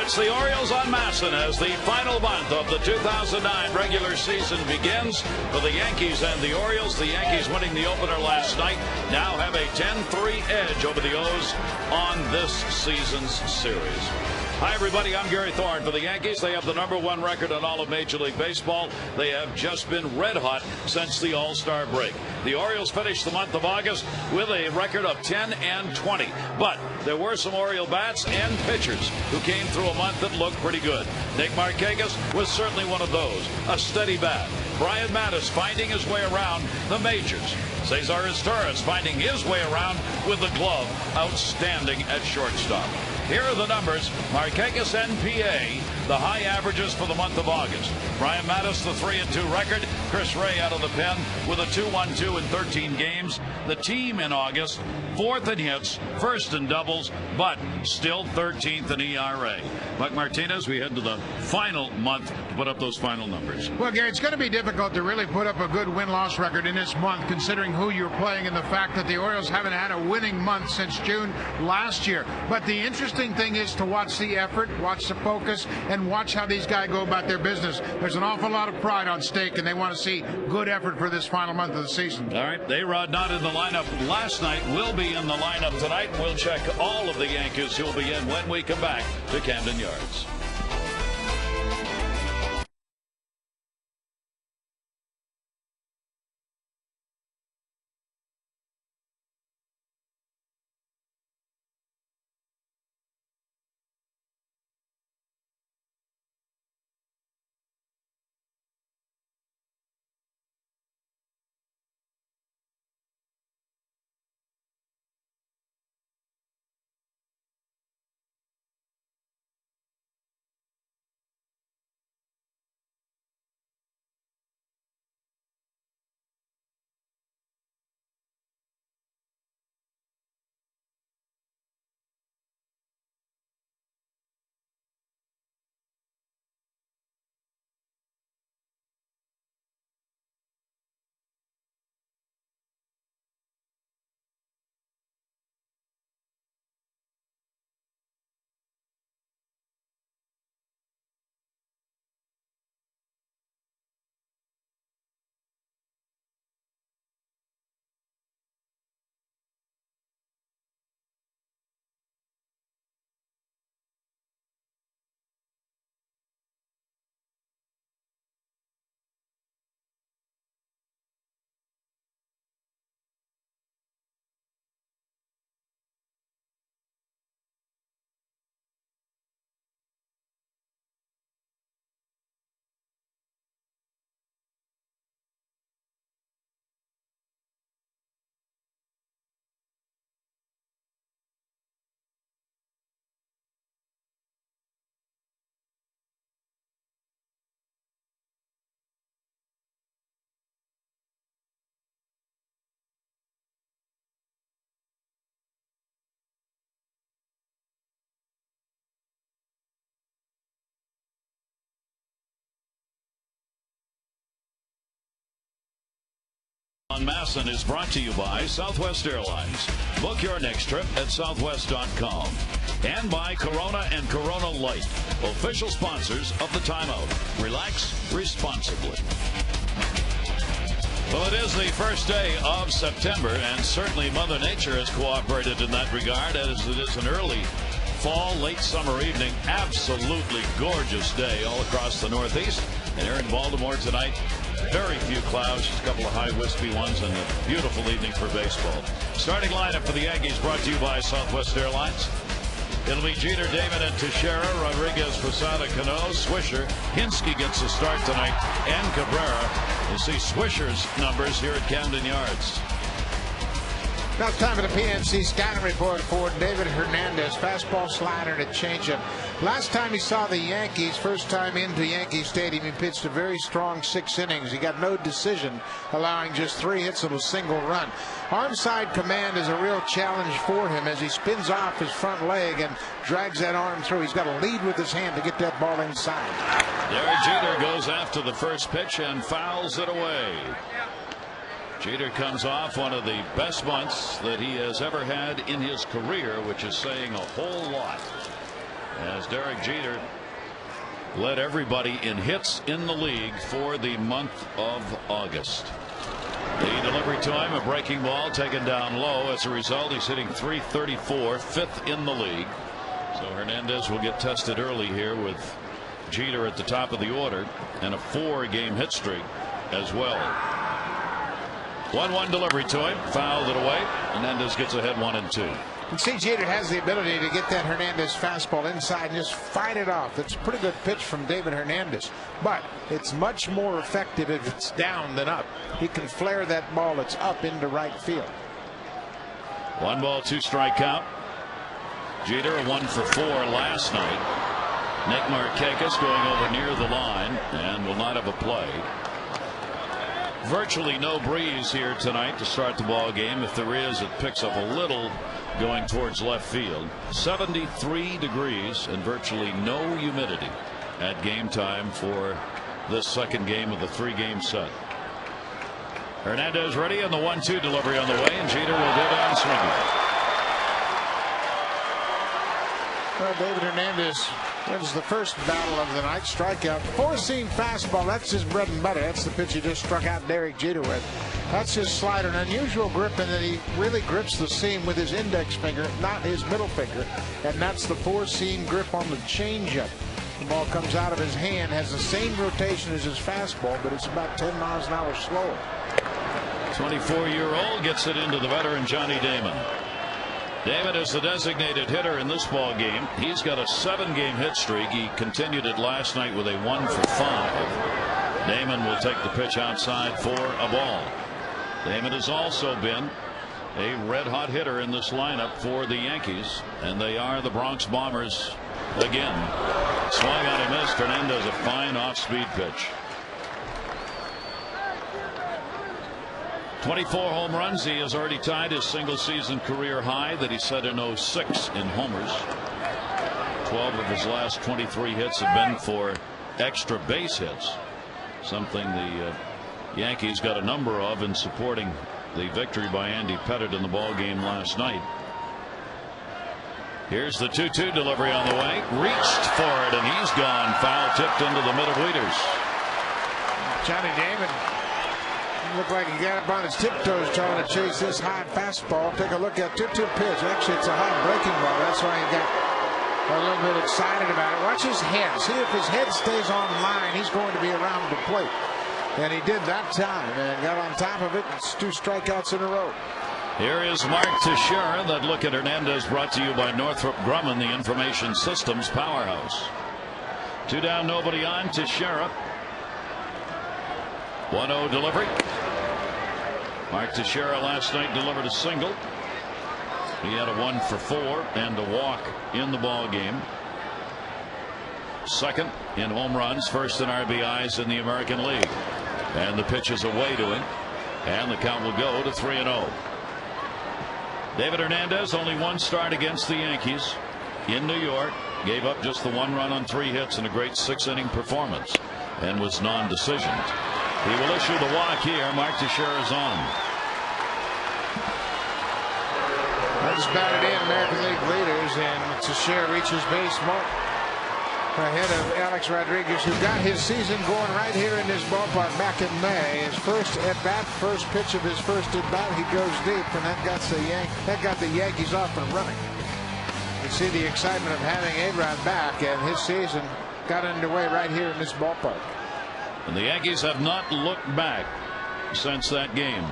It's the Orioles on Masson as the final month of the 2009 regular season begins for the Yankees and the Orioles. The Yankees winning the opener last night now have a 10-3 edge over the O's on this season's series. Hi, everybody. I'm Gary Thorne for the Yankees. They have the #1 record in all of Major League Baseball. They have just been red hot since the All-Star break. The Orioles finished the month of August with a record of 10-20. But there were some Oriole bats and pitchers who came through a month that looked pretty good. Nick Markakis was certainly one of those. A steady bat. Brian Mattis finding his way around the majors. Cesar Izturis finding his way around with the glove. Outstanding at shortstop. Here are the numbers. Markakis NPA, the high averages for the month of August. Brian Mattis, the 3-2 record. Chris Ray out of the pen with a 2-1-2 in 13 games. The team in August, 4th in hits, 1st in doubles, but still 13th in ERA. Mike Martinez, we head to the final month to put up those final numbers. Well, Gary, it's going to be difficult to really put up a good win-loss record in this month, considering who you're playing and the fact that the Orioles haven't had a winning month since June last year. But the interesting thing is to watch the effort, watch the focus, and watch how these guys go about their business. There's an awful lot of pride on stake, and they want to see good effort for this final month of the season. All right, A-Rod not in the lineup last night, will be in the lineup tonight. We'll check all of the Yankees who will be in when we come back to Camden Yards. On Masson is brought to you by Southwest Airlines. Book your next trip at southwest.com. And by Corona and Corona Light, official sponsors of the timeout. Relax responsibly. Well, it is the first day of September, and certainly Mother Nature has cooperated in that regard, as it is an early fall, late summer evening. Absolutely gorgeous day all across the Northeast. And here in Baltimore tonight, very few clouds, just a couple of high wispy ones, and a beautiful evening for baseball. Starting lineup for the Yankees brought to you by Southwest Airlines. It'll be Jeter, Damon, and Teixeira, Rodriguez, Posada, Cano, Swisher. Hinske gets the start tonight, and Cabrera. You'll see Swisher's numbers here at Camden Yards. Now it's time for the PNC scouting report for David Hernandez. Fastball, slider, and a changeup. Last time he saw the Yankees, first time into Yankee Stadium, he pitched a very strong 6 innings. He got no decision, allowing just 3 hits and a single run. Arm side command is a real challenge for him as he spins off his front leg and drags that arm through. He's got to lead with his hand to get that ball inside. Derek Jeter goes after the first pitch and fouls it away. Jeter comes off one of the best months that he has ever had in his career, which is saying a whole lot. as Derek Jeter led everybody in hits in the league for the month of August. The delivery to him, a breaking ball taken down low. As a result, he's hitting .334, fifth in the league. So Hernandez will get tested early here with Jeter at the top of the order and a 4-game hit streak as well. 1-1 delivery to him, fouled it away. Hernandez gets ahead 1-2. And see, Jeter has the ability to get that Hernandez fastball inside and just fight it off. It's a pretty good pitch from David Hernandez, but it's much more effective if it's down than up. He can flare that ball that's up into right field. 1 ball, 2 strike count. Jeter 1 for 4 last night. Nick Markakis going over near the line and will not have a play. Virtually no breeze here tonight to start the ball game. If there is, it picks up a little going towards left field. 73 degrees and virtually no humidity at game time for this second game of the 3-game set. Hernandez ready, and the 1-2 delivery on the way, and Jeter will go down swinging. Well, David Hernandez wins the first battle of the night. Strikeout, 4-seam fastball. That's his bread and butter. That's the pitch he just struck out Derek Jeter with. That's his slider. An unusual grip in that he really grips the seam with his index finger, not his middle finger. And that's the 4-seam grip on the changeup. The ball comes out of his hand, has the same rotation as his fastball, but it's about 10 miles an hour slower. 24-year-old gets it into the veteran Johnny Damon. Damon is the designated hitter in this ball game. He's got a 7-game hit streak. He continued it last night with a 1 for 5. Damon will take the pitch outside for a ball. Damon has also been a red-hot hitter in this lineup for the Yankees, and they are the Bronx Bombers again. Swung on and missed. Hernandez, a fine off-speed pitch. 24 home runs. He has already tied his single-season career high that he set in '06 in homers. 12 of his last 23 hits have been for extra base hits, something the Yankees got a number of in supporting the victory by Andy Pettitte in the ball game last night. Here's the 2-2 delivery on the way. Reached for it, and he's gone. Foul tipped into the middle leaders. Johnny Damon looked like he got up on his tiptoes trying to chase this high fastball. Take a look at 2-2 pitch. Actually, it's a high breaking ball. That's why he got a little bit excited about it. Watch his head. See if his head stays on line, he's going to be around the plate. And he did that time and got on top of it. It's 2 strikeouts in a row. Here is Mark Teixeira. That look at Hernandez brought to you by Northrop Grumman, the information systems powerhouse. 2 down, nobody on. Teixeira. 1-0 delivery. Mark Teixeira last night delivered a single. He had a 1 for 4 and a walk in the ball game. Second in home runs, first in RBIs in the American League. And the pitch is away to him, and the count will go to 3-0. David Hernandez, only 1 start against the Yankees in New York. Gave up just the 1 run on 3 hits in a great 6-inning performance and was non-decisioned. He will issue the walk here. Mark Teixeira is on. That's batted in, American League leaders, and Teixeira reaches base mark ahead of Alex Rodriguez, who got his season going right here in this ballpark back in May. His first at bat, first pitch of his first at bat, he goes deep, and that got the Yankees off and running. You see the excitement of having A-Rod back, and his season got underway right here in this ballpark. And the Yankees have not looked back since that game.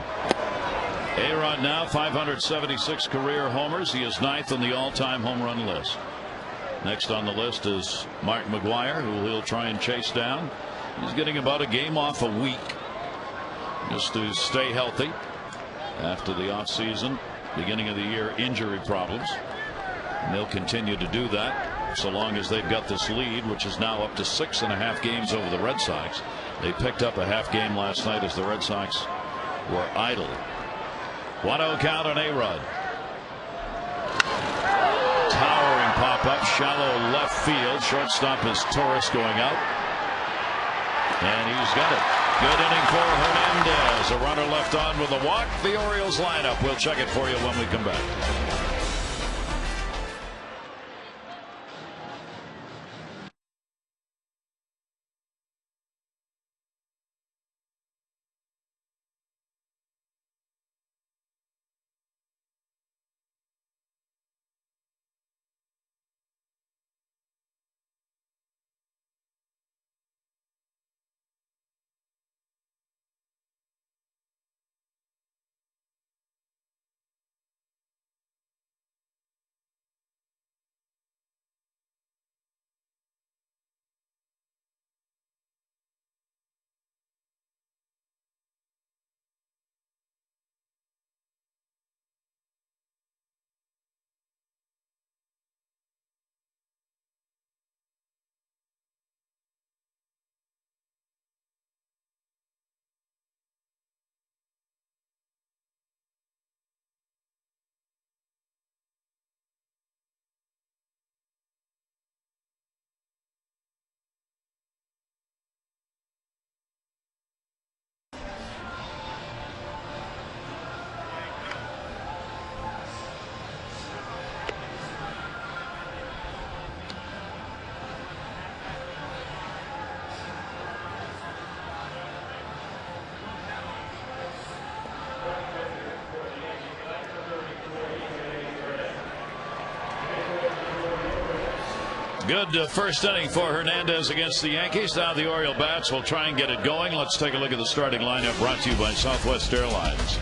A-Rod now 576 career homers. He is 9th on the all-time home run list. Next on the list is Mark McGwire, who he'll try and chase down. He's getting about a game off a week just to stay healthy after the offseason, beginning of the year injury problems. And they'll continue to do that so long as they've got this lead, which is now up to 6.5 games over the Red Sox. They picked up a half game last night as the Red Sox were idle. 1-0 count on A-Rod. Towering pop-up, shallow left field. Shortstop is Torres going out. And he's got it. Good inning for Hernandez. A runner left on with a walk. The Orioles lineup. We'll check it for you when we come back. Good first inning for Hernandez against the Yankees. Now the Oriole bats will try and get it going. Let's take a look at the starting lineup brought to you by Southwest Airlines.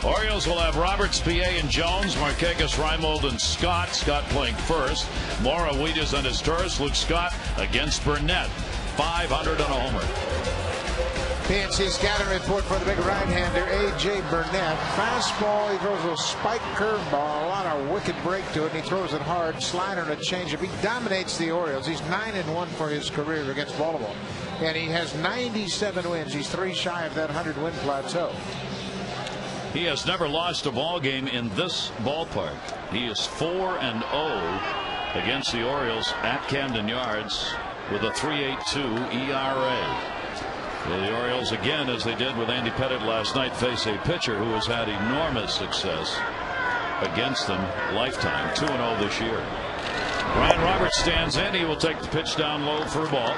Orioles will have Roberts, PA, and Jones, Markakis, Reimold, and Scott. Scott playing first. Mora, Wheatus, and Asturias. Luke Scott against Burnett. 500 and a homer. PNC scouting report for the big right-hander, A.J. Burnett. Fastball, he throws a spike curveball, a lot of wicked break to it, and he throws it hard. Slider and a changeup. He dominates the Orioles. He's 9-1 for his career against Baltimore, and he has 97 wins. He's 3 shy of that 100-win plateau. He has never lost a ball game in this ballpark. He is 4-0 against the Orioles at Camden Yards with a 3.82 ERA. The Orioles, again, as they did with Andy Pettitte last night, face a pitcher who has had enormous success against them lifetime. 2-0 this year. Brian Roberts stands in. He will take the pitch down low for a ball.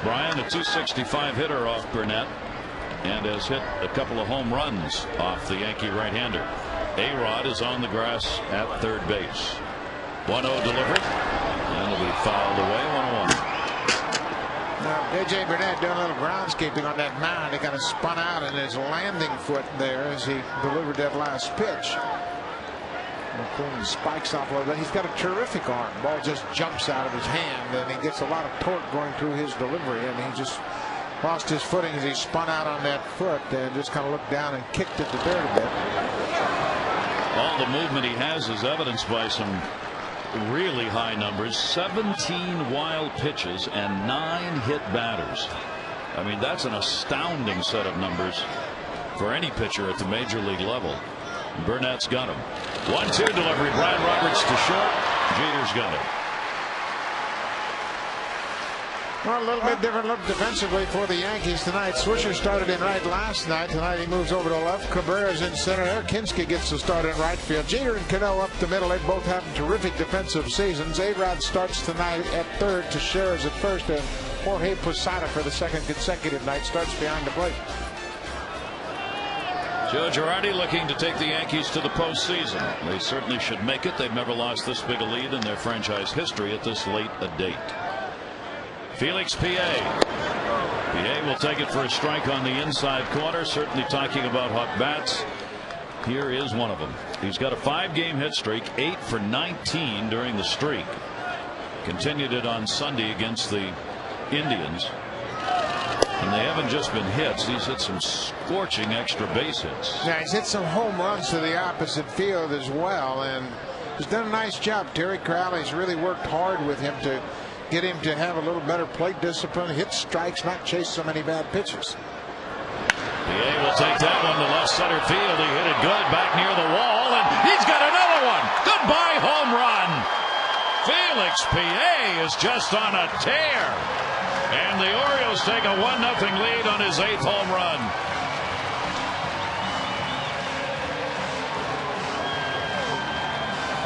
Brian, a .265 hitter off Burnett, and has hit a couple of home runs off the Yankee right-hander. A-Rod is on the grass at third base. 1-0 delivery, and it'll be fouled away. 1-1. Now, A.J. Burnett doing a little groundskeeping on that mound. He kind of spun out in his landing foot there as he delivered that last pitch. Pulling spikes off a little bit. He's got a terrific arm. The ball just jumps out of his hand, and he gets a lot of torque going through his delivery, and he just lost his footing as he spun out on that foot and just kind of looked down and kicked it to dirt a bit. All the movement he has is evidenced by some really high numbers. 17 wild pitches and 9 hit batters. I mean, that's an astounding set of numbers for any pitcher at the major league level. Burnett's got him. 1-2 delivery. Brian Roberts to short. Jeter's got it. Well, a little bit different look defensively for the Yankees tonight. Swisher started in right last night. Tonight he moves over to left. Cabrera's in center. Kinski gets the start in right field. Jeter and Cano up the middle. They both have terrific defensive seasons. A-Rod starts tonight at third. Teixeira's at first. And Jorge Posada for the second consecutive night starts behind the plate. Joe Girardi looking to take the Yankees to the postseason. They certainly should make it. They've never lost this big a lead in their franchise history at this late a date. Felix PA. PA will take it for a strike on the inside corner. Certainly talking about hot bats. Here is one of them. He's got a 5-game hit streak, 8 for 19 during the streak. Continued it on Sunday against the Indians. And they haven't just been hits. He's hit some scorching extra base hits. Yeah, he's hit some home runs to the opposite field as well. And he's done a nice job. Terry Crowley's really worked hard with him to get him to have a little better plate discipline, hit strikes, not chase so many bad pitches. PA will take that one to left center field. He hit it good back near the wall, and he's got another one. Goodbye home run. Felix PA is just on a tear. And the Orioles take a 1-0 lead on his 8th home run.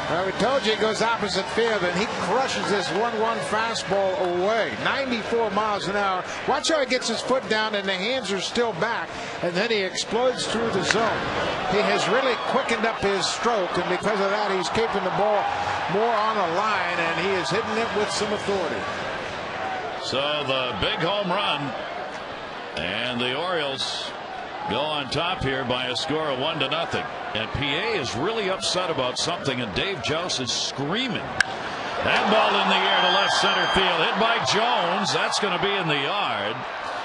Well, we told you he goes opposite field, and he crushes this 1-1 fastball away. 94 miles an hour. Watch how he gets his foot down, and the hands are still back, and then he explodes through the zone. He has really quickened up his stroke, and because of that, he's keeping the ball more on the line, and he is hitting it with some authority. So the big home run, and the Orioles go on top here by a score of 1-0. And PA is really upset about something, and Dave Joust is screaming. That ball in the air to left center field, hit by Jones. That's going to be in the yard,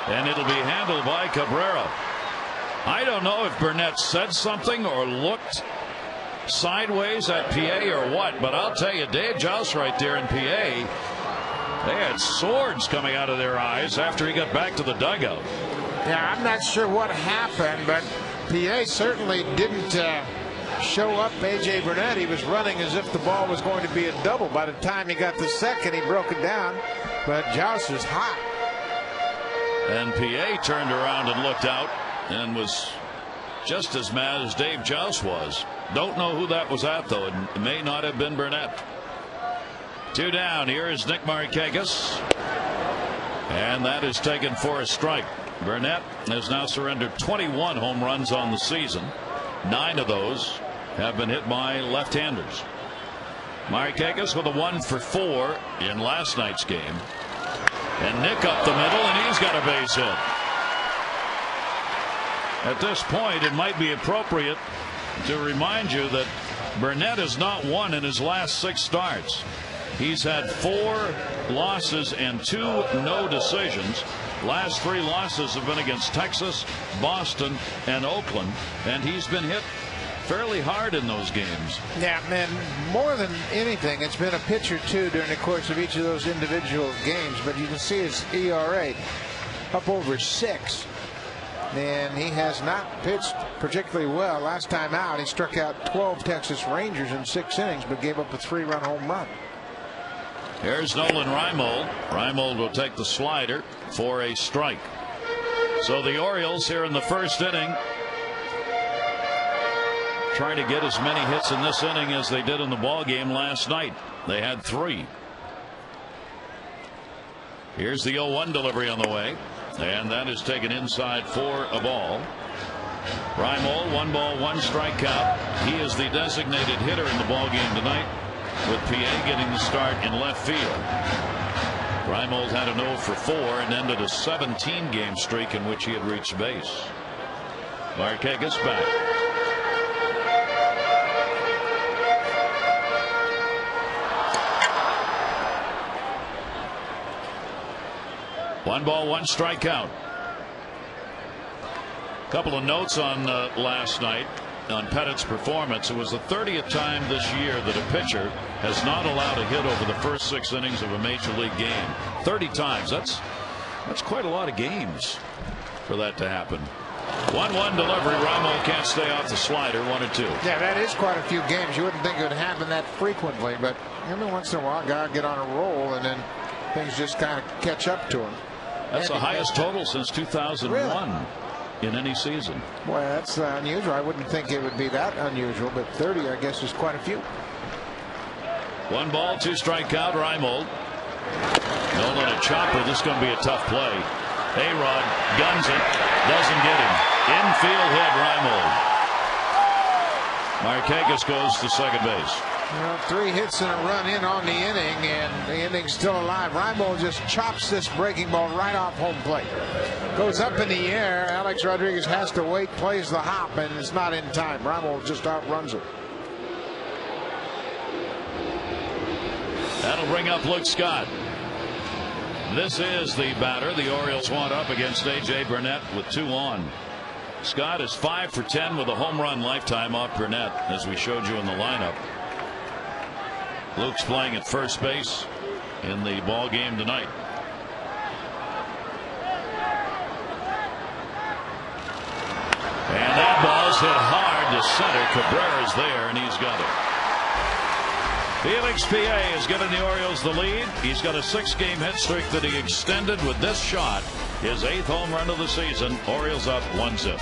and it'll be handled by Cabrera. I don't know if Burnett said something or looked sideways at PA or what, but I'll tell you, Dave Joust right there in PA, they had swords coming out of their eyes after he got back to the dugout. Yeah, I'm not sure what happened, but PA certainly didn't show up A.J. Burnett. He was running as if the ball was going to be a double. By the time he got the second, he broke it down. But Joust was hot. And PA turned around and looked out and was just as mad as Dave Joust was. Don't know who that was at, though. It may not have been Burnett. 2 down. Here is Nick Markakis. And that is taken for a strike. Burnett has now surrendered 21 home runs on the season. 9 of those have been hit by left-handers. Markakis with a 1 for 4 in last night's game. And Nick up the middle, and he's got a base hit. At this point, it might be appropriate to remind you that Burnett has not won in his last 6 starts. He's had 4 losses and 2 no decisions. Last 3 losses have been against Texas, Boston, and Oakland, and he's been hit fairly hard in those games. Yeah, man, more than anything, it's been a pitch or two during the course of each of those individual games, but you can see his ERA up over 6. And he has not pitched particularly well. Last time out, he struck out 12 Texas Rangers in 6 innings, but gave up a 3-run home run. Here's Nolan Reimold. Reimold will take the slider for a strike. So the Orioles here in the first inning trying to get as many hits in this inning as they did in the ball game last night. They had 3. Here's the 0-1 delivery on the way, and that is taken inside for a ball. Reimold, 1 ball, 1 strike count. He is the designated hitter in the ball game tonight, with PA getting the start in left field. Reimold had an 0 for 4 and ended a 17-game streak in which he had reached base. Markakis back. One ball, 1 strike count. Couple of notes on last night on Pettit's performance. It was the 30th time this year that a pitcher has not allowed a hit over the first 6 innings of a major league game. 30 times. That's quite a lot of games for that to happen. 1-1 delivery. Reimold can't stay off the slider. 1-2. Yeah, that is quite a few games. You wouldn't think it would happen that frequently, but every once in a while, guy get on a roll, and then things just kind of catch up to him. That's the highest total since 2001 really? In any season. Boy, that's unusual. I wouldn't think it would be that unusual, but 30, I guess, is quite a few. 1 ball, 2 strike count. Reimold. Nolan a chopper. This is going to be a tough play. A-Rod guns it. Doesn't get him. Infield hit. Reimold. Markakis goes to second base. Well, 3 hits and a run in on the inning, and the inning's still alive. Reimold just chops this breaking ball right off home plate. Goes up in the air. Alex Rodriguez has to wait, plays the hop, and it's not in time. Reimold just outruns it. That'll bring up Luke Scott. This is the batter the Orioles want up against A.J. Burnett with 2 on. Scott is 5 for 10 with a home run lifetime off Burnett, as we showed you in the lineup. Luke's playing at first base in the ball game tonight. And that ball's hit hard to center. Cabrera's there, and he's got it. Felix PA has given the Orioles the lead. He's got a 6-game hit streak that he extended with this shot, his 8th home run of the season. Orioles up 1-0.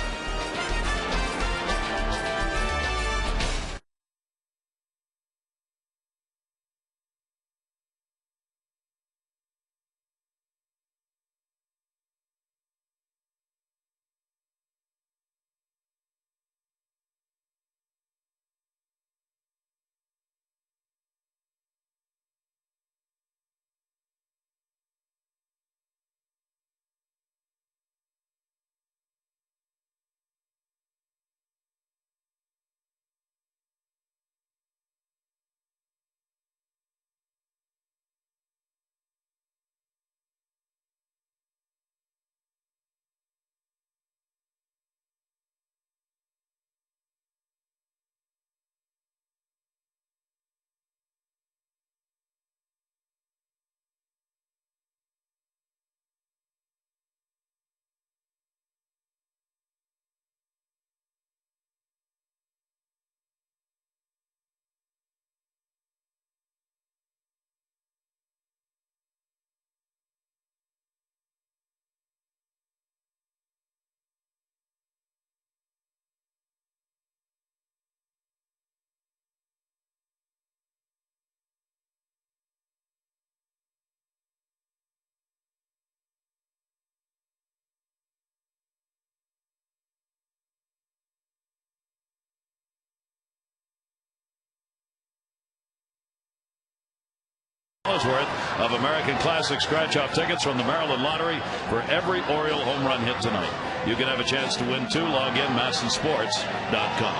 worth of American Classic scratch-off tickets from the Maryland Lottery for every Oriole home run hit tonight. You can have a chance to win too. Log in MassonSports.com.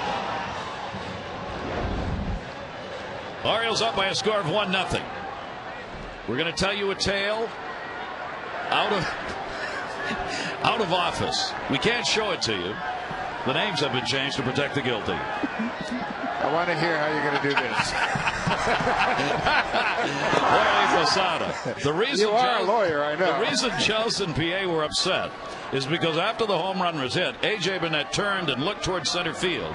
Orioles up by a score of 1-0. We're going to tell you a tale out of office. We can't show it to you. The names have been changed to protect the guilty. I want to hear how you're going to do this. Jorge Posada. The reason you are a lawyer, I know. The reason Chelsea and PA were upset is because after the home run was hit, A.J. Burnett turned and looked towards center field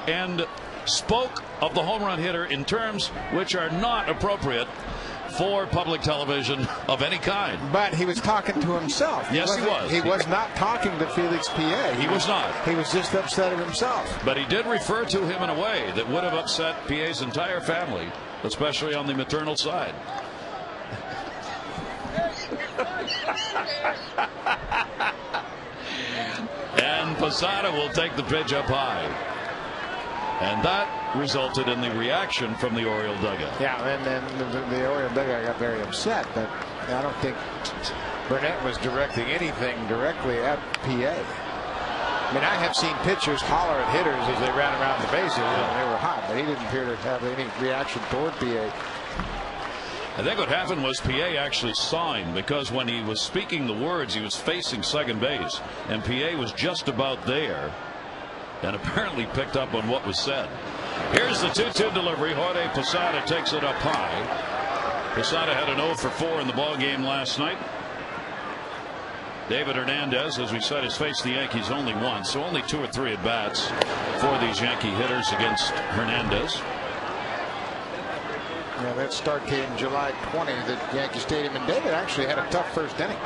and spoke of the home run hitter in terms which are not appropriate for public television of any kind. But he was talking to himself. Yes, he was. He was not talking to Felix PA. He was not. He was just upset at himself. But he did refer to him in a way that would have upset PA's entire family, especially on the maternal side. And Posada will take the pitch up high. And that resulted in the reaction from the Oriole dugout. Yeah, and then the Oriole dugout got very upset, but I don't think Burnett was directing anything directly at PA. I mean, I have seen pitchers holler at hitters as they ran around the bases and they were hot, but he didn't appear to have any reaction toward PA. I think what happened was PA actually saw him, because when he was speaking the words, he was facing second base, and PA was just about there and apparently picked up on what was said. Here's the 2-2 delivery. Jorge Posada takes it up high. Posada had an 0 for 4 in the ball game last night. David Hernandez, as we said, has faced the Yankees only once, so only 2 or 3 at bats for these Yankee hitters against Hernandez. Yeah, that start came July 20 at Yankee Stadium, and David actually had a tough first inning.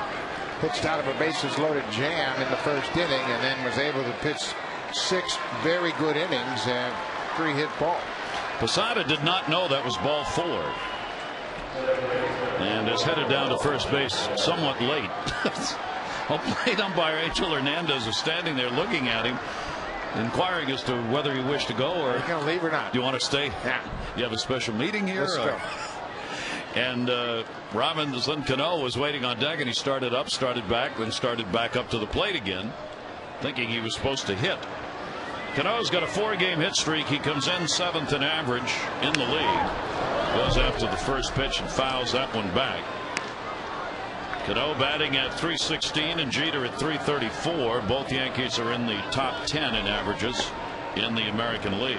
Pitched out of a bases loaded jam in the first inning, and then was able to pitch 6 very good innings and 3-hit ball. Posada did not know that was ball 4 and is headed down to first base somewhat late. Plate umpire Angel Hernandez is standing there looking at him, inquiring as to whether he wished to go or are you going to leave or not. Do you want to stay? Yeah. You have a special meeting here? Let's go. And Robinson Cano was waiting on deck, and he started back, then started back up to the plate again, thinking he was supposed to hit. Cano's got a 4-game hit streak. He comes in 7th in average in the league. Goes after the first pitch and fouls that one back. Cano batting at .316 and Jeter at .334. Both Yankees are in the top 10 in averages in the American League.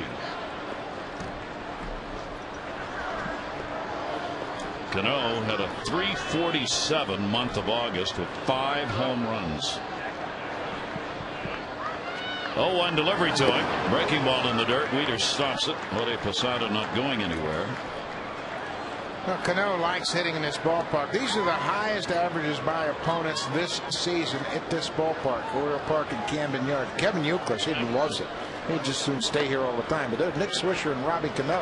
Cano had a .347 month of August with 5 home runs. 0-1 delivery to him. Breaking ball in the dirt. Weeder stops it. Jorge Posada not going anywhere. Well, Cano likes hitting in this ballpark. These are the highest averages by opponents this season at this ballpark, Oriole Park in Camden Yard. Kevin Youkilis, he loves it. He'd just soon stay here all the time. But there's Nick Swisher and Robbie Cano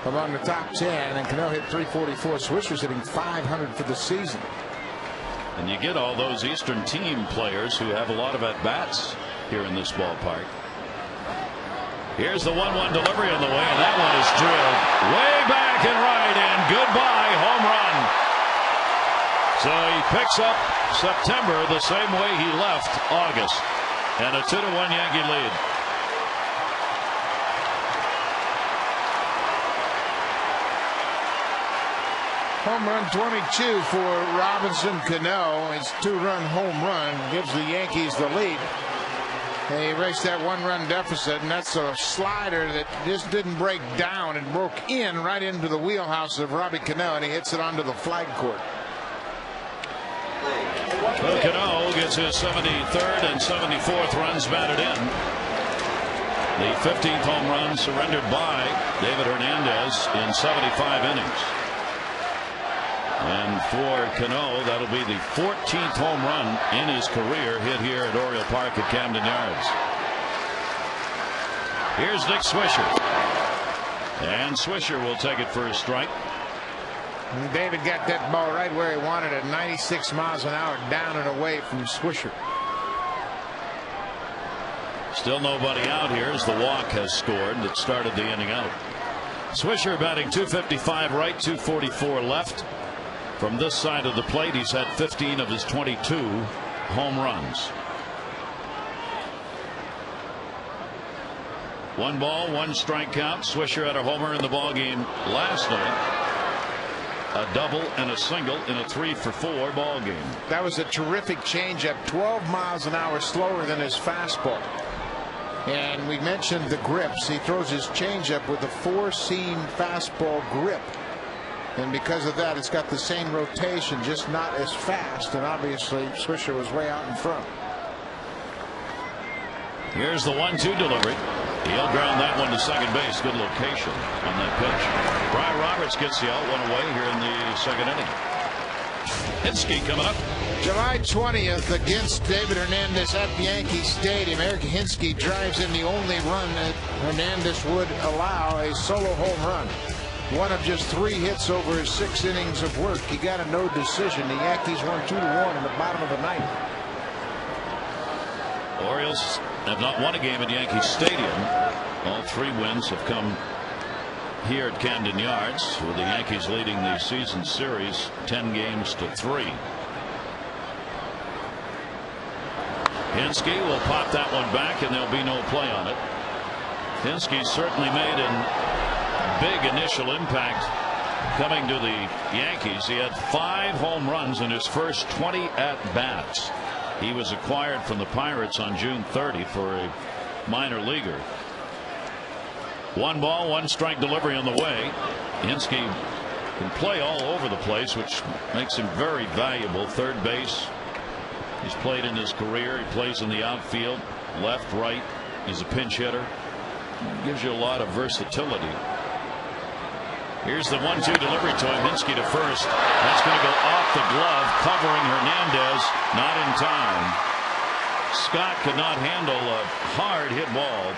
among the top 10, and Cano hit .344. Swisher's hitting .500 for the season. And you get all those Eastern team players who have a lot of at-bats here in this ballpark. Here's the 1-1 delivery on the way, and that one is drilled way back and right, and goodbye, home run. So he picks up September the same way he left August, and a 2-1 Yankee lead. Home run 22 for Robinson Cano. His 2-run home run gives the Yankees the lead. They erased that 1-run deficit, and that's a slider that just didn't break down and broke in right into the wheelhouse of Robbie Cano, and he hits it onto the flag court. Well, Cano gets his 73rd and 74th runs batted in. The 15th home run surrendered by David Hernandez in 75 innings. And for Cano, that'll be the 14th home run in his career hit here at Oriole Park at Camden Yards. Here's Nick Swisher. And Swisher will take it for a strike. And David got that ball right where he wanted it, 96 miles an hour down and away from Swisher. Still nobody out here as the walk has scored that started the inning out. Swisher batting .255 right, .244 left. From this side of the plate, he's had 15 of his 22 home runs. 1 ball, 1 strike count. Swisher had a homer in the ball game last night. A double and a single in a 3-for-4 ball game. That was a terrific changeup, 12 miles an hour slower than his fastball. And we mentioned the grips. He throws his changeup with a 4-seam fastball grip. And because of that, it's got the same rotation, just not as fast. And obviously, Swisher was way out in front. Here's the 1-2 delivery. He'll ground that one to second base. Good location on that pitch. Brian Roberts gets the out one away here in the second inning. Hinske coming up. July 20th against David Hernandez at Yankee Stadium. Eric Hinske drives in the only run that Hernandez would allow, a solo home run. One of just 3 hits over his 6 innings of work. He got a no decision. The Yankees won 2-1 in the bottom of the 9th. Orioles have not won a game at Yankee Stadium. All 3 wins have come here at Camden Yards, with the Yankees leading the season series 10-3. Hinske will pop that one back, and there'll be no play on it. Hinske certainly made a big initial impact coming to the Yankees. He had 5 home runs in his first 20 at-bats. He was acquired from the Pirates on June 30 for a minor leaguer. 1 ball, 1 strike delivery on the way. Hinske can play all over the place, which makes him very valuable. Third base, he's played in his career. He plays in the outfield, left, right. He's a pinch hitter. Gives you a lot of versatility. Here's the 1-2 delivery to him. Hinske to first. That's going to go off the glove, covering Hernandez. Not in time. Scott could not handle a hard hit ball.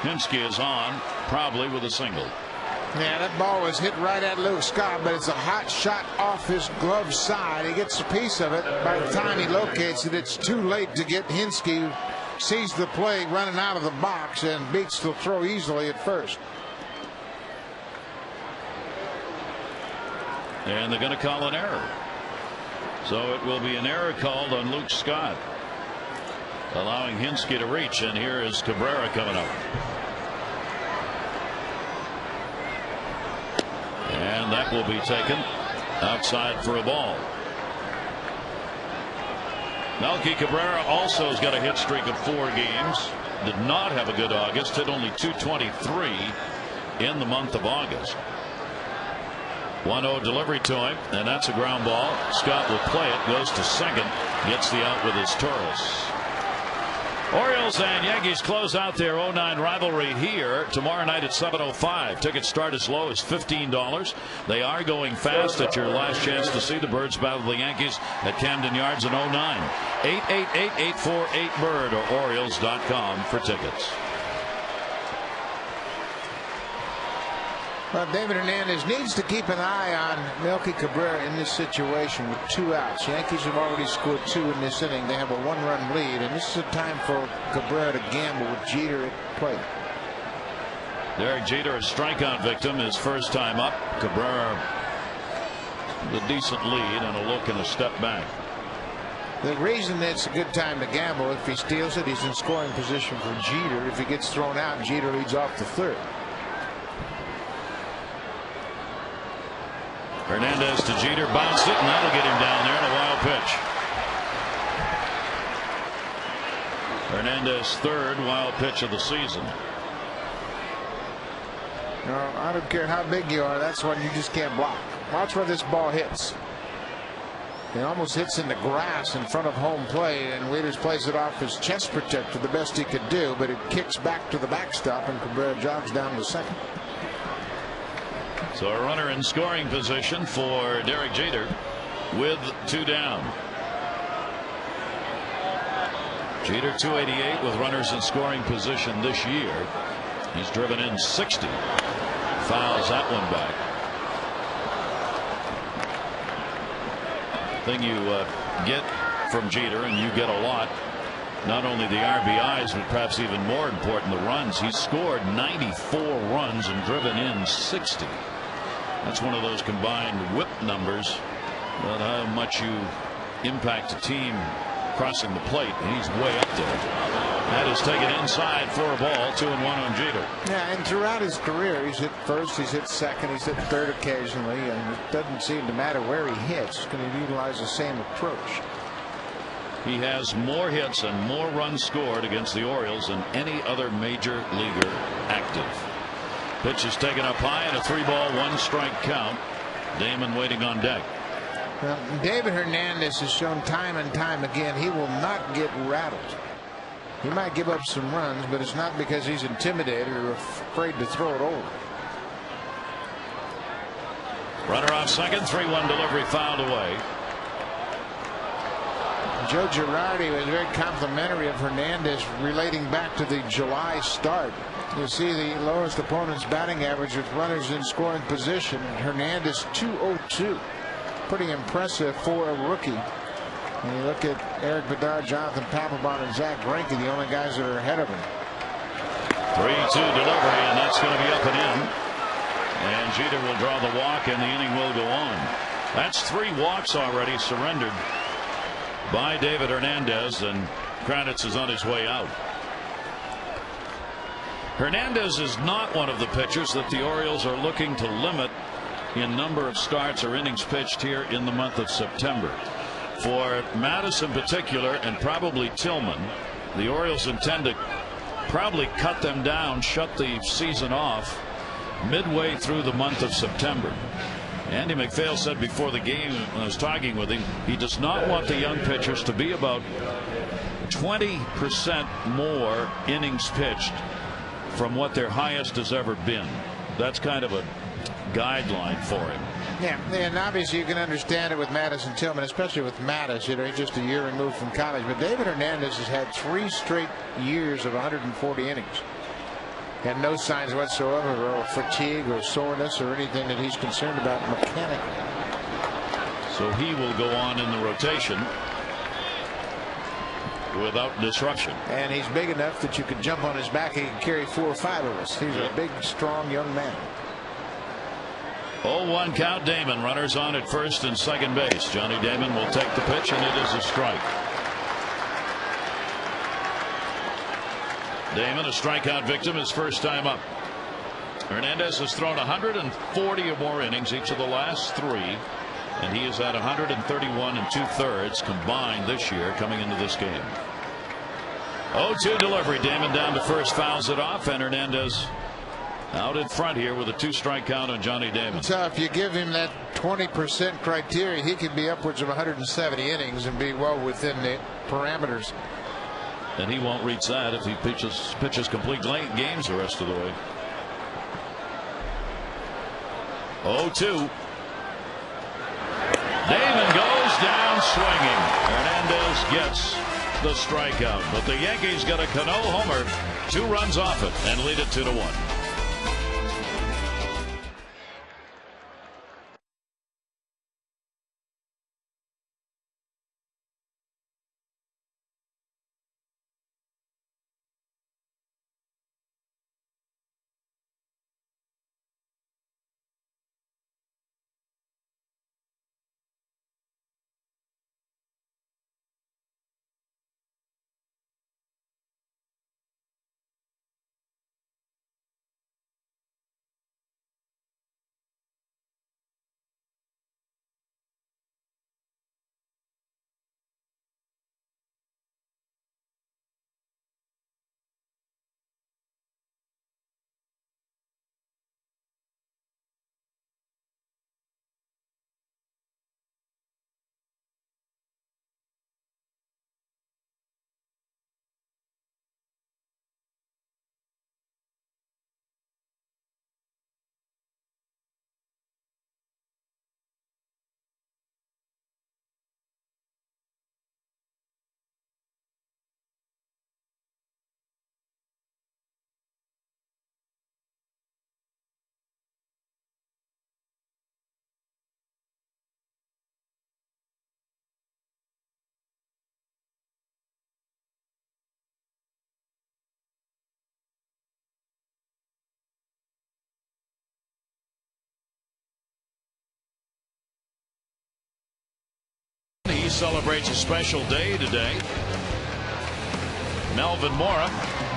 Hinske is on, probably with a single. Yeah, that ball was hit right at Luke Scott, but it's a hot shot off his glove side. He gets a piece of it. By the time he locates it, it's too late to get Hinske. Sees the play running out of the box and beats the throw easily at first. And they're going to call an error. So it will be an error called on Luke Scott, allowing Hinske to reach. And here is Cabrera coming up. And that will be taken outside for a ball. Melky Cabrera also has got a hit streak of 4 games. Did not have a good August. Hit only .223 in the month of August. 1-0 delivery to him, and that's a ground ball. Scott will play it, goes to second, gets the out with his Taurus. Orioles and Yankees close out their 09 rivalry here tomorrow night at 7:05. Tickets start as low as $15. They are going fast. At your last chance to see the Birds battle the Yankees at Camden Yards in 09. 888-848-BIRD or Orioles.com for tickets. Well, David Hernandez needs to keep an eye on Melky Cabrera in this situation with 2 outs. Yankees have already scored 2 in this inning. They have a 1-run lead, and this is a time for Cabrera to gamble with Jeter at plate. Derek Jeter, a strikeout victim, his first time up. Cabrera, the decent lead and a look and a step back. The reason it's a good time to gamble, if he steals it, he's in scoring position for Jeter. If he gets thrown out, Jeter leads off the 3rd. Hernandez to Jeter, bounced it, and that'll get him down there in a wild pitch. Hernandez 3rd wild pitch of the season. No, I don't care how big you are, that's one you just can't block. Watch where this ball hits. It almost hits in the grass in front of home plate, and Wieters plays it off his chest protector the best he could do, but it kicks back to the backstop, and Cabrera jogs down to second. So a runner in scoring position for Derek Jeter with 2 down. Jeter .288 with runners in scoring position this year. He's driven in 60. Fouls that one back. Thing you get from Jeter, and you get a lot, not only the RBIs, but perhaps even more important, the runs. He's scored 94 runs and driven in 60. That's one of those combined whip numbers, but how much you impact a team crossing the plate. He's way up there. That is taken inside for a ball. 2-1 on Jeter. Yeah, and throughout his career, he's hit first, he's hit second, he's hit third occasionally, and it doesn't seem to matter where he hits. He's going to utilize the same approach. He has more hits and more runs scored against the Orioles than any other major leaguer active. Pitch is taken up high, and a 3-ball 1-strike count. Damon waiting on deck. Well, David Hernandez has shown time and time again he will not get rattled. He might give up some runs, but it's not because he's intimidated or afraid to throw it over. Runner off second, 3-1 delivery fouled away. Joe Girardi was very complimentary of Hernandez, relating back to the July start. You see the lowest opponent's batting average with runners in scoring position. Hernandez 202. Pretty impressive for a rookie. When you look at Eric Bedard, Jonathan Papelbon, and Zach Greinke, the only guys that are ahead of him. 3-2 delivery, and that's going to be up and in. And Jeter will draw the walk, and the inning will go on. That's 3 walks already surrendered by David Hernandez, and Kranitz is on his way out. Hernandez is not one of the pitchers that the Orioles are looking to limit in number of starts or innings pitched here in the month of September. For Mattis in particular, and probably Tillman, the Orioles intend to probably cut them down, shut the season off midway through the month of September. Andy McPhail said before the game, when I was talking with him, he does not want the young pitchers to be about 20% more innings pitched from what their highest has ever been. That's kind of a guideline for him. Yeah, and obviously you can understand it with Mattis and Tillman, especially with Mattis. You know, he's just a year removed from college. But David Hernandez has had 3 straight years of 140 innings. And no signs whatsoever of fatigue or soreness or anything that he's concerned about mechanically. So he will go on in the rotation without disruption. And he's big enough that you could jump on his back. He can carry 4 or 5 of us. He's a big, strong young man. 0-1 count. Damon, runners on at first and second base. Johnny Damon will take the pitch, and it is a strike. Damon, a strikeout victim, his first time up. Hernandez has thrown 140 or more innings each of the last 3, and he is at 131 2/3 combined this year coming into this game. 0-2 delivery. Damon down to first, fouls it off, and Hernandez out in front here with a 2-strike count on Johnny Damon. So if you give him that 20% criteria, he could be upwards of 170 innings and be well within the parameters. And he won't reach that if he pitches complete games the rest of the way. 0-2. Damon goes down swinging. Hernandez gets the strikeout, but the Yankees got a Cano homer, 2 runs off it, and lead it 2-1. celebrates a special day today. Melvin Mora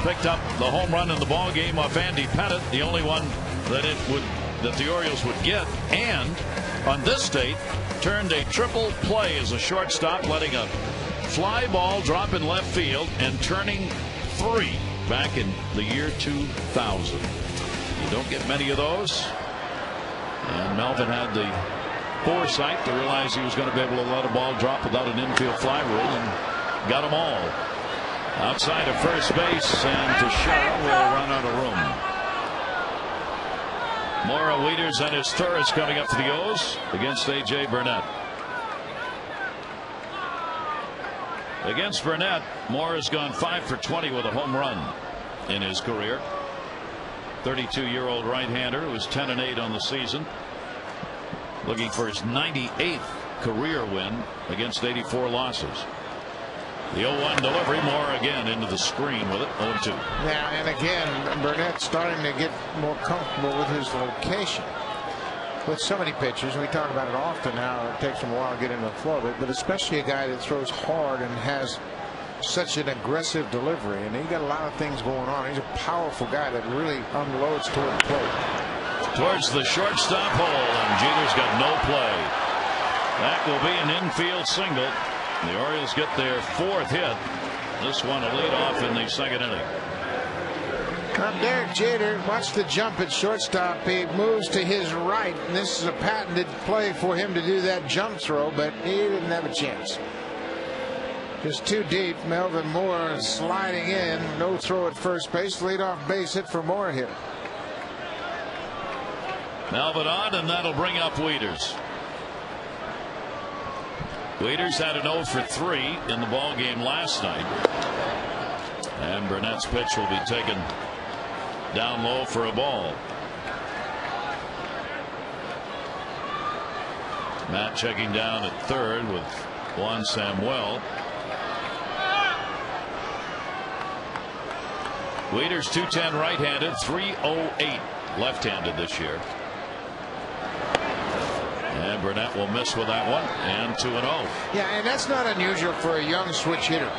picked up the home run in the ball game off Andy Pettit, the only one that the Orioles would get, and on this date turned a triple play as a shortstop, letting a fly ball drop in left field and turning 3 back in the year 2000. You don't get many of those, and Melvin had the foresight to realize he was going to be able to let a ball drop without an infield fly rule, and got them all. Outside of first base, and Teixeira will run out of room. Mora, Wieters, and his Torres coming up to the O's against A.J. Burnett. Against Burnett, Mora's gone 5 for 20 with a home run in his career. 32-year-old right-hander who was 10-8 on the season, looking for his 98th career win against 84 losses. The 0-1 delivery, Mora again into the screen with it, 0-2. Now, and again, Burnett starting to get more comfortable with his location. With so many pitchers, we talk about it often, how it takes him a while to get into the flow of it, but especially a guy that throws hard and has such an aggressive delivery, and he got a lot of things going on. He's a powerful guy that really unloads toward the plate. Towards the shortstop hole, and Jeter's got no play. That will be an infield single. The Orioles get their 4th hit. This one a lead off in the 2nd inning. Now Derek Jeter, watch the jump at shortstop. He moves to his right, and this is a patented play for him to do that jump throw, but he didn't have a chance. Just too deep. Melvin Mora sliding in. No throw at first base. Leadoff base hit for Mora here. Melvin on, and that'll bring up Wieters. Wieters had an 0 for 3 in the ball game last night, and Burnett's pitch will be taken down low for a ball. Matt checking down at third with Juan Samuel. Wieters 210 right-handed, 308 left-handed this year. And Burnett will miss with that one, and 2-0. Yeah, and that's not unusual for a young switch hitter.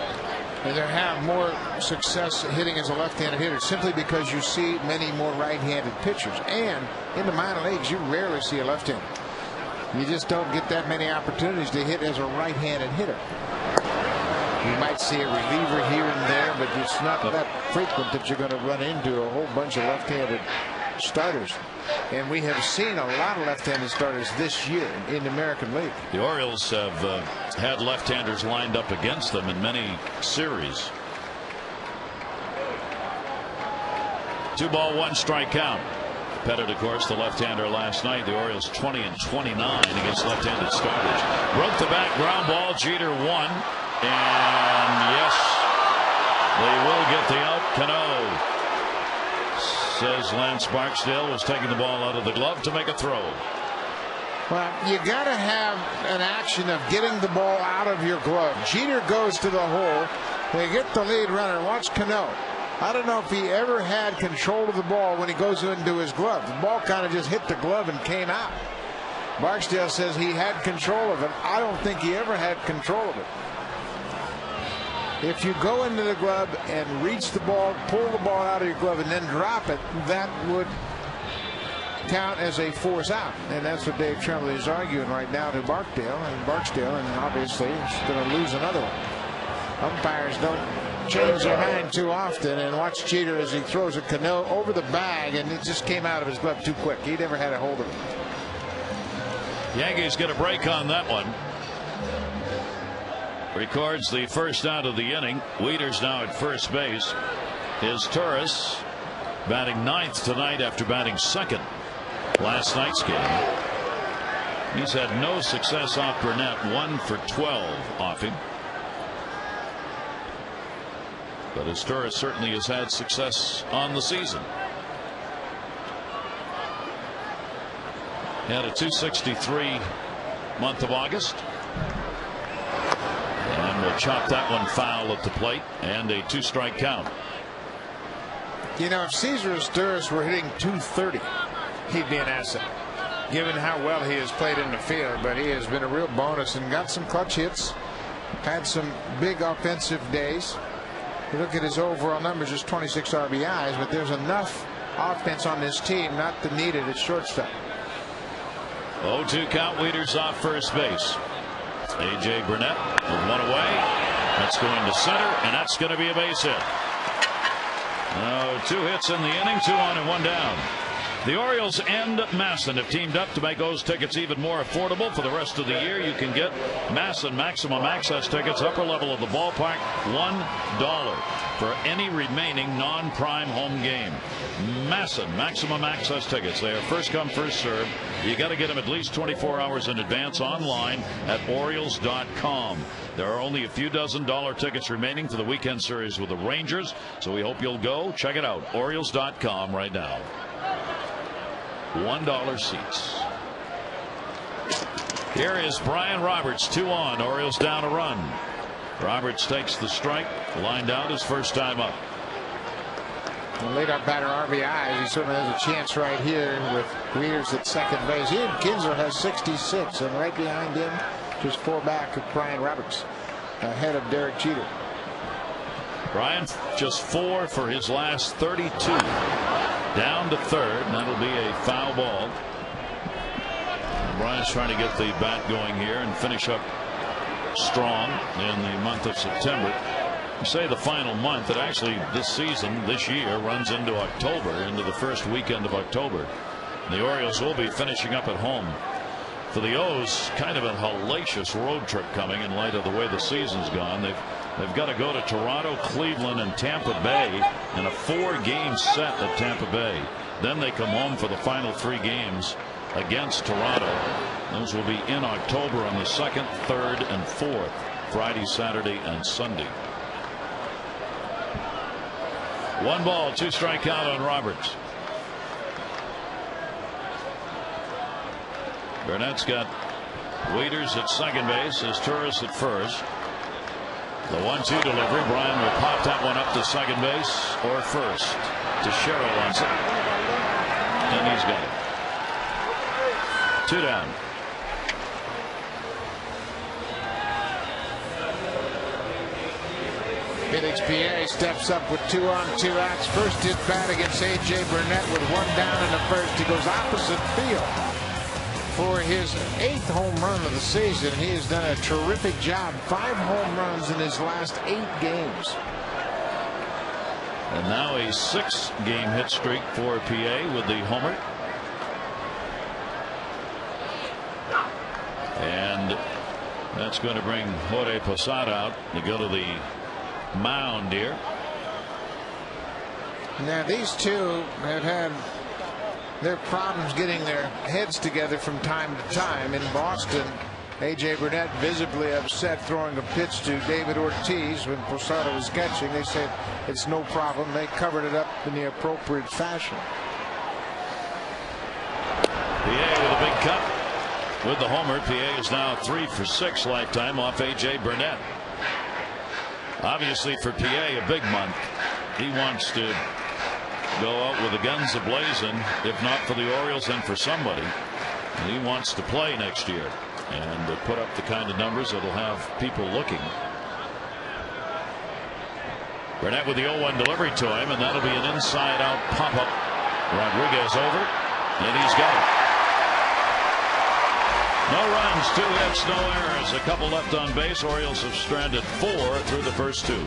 And they have more success hitting as a left-handed hitter simply because you see many more right-handed pitchers. And in the minor leagues, you rarely see a left-hander. You just don't get that many opportunities to hit as a right-handed hitter. You might see a reliever here and there, but it's not that frequent that you're going to run into a whole bunch of left-handed starters. And we have seen a lot of left-handed starters this year in the American League. The Orioles have had left-handers lined up against them in many series. 2-ball, 1-strike count. Pettit, of course, the left-hander last night. The Orioles 20 and 29 against left-handed starters. Broke the back ground ball. Jeter won. And yes, they will get the out. Cano, says Lance Barksdale, was taking the ball out of the glove to make a throw. Well, you got to have an action of getting the ball out of your glove. Jeter goes to the hole. They get the lead runner. Watch Cano. I don't know if he ever had control of the ball when he goes into his glove. The ball kind of just hit the glove and came out. Barksdale says he had control of it. I don't think he ever had control of it. If you go into the glove and reach the ball, pull the ball out of your glove, and then drop it, that would count as a force out. And that's what Dave Tremblay is arguing right now to Barksdale, and obviously he's going to lose another one. Umpires don't change their mind too often, and watch Jeter as he throws a Cano over the bag, and it just came out of his glove too quick. He never had a hold of it. Yankees get a break on that one. Records the first out of the inning. Wieters now at first base. Is Torres batting 9th tonight after batting 2nd last night's game. He's had no success off Burnett. 1 for 12 off him. But his Torres certainly has had success on the season. Had a .263 month of August. And we'll chop that one foul at the plate, and a 2-strike count. You know, if Cesar Asturis were hitting .230, he'd be an asset, given how well he has played in the field. But he has been a real bonus and got some clutch hits. had some big offensive days. You look at his overall numbers, just 26 RBIs, but there's enough offense on this team not to need it at shortstop. 0-2 count. Wieters off first base. A.J. Burnett with one away. That's going to center, and that's going to be a base hit. 2 hits in the inning, 2 on and 1 down. The Orioles and Masson have teamed up to make those tickets even more affordable for the rest of the year. You can get Masson Maximum Access tickets, upper level of the ballpark, $1 for any remaining non-prime home game. Masson Maximum Access tickets. They are first come, first served. You got to get them at least 24 hours in advance online at Orioles.com. There are only a few dozen dollar tickets remaining for the weekend series with the Rangers, so we hope you'll go. Check it out, Orioles.com right now. $1 seats. Here is Brian Roberts, 2 on. Orioles down a run. Roberts takes the strike, lined out his first time up. Leadoff batter RBIs. He certainly has a chance right here with Wieters at second base. He and Kinsler has 66, and right behind him, just 4 back of Brian Roberts, ahead of Derek Jeter. Brian just 4 for his last 32. Down to third, and that'll be a foul ball. Brian's trying to get the bat going here and finish up strong in the month of September. You say the final month, that actually this season, this year, runs into October, into the first weekend of October. The Orioles will be finishing up at home. For the O's, kind of a hellacious road trip coming in light of the way the season's gone. They've got to go to Toronto, Cleveland, and Tampa Bay in a 4-game set at Tampa Bay. Then they come home for the final 3 games against Toronto. Those will be in October on the 2nd, 3rd, and 4th, Friday, Saturday, and Sunday. 1 ball, 2 strike count on Roberts. Burnett's got Wieters at second base, Torres at first. The 1-2 delivery. Brian will pop that one up to second base or first. Teixeira wants it, and he's got it. 2 down. Felix Pierre steps up with 2 on, 2 outs. First at bat against A.J. Burnett with 1 down in the first. He goes opposite field for his 8th home run of the season. He has done a terrific job. 5 home runs in his last 8 games. And now a 6-game hit streak for PA with the homer. And that's going to bring Jorge Posada out to go to the mound here. Now these two have had their problems getting their heads together from time to time. In Boston, A.J. Burnett visibly upset throwing a pitch to David Ortiz when Posada was catching. They said it's no problem. They covered it up in the appropriate fashion. PA with a big cut with the homer. PA is now 3 for 6 lifetime off A.J. Burnett. Obviously for PA a big month. He wants to go out with the guns a-blazing, if not for the Orioles, then for somebody. And he wants to play next year and put up the kind of numbers that'll have people looking. Burnett with the 0-1 delivery to him, and that'll be an inside-out pop-up. Rodriguez over, and he's got it. No runs, 2 hits, no errors, a couple left on base. Orioles have stranded 4 through the first 2.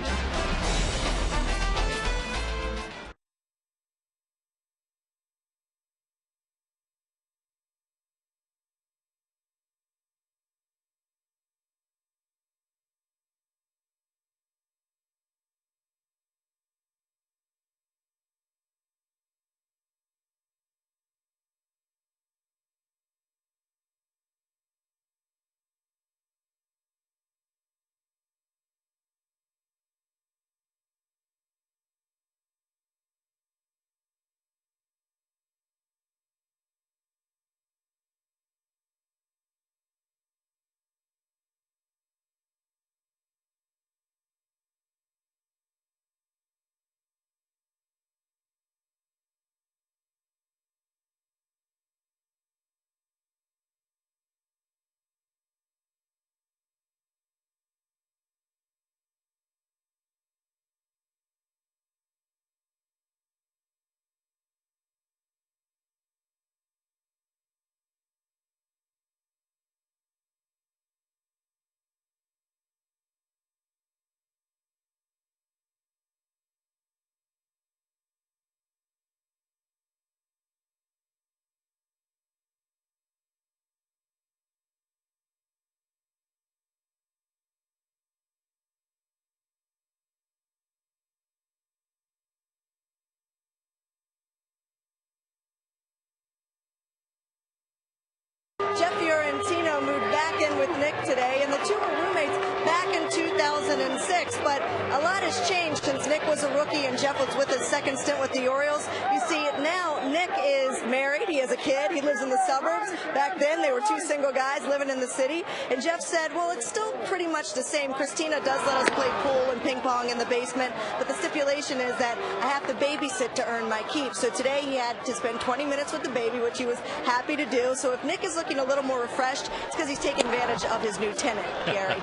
Jeff Fiorentino moved back in with Nick today, and the two were roommates back in 2006. But a lot has changed since Nick was a rookie and Jeff was with his second stint with the Orioles. You see, now Nick is married. He has a kid. He lives in the suburbs. Back then, they were two single guys living in the city. And Jeff said, well, it's still pretty much the same. Christina does let us play pool and ping pong in the basement, but the stipulation is that I have to babysit to earn my keep. So today he had to spend 20 minutes with the baby, which he was happy to do. So if Nick is looking a little more refreshed, it's because he's taking advantage of his new tenant, Gary.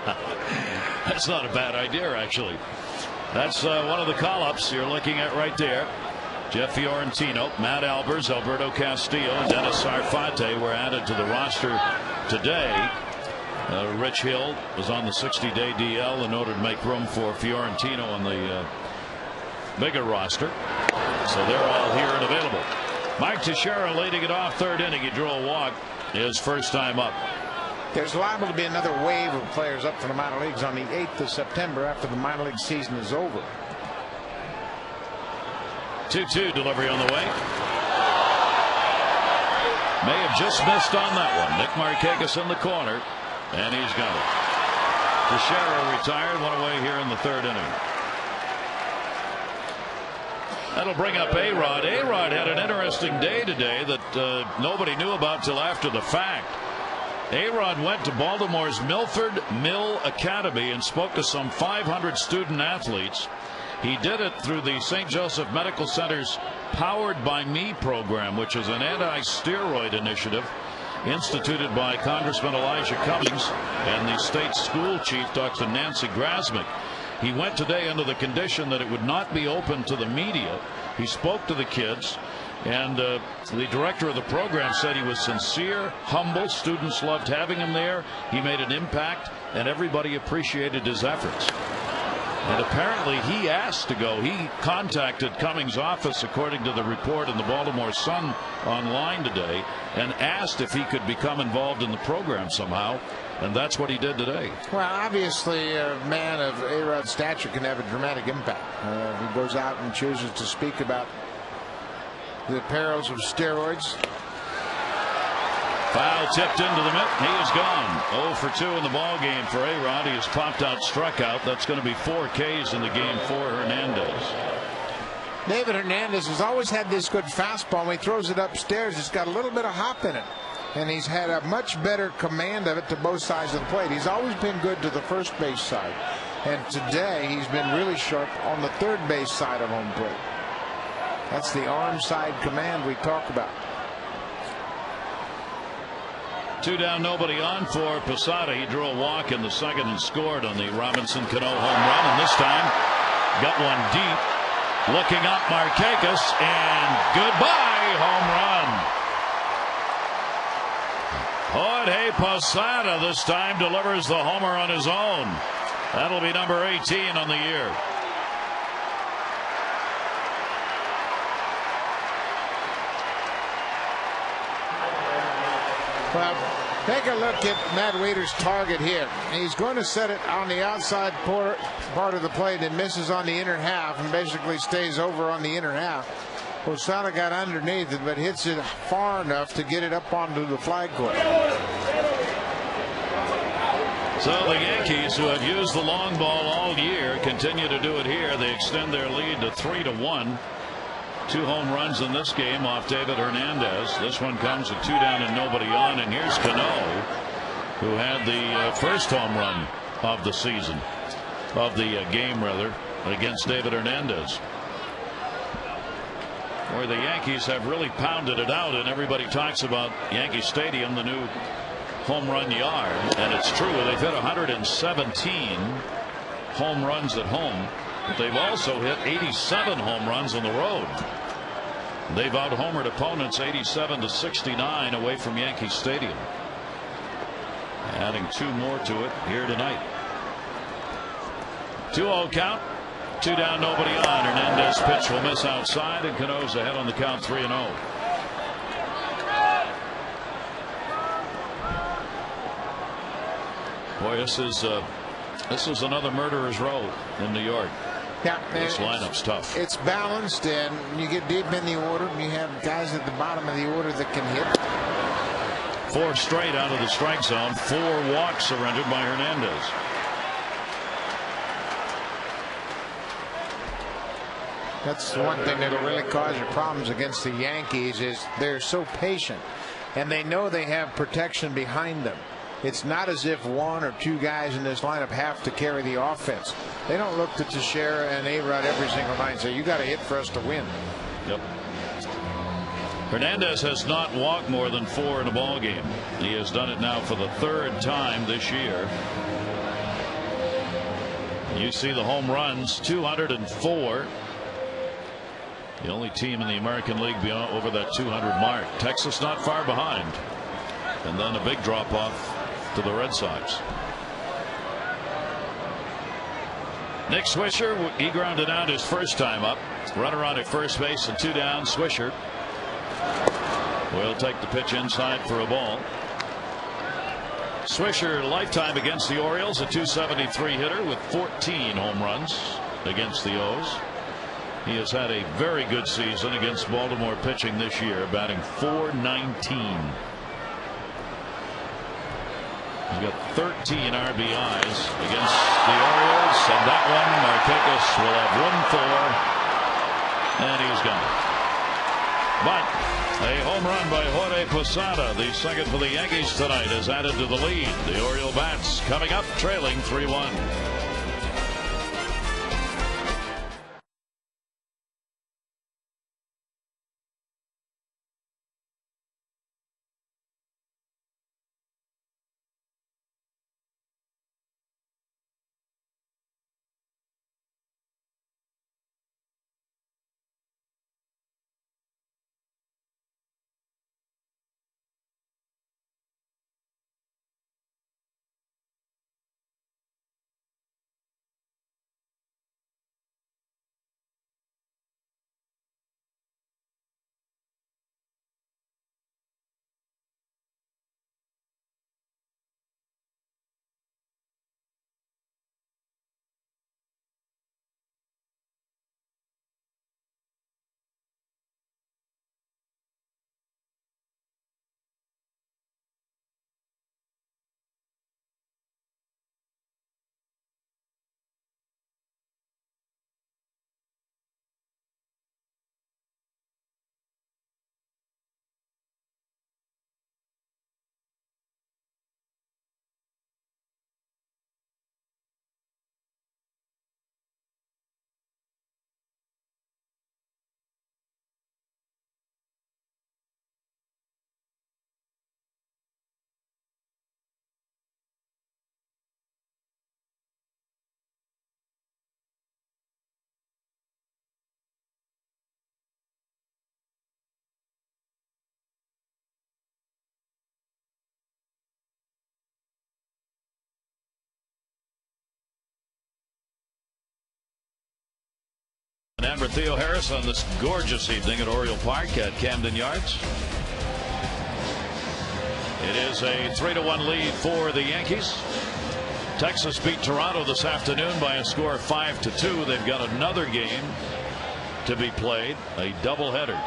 That's not a bad idea, actually. That's one of the call-ups you're looking at right there. Jeff Fiorentino, Matt Albers, Alberto Castillo, and Dennis Sarfate were added to the roster today. Rich Hill was on the 60-day DL in order to make room for Fiorentino on the bigger roster. So they're all here and available. Mike Teixeira leading it off, third inning. He drew a walk his first time up. There's liable to be another wave of players up for the minor leagues on the 8th of September after the minor league season is over. 2-2 delivery on the way. May have just missed on that one. Nick Markakis in the corner, and he's got it. Teixeira retired, one away here in the third inning. That'll bring up A-Rod. A-Rod had an interesting day today that nobody knew about till after the fact. A-Rod went to Baltimore's Milford Mill Academy and spoke to some 500 student athletes. He did it through the St. Joseph Medical Center's Powered by Me program, which is an anti-steroid initiative instituted by Congressman Elijah Cummings and the state school chief, Dr. Nancy Grasmick. He went today under the condition that it would not be open to the media. He spoke to the kids, and the director of the program said he was sincere, humble. Students loved having him there. He made an impact, and everybody appreciated his efforts. And apparently he asked to go. He contacted Cummings' office, according to the report in the Baltimore Sun online today, and asked if he could become involved in the program somehow. And that's what he did today. Well, obviously, a man of A-Rod's stature can have a dramatic impact. He goes out and chooses to speak about the perils of steroids. Foul tipped into the mitt. He is gone. 0 for 2 in the ball game for A-Rod. He has popped out, struck out. That's going to be 4 Ks in the game for Hernandez. David Hernandez has always had this good fastball. When he throws it upstairs, it's got a little bit of hop in it. And he's had a much better command of it to both sides of the plate. He's always been good to the first base side. And today he's been really sharp on the third base side of home plate. That's the arm side command we talk about. 2 down, nobody on for Posada. He drew a walk in the second and scored on the Robinson Cano home run. And this time got one deep. Looking up, Markakis, and goodbye, home run. Jorge Posada this time delivers the homer on his own. That'll be number 18 on the year. Well, take a look at Matt Waiter's target here. He's going to set it on the outside part of the plate and misses on the inner half and basically stays over on the inner half. Posada got underneath it, but hits it far enough to get it up onto the flagpole. So the Yankees, who have used the long ball all year, continue to do it here. They extend their lead to 3-1. 2 home runs in this game off David Hernandez. This one comes with 2 down and nobody on. And here's Cano, who had the first home run of the season, of the game rather, against David Hernandez. Where the Yankees have really pounded it out, and everybody talks about Yankee Stadium, the new home run yard, and it's true. They've hit 117 home runs at home, but they've also hit 87 home runs on the road. They've out-homered opponents 87-69 away from Yankee Stadium. Adding 2 more to it here tonight. 2-0 count. 2 down, nobody on. Hernandez pitch will miss outside, and Cano's ahead on the count 3-0. Boy, this is another murderer's row in New York. Yeah, this lineup's tough. It's balanced, and you get deep in the order, and you have guys at the bottom of the order that can hit. 4 straight out of the strike zone. 4 walks surrendered by Hernandez. That's the one thing that'll really cause you problems against the Yankees is they're so patient, and they know they have protection behind them. It's not as if 1 or 2 guys in this lineup have to carry the offense. They don't look to Teixeira and A-Rod every single night and say, you got to hit for us to win. Yep. Hernandez has not walked more than 4 in a ball game. He has done it now for the 3rd time this year. You see the home runs, 204. The only team in the American League beyond over that 200 mark. Texas not far behind. And then a big drop off to the Red Sox. Nick Swisher, he grounded out his first time up. Runner on at first base and 2 down. Swisher will take the pitch inside for a ball. Swisher lifetime against the Orioles, a .273 hitter with 14 home runs against the O's. He has had a very good season against Baltimore pitching this year, batting .419. He's got 13 RBIs against the Orioles, and that one Markakis will have room for, and he's gone. But a home run by Jorge Posada, the second for the Yankees tonight, has added to the lead. The Oriole bats coming up trailing 3-1. And for Theo Harris on this gorgeous evening at Oriole Park at Camden Yards. It is a 3-1 lead for the Yankees. Texas beat Toronto this afternoon by a score of 5-2. They've got another game to be played, a doubleheader.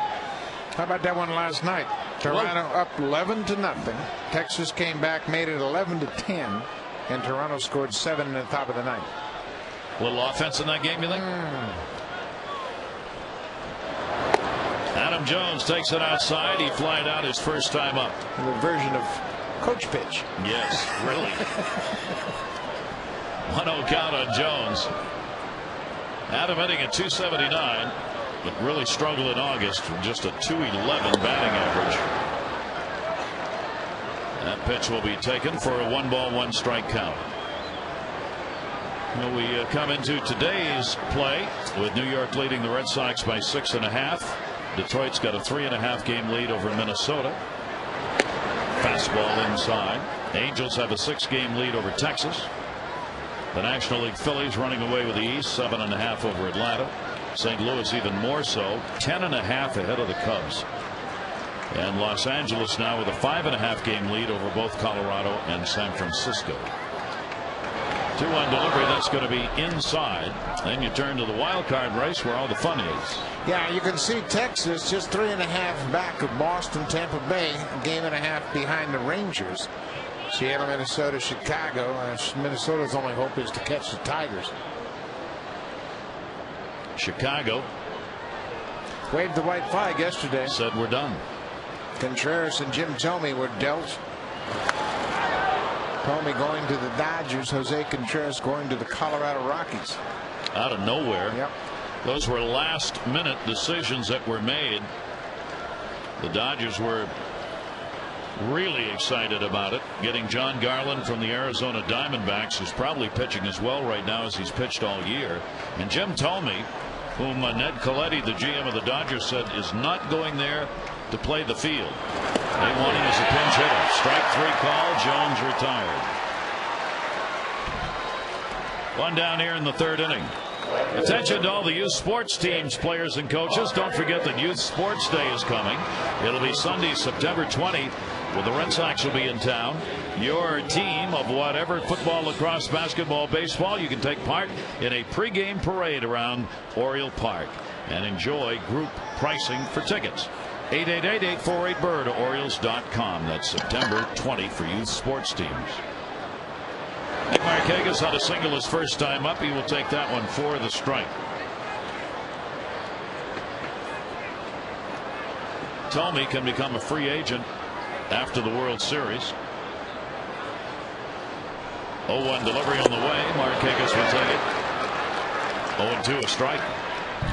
How about that one last night? Toronto up 11-0. Texas came back, made it 11-10, and Toronto scored 7 in the top of the ninth. A little offense in that game, you think? Adam Jones takes it outside. He flied out his first time up. The version of coach pitch. Yes, really. 1-0 count on Jones. Adam hitting at .279, but really struggled in August from just a .211 batting average. That pitch will be taken for a 1-ball, 1-strike count. Well, we come into today's play with New York leading the Red Sox by 6.5. Detroit's got a 3.5 game lead over Minnesota. Fastball inside. Angels have a 6-game lead over Texas. The National League Phillies running away with the East, 7.5 over Atlanta. St. Louis even more so, 10.5 ahead of the Cubs. And Los Angeles now with a 5.5 game lead over both Colorado and San Francisco. 2-1 delivery. That's going to be inside. Then you turn to the wild card race where all the fun is. Yeah, you can see Texas just 3.5 back of Boston, Tampa Bay, a game and a half behind the Rangers. Seattle, Minnesota, Chicago. Minnesota's only hope is to catch the Tigers. Chicago waved the white flag yesterday. Said we're done. Contreras and Jim Thome were dealt. Thome going to the Dodgers. Jose Contreras going to the Colorado Rockies. Out of nowhere. Yep. Those were last-minute decisions that were made. The Dodgers were really excited about it, getting John Garland from the Arizona Diamondbacks, who's probably pitching as well right now as he's pitched all year. And Jim Thome, whom Ned Colletti, the GM of the Dodgers, said is not going there to play the field. They want him as a pinch hitter. Strike 3 call. Jones retired. One down here in the 3rd inning. Attention to all the youth sports teams, players and coaches. Don't forget that Youth Sports Day is coming. It'll be Sunday, September 20th, where the Red Sox will be in town. Your team of whatever, football, lacrosse, basketball, baseball, you can take part in a pregame parade around Oriole Park and enjoy group pricing for tickets. 888-848-BIRD, Orioles.com. That's September 20 for youth sports teams. Nick Markakis on a single his first time up. He will take that one for the strike. Thome can become a free agent after the World Series. 0-1 delivery on the way. Markakis will take it. 0-2 a strike.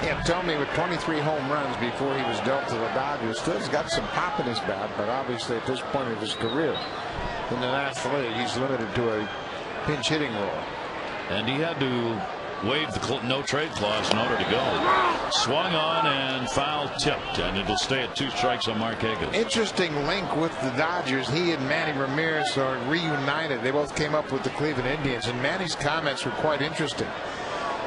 Yeah, Thome with 23 home runs before he was dealt to the Dodgers. Still's got some pop in his bat, but obviously at this point of his career in the National League, he's limited to a pinch hitting role. And he had to waive the no trade clause in order to go. Swung on and foul tipped, and it'll stay at 2 strikes on Markakis. Interesting link with the Dodgers. He and Manny Ramirez are reunited. They both came up with the Cleveland Indians, and Manny's comments were quite interesting.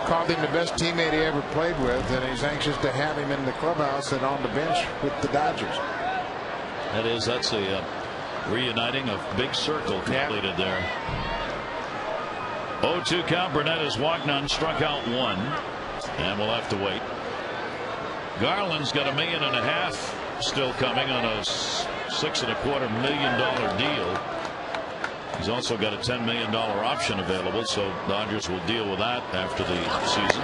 Called him the best teammate he ever played with, and he's anxious to have him in the clubhouse and on the bench with the Dodgers. That's a reuniting of big circle completed there. 0-2 count. Burnett has walked none, struck out 1, and we'll have to wait. Garland's got $1.5 million still coming on a $6.25 million deal. He's also got a $10 million option available, so Dodgers will deal with that after the season.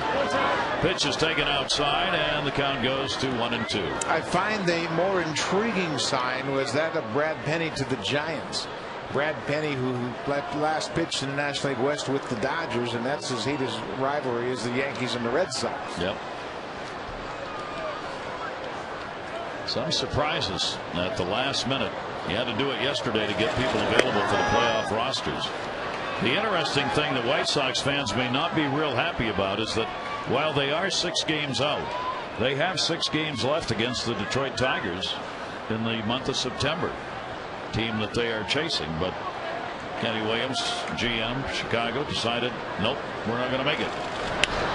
Pitch is taken outside, and the count goes to 1-2. I find the more intriguing sign was that of Brad Penny to the Giants. Brad Penny, who last pitched in the National League West with the Dodgers, and that's as heated a rivalry as the Yankees and the Red Sox. Yep. Some surprises at the last minute. He had to do it yesterday to get people available for the playoff rosters. The interesting thing that White Sox fans may not be real happy about is that while they are 6 games out, they have 6 games left against the Detroit Tigers in the month of September, team that they are chasing. But Kenny Williams, GM, Chicago, decided, nope, we're not going to make it.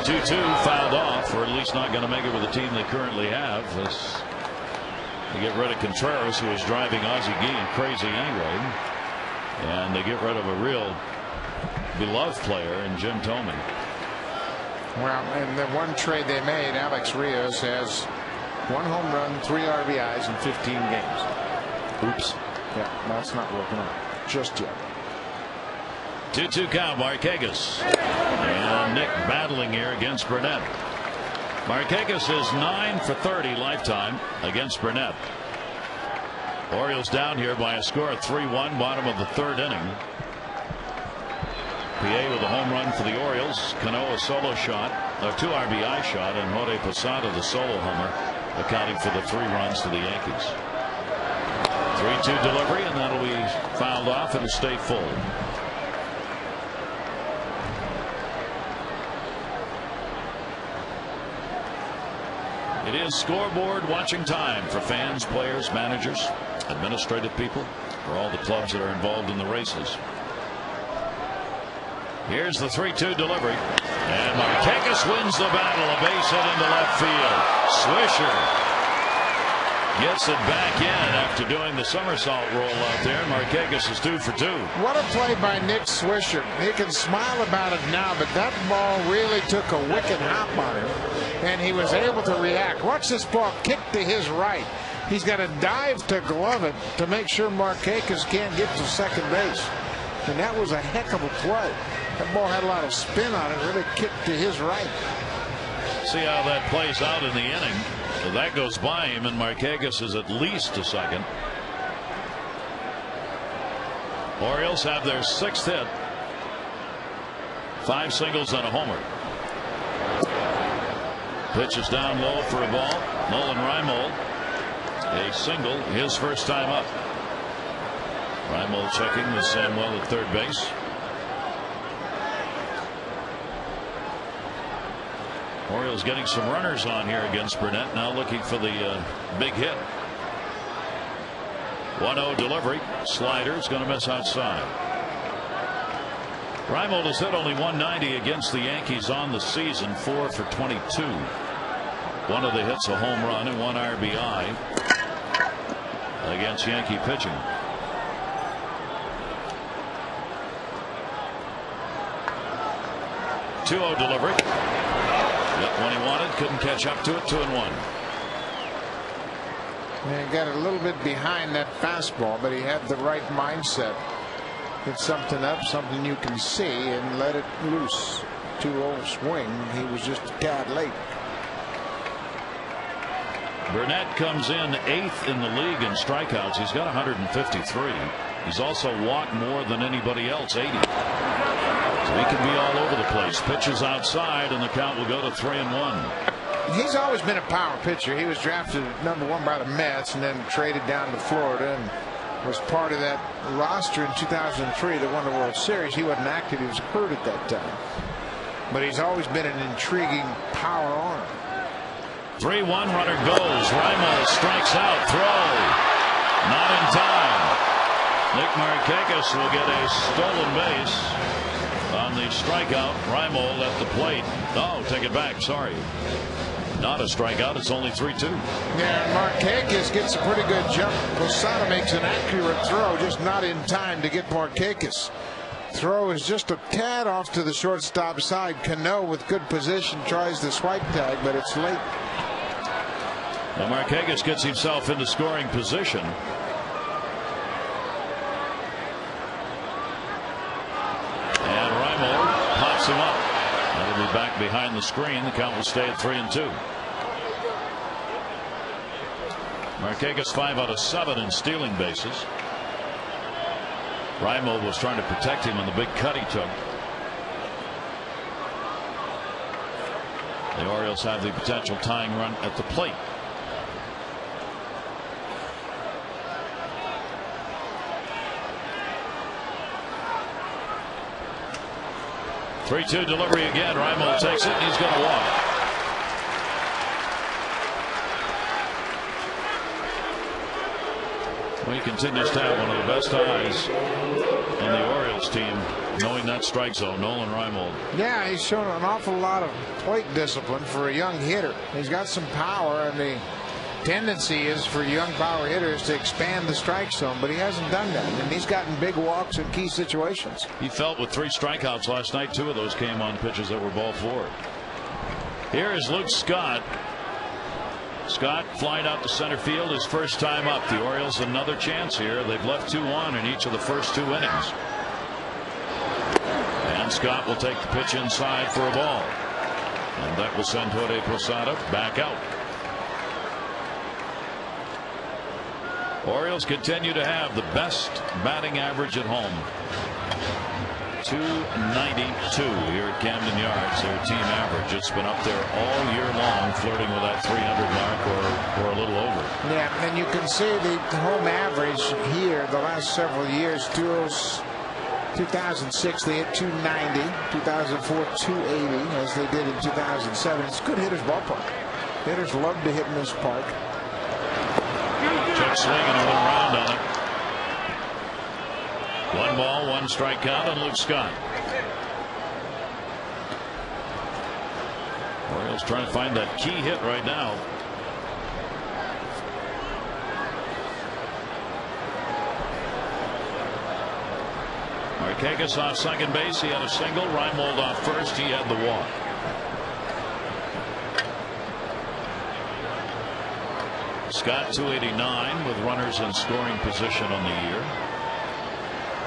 2-2 fouled off, or at least not going to make it with the team they currently have. They get rid of Contreras, who is driving Ozzie Guillen crazy anyway, and they get rid of a real beloved player in Jim Thome. Well, in the one trade they made, Alex Rios has 1 home run, 3 RBIs in 15 games. Oops. Yeah, that's not working out just yet. 2-2 count. Markakis and Nick battling here against Burnett. Markakis is 9 for 30 lifetime against Burnett. Orioles down here by a score of 3-1, bottom of the 3rd inning. PA with a home run for the Orioles. Cano a solo shot, a 2 RBI shot, and Jorge Posada the solo homer, accounting for the 3 runs to the Yankees. 3-2 delivery, and that'll be fouled off. It'll stay full. It is scoreboard watching time for fans, players, managers, administrative people, for all the clubs that are involved in the races. Here's the 3-2 delivery, and Markakis wins the battle. A base hit into left field. Swisher Gets it back in after doing the somersault roll out there. Markakis is 2 for 2. What a play by Nick Swisher. He can smile about it now, but that ball really took a wicked hop on him, and he was able to react. Watch this ball kick to his right. He's got to dive to glove it to make sure Markakis can't get to second base. And that was a heck of a play. That ball had a lot of spin on it, really kicked to his right. See how that plays out in the inning. So that goes by him, and Markakis is at least a second. Orioles have their 6th hit. 5 singles and a homer. Pitch is down low for a ball. Nolan Reimold, a single, his first time up. Reimold checking with Samuel at third base. Orioles getting some runners on here against Burnett, now looking for the big hit. 1-0 delivery. Slider is going to miss outside. Reimold has hit only 190 against the Yankees on the season, 4 for 22. One of the hits a home run and 1 RBI against Yankee pitching. Two-0 delivery. Got one he wanted, couldn't catch up to it. 2-1. And got a little bit behind that fastball, but he had the right mindset. Hit something up, something you can see, and let it loose. 2-0 swing. He was just a tad late. Burnett comes in 8th in the league in strikeouts. He's got 153. He's also walked more than anybody else, 80. So he can be all over the place. Pitches outside, and the count will go to 3-1. He's always been a power pitcher. He was drafted #1 by the Mets and then traded down to Florida and was part of that roster in 2003 that won the World Series. He wasn't active. He was hurt at that time. But he's always been an intriguing power arm. 3-1 runner goes. Reimold strikes out. Throw. Not in time. Nick Markakis will get a stolen base on the strikeout. Reimold at the plate. Oh, take it back. Sorry. Not a strikeout. It's only 3-2. Yeah, Markakis gets a pretty good jump. Posada makes an accurate throw, just not in time to get Markakis. Throw is just a tad off to the shortstop side. Cano with good position tries the swipe tag, but it's late. Now Markakis gets himself into scoring position. And Reimold pops him up. That'll be back behind the screen. The count will stay at 3-2. Markakis 5 out of 7 in stealing bases. Reimold was trying to protect him on the big cut he took. The Orioles have the potential tying run at the plate. Three-two delivery again. Reimold takes it, and he's going to walk. Well, he continues to have one of the best eyes on the Orioles team, knowing that strike zone. Nolan Reimold. Yeah, he's shown an awful lot of plate discipline for a young hitter. He's got some power, and the tendency is for young power hitters to expand the strike zone, but he hasn't done that, and he's gotten big walks in key situations. He felt with 3 strikeouts last night. 2 of those came on pitches that were ball 4. Here is Luke Scott. Scott flying out to center field, his first time up. The Orioles another chance here. They've left 2 on in each of the first 2 innings. And Scott will take the pitch inside for a ball, and that will send Jorge Posada back out. Orioles continue to have the best batting average at home. 292 here at Camden Yards, their team average. It's been up there all year long, flirting with that 300 mark or a little over. Yeah, and you can see the home average here the last several years. 2006 they hit 290, 2004 280 as they did in 2007. It's a good hitter's ballpark. Hitters love to hit in this park. Check swing and he went around on it. 1 ball, 1 strike count on Luke Scott. Orioles trying to find that key hit right now. Markakis off second base. He had a single. Reimold off first. He had the walk. Scott 289 with runners in scoring position on the year.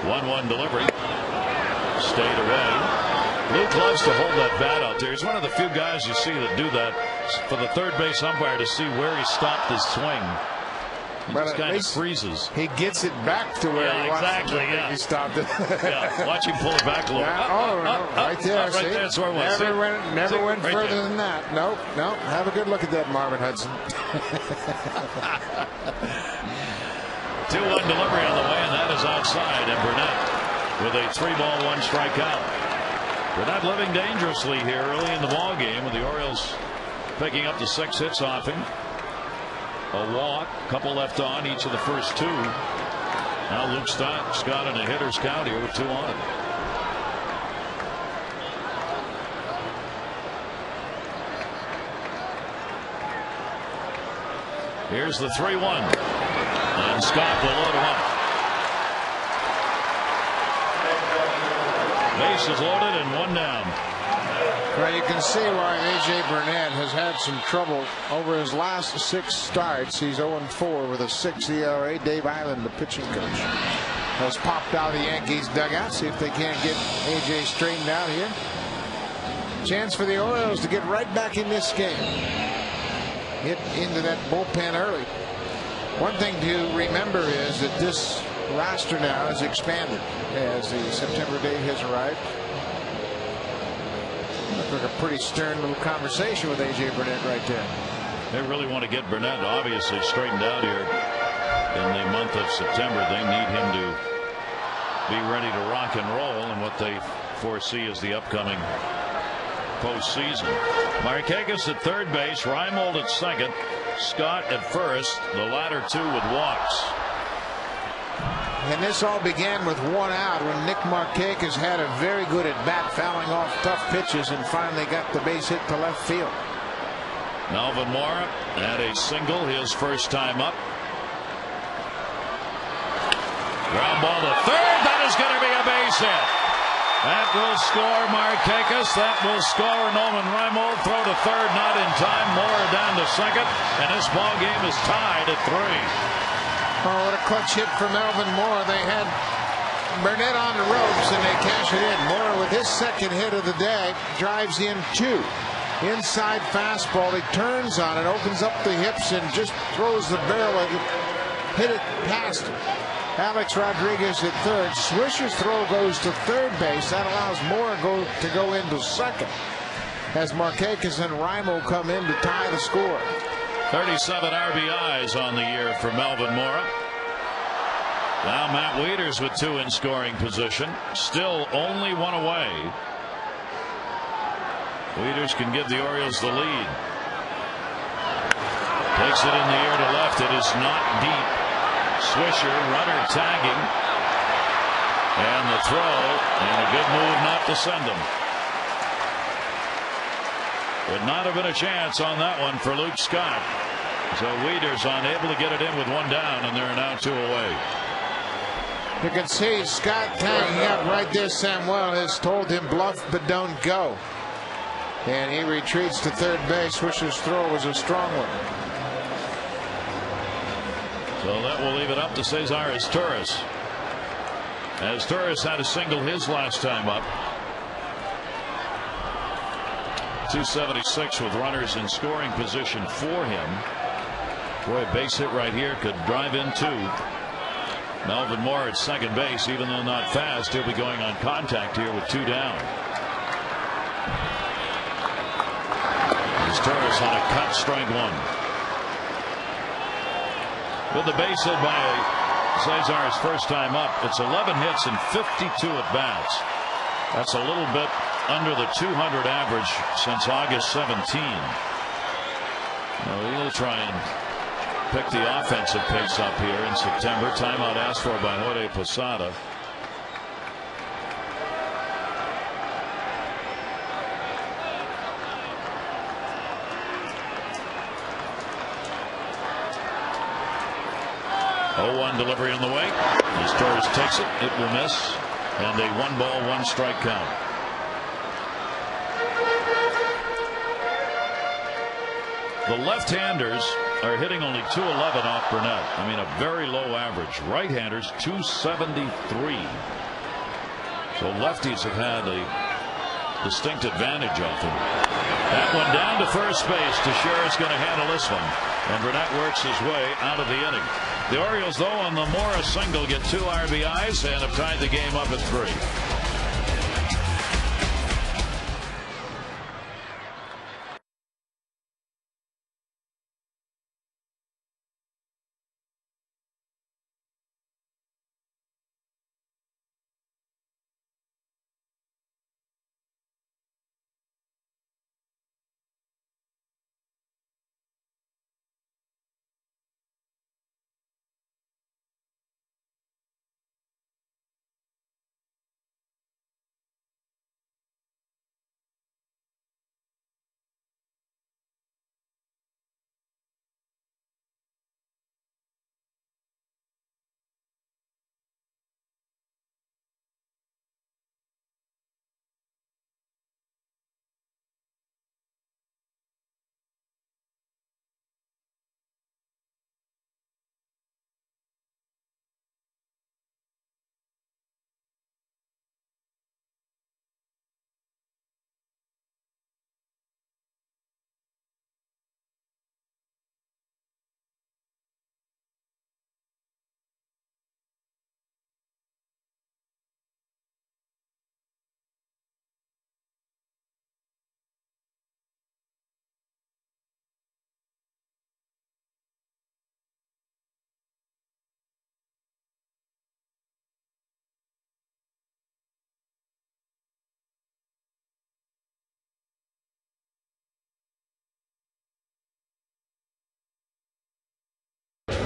1-1 delivery. Stayed away. Luke loves to hold that bat out there. He's one of the few guys you see that do that for the third base umpire to see where he stopped his swing. He just kind of freezes. He gets it back to where he wants exactly, he stopped it. Yeah, watch him pull it back a little. Right there. Right there, that's where it was. Never went right further there. than that. Nope. Have a good look at that, Marvin Hudson. 2-1 delivery on the way, and that is outside. And Burnett with a 3-ball, 1 strikeout. Burnett living dangerously here early in the ball game, with the Orioles picking up the 6 hits off him. A walk, couple left on each of the first 2. Now Luke Scott in a hitter's count here with 2 on. Here's the 3-1, and Scott will load him up. Bases loaded and 1 down. Well, you can see why A.J. Burnett has had some trouble over his last 6 starts. He's 0-4 with a 6 ERA. Dave Island, the pitching coach, has popped out of the Yankees dugout. See if they can't get A.J. straightened out here. Chance for the Orioles to get right back in this game. Hit into that bullpen early. One thing to remember is that this roster now has expanded as the September date has arrived. Looked like a pretty stern little conversation with A.J. Burnett right there. They really want to get Burnett obviously straightened out here in the month of September. They need him to be ready to rock and roll in what they foresee as the upcoming postseason. Markakis at third base, Reimold at second, Scott at first, the latter 2 with walks. And this all began with 1 out when Nick Markakis had a very good at bat, fouling off tough pitches, and finally got the base hit to left field. Melvin Mora had a single his first time up. Ground ball to third. That is going to be a base hit. That will score Markakis. That will score Nolan Reimold. Throw to third, not in time. Mora down to second, and this ball game is tied at 3. Oh, what a clutch hit for Melvin Mora. They had Burnett on the ropes, and they cash it in. Mora with his second hit of the day drives in 2. Inside fastball. He turns on it, opens up the hips, and just throws the barrel of it. Hit it past Alex Rodriguez at third. Swisher's throw goes to third base. That allows Mora to go into second as Markakis and Reimold come in to tie the score. 37 RBIs on the year for Melvin Mora. Now Matt Wieters with 2 in scoring position. Still only 1 away. Wieters can give the Orioles the lead. Takes it in the air to left. It is not deep. Swisher, runner tagging. And the throw. And a good move not to send him. Would not have been a chance on that one for Luke Scott. So Wieters unable to get it in with 1 down, and they're now 2 away. You can see Scott tagging up right there. Samuel has told him bluff but don't go. And he retreats to third base. Swisher's throw was a strong one. So that will leave it up to Cesar Torres. As Torres had a single his last time up. 276 with runners in scoring position for him. Boy, a base hit right here could drive in 2. Melvin Mora at second base, even though not fast, he'll be going on contact here with 2 down. As Torres on a cut, strike 1. With the base hit by Cesar's first time up, it's 11 hits and 52 at bats. That's a little bit under the 200 average since August 17. Now he'll try and pick the offensive pace up here in September. Timeout asked for by Jorge Posada. Oh, 1 delivery on the way. As Torres takes it, it will miss. And a 1-ball, 1-strike count. The left-handers are hitting only .211 off Burnett. I mean, a very low average. Right-handers .273. So lefties have had a distinct advantage off him. That one down to first base. Teixeira's going to handle this one, and Burnett works his way out of the inning. The Orioles, though, on the Mora single, get 2 RBIs and have tied the game up at 3.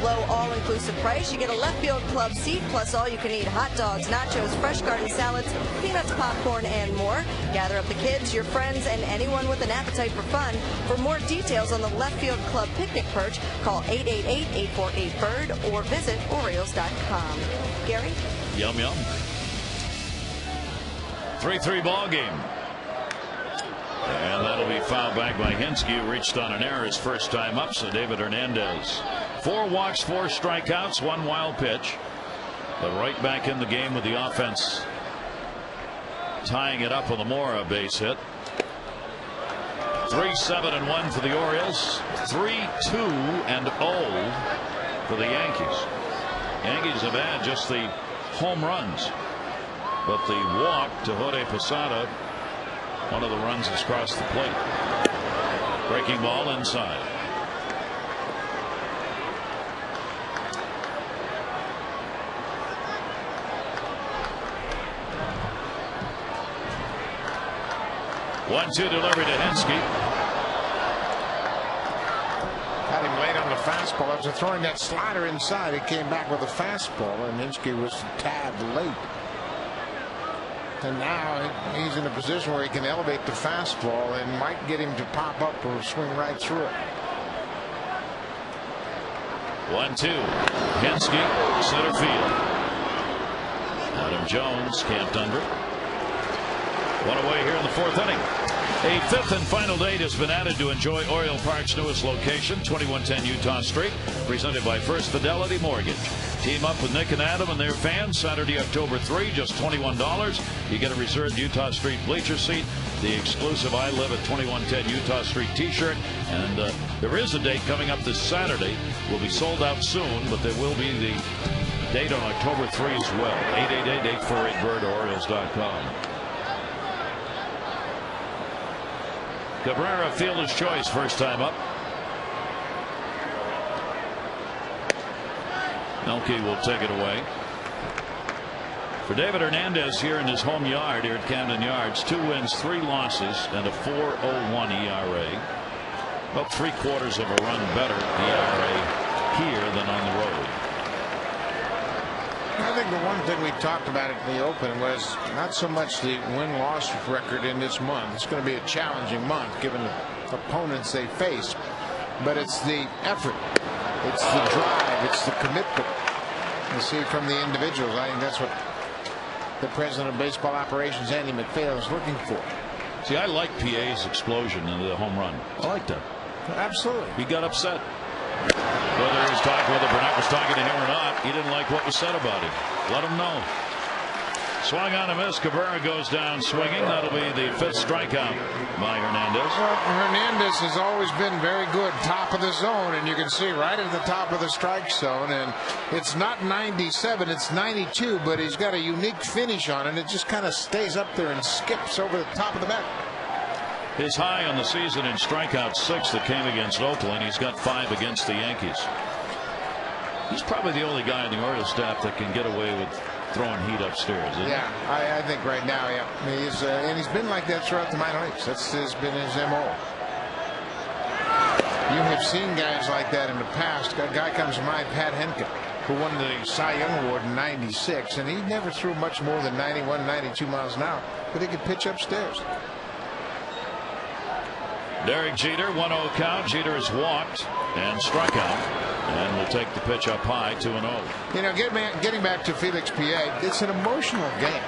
Low all-inclusive price. You get a left field club seat, plus all-you-can-eat hot dogs, nachos, fresh garden salads, peanuts, popcorn, and more. Gather up the kids, your friends, and anyone with an appetite for fun. For more details on the left field club picnic perch, call 888-848-BIRD or visit Orioles.com. Gary? Yum, yum. 3-3 ball game. And that'll be fouled back by Hinske, who reached on an error his first time up. So David Hernandez. 4 walks, 4 strikeouts, 1 wild pitch. But right back in the game with the offense tying it up with a Mora base hit. 3-7-1 for the Orioles. 3-2-0 for the Yankees. Yankees have had just the home runs, but the walk to Jorge Posada, one of the runs has crossed the plate. Breaking ball inside. One-two delivery to Hinske. Had him late on the fastball. After throwing that slider inside, he came back with a fastball, and Hinske was a tad late. And now he's in a position where he can elevate the fastball and might get him to pop up or swing right through it. 1-2. Hinske, center field. Adam Jones camped under. One away here in the 4th inning. A 5th and final date has been added to enjoy Oriole Park's newest location, 2110 Utah Street, presented by First Fidelity Mortgage. Team up with Nick and Adam and their fans Saturday, October 3, just $21. You get a reserved Utah Street bleacher seat, the exclusive I Live at 2110 Utah Street t-shirt, and there is a date coming up this Saturday. Will be sold out soon, but there will be the date on October 3 as well. 888-848-BIRD or Orioles.com. Cabrera, fielder's choice, first time up. Melke will take it away. For David Hernandez here in his home yard here at Camden Yards, 2 wins, 3 losses, and a 4.01 ERA. About 3/4 of a run better ERA here than on the road. I think the one thing we talked about in the open was not so much the win-loss record in this month. It's going to be a challenging month given the opponents they face, but it's the effort, it's the drive, it's the commitment you see from the individuals. I think that's what the president of baseball operations, Andy McPhail, is looking for. See, I like PA's explosion into the home run. I like that. Absolutely. He got upset. Whether Burnett was talking to him or not, he didn't like what was said about him. Let him know. Swung on a miss. Cabrera goes down swinging. That'll be the 5th strikeout by Hernandez. Well, Hernandez has always been very good, top of the zone, and you can see right at the top of the strike zone. And it's not 97, it's 92, but he's got a unique finish on it. It just kind of stays up there and skips over the top of the bat. His high on the season in strikeout 6 that came against Oakland. He's got 5 against the Yankees. He's probably the only guy on the Orioles staff that can get away with throwing heat upstairs. Yeah, I think right now, yeah. And he's been like that throughout the minor leagues. That's been his MO. You have seen guys like that in the past. A guy comes to mind, Pat Henke, who won the Cy Young Award in '96, and he never threw much more than 91, 92 miles an hour, but he could pitch upstairs. Derek Jeter, 1-0 count. Jeter has walked and struck out, and will take the pitch up high, 2-0. You know, getting back to Felix Pierre, it's an emotional game.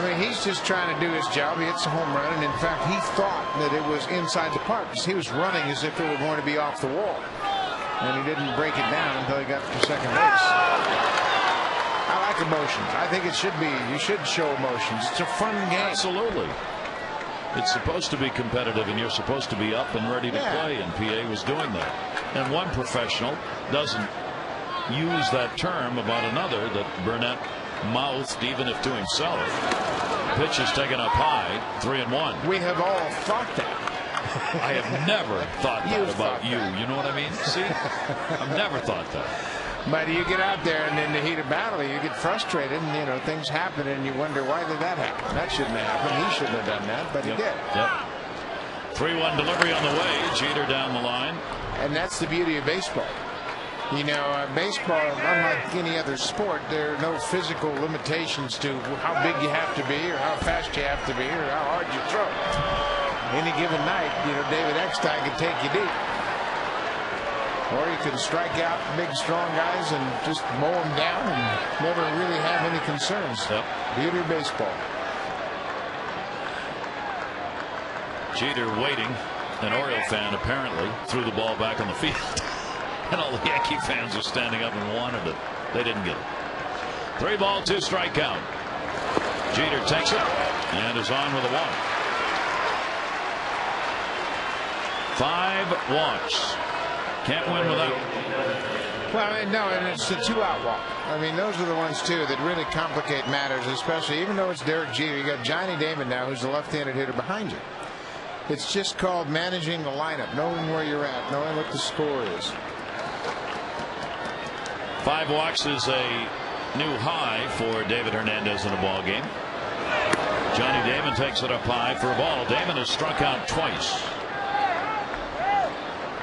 I mean, he's just trying to do his job. He hits a home run, and in fact, he thought that it was inside the park because he was running as if it were going to be off the wall, and he didn't break it down until he got to second base. I like emotions. I think it should be. You should show emotions. It's a fun game. Absolutely. It's supposed to be competitive, and you're supposed to be up and ready to play, and PA was doing that. And one professional doesn't use that term about another that Burnett mouthed, even if to himself. Pitch is taken up high, 3-1. We have all thought that. I have never thought that about you. You know what I mean? See? I've never thought that. But you get out there, and in the heat of battle, you get frustrated, and you know things happen, and you wonder why did that happen? That shouldn't have happened. He shouldn't have done that, but he did. Yep. 3-1 delivery on the way. Jeter down the line. And that's the beauty of baseball. You know, baseball, unlike any other sport, there are no physical limitations to how big you have to be, or how fast you have to be, or how hard you throw. Any given night, you know, David Eckstein can take you deep. Or you can strike out big, strong guys and just mow them down and never really have any concerns. Yep. Beauty of baseball. Jeter waiting. An Oriole fan apparently threw the ball back on the field. And all the Yankee fans are standing up and wanted it. They didn't get it. 3-ball, 2-strike count. Jeter takes it and is on with a walk. 5 walks. Can't win without. Well, no, and it's a 2-out walk. I mean, those are the ones, too, that really complicate matters, especially even though it's Derek Jeter. You got Johnny Damon now, who's the left-handed hitter behind you. It's just called managing the lineup, knowing where you're at, knowing what the score is. 5 walks is a new high for David Hernandez in a ball game. Johnny Damon takes it up high for a ball. Damon has struck out twice.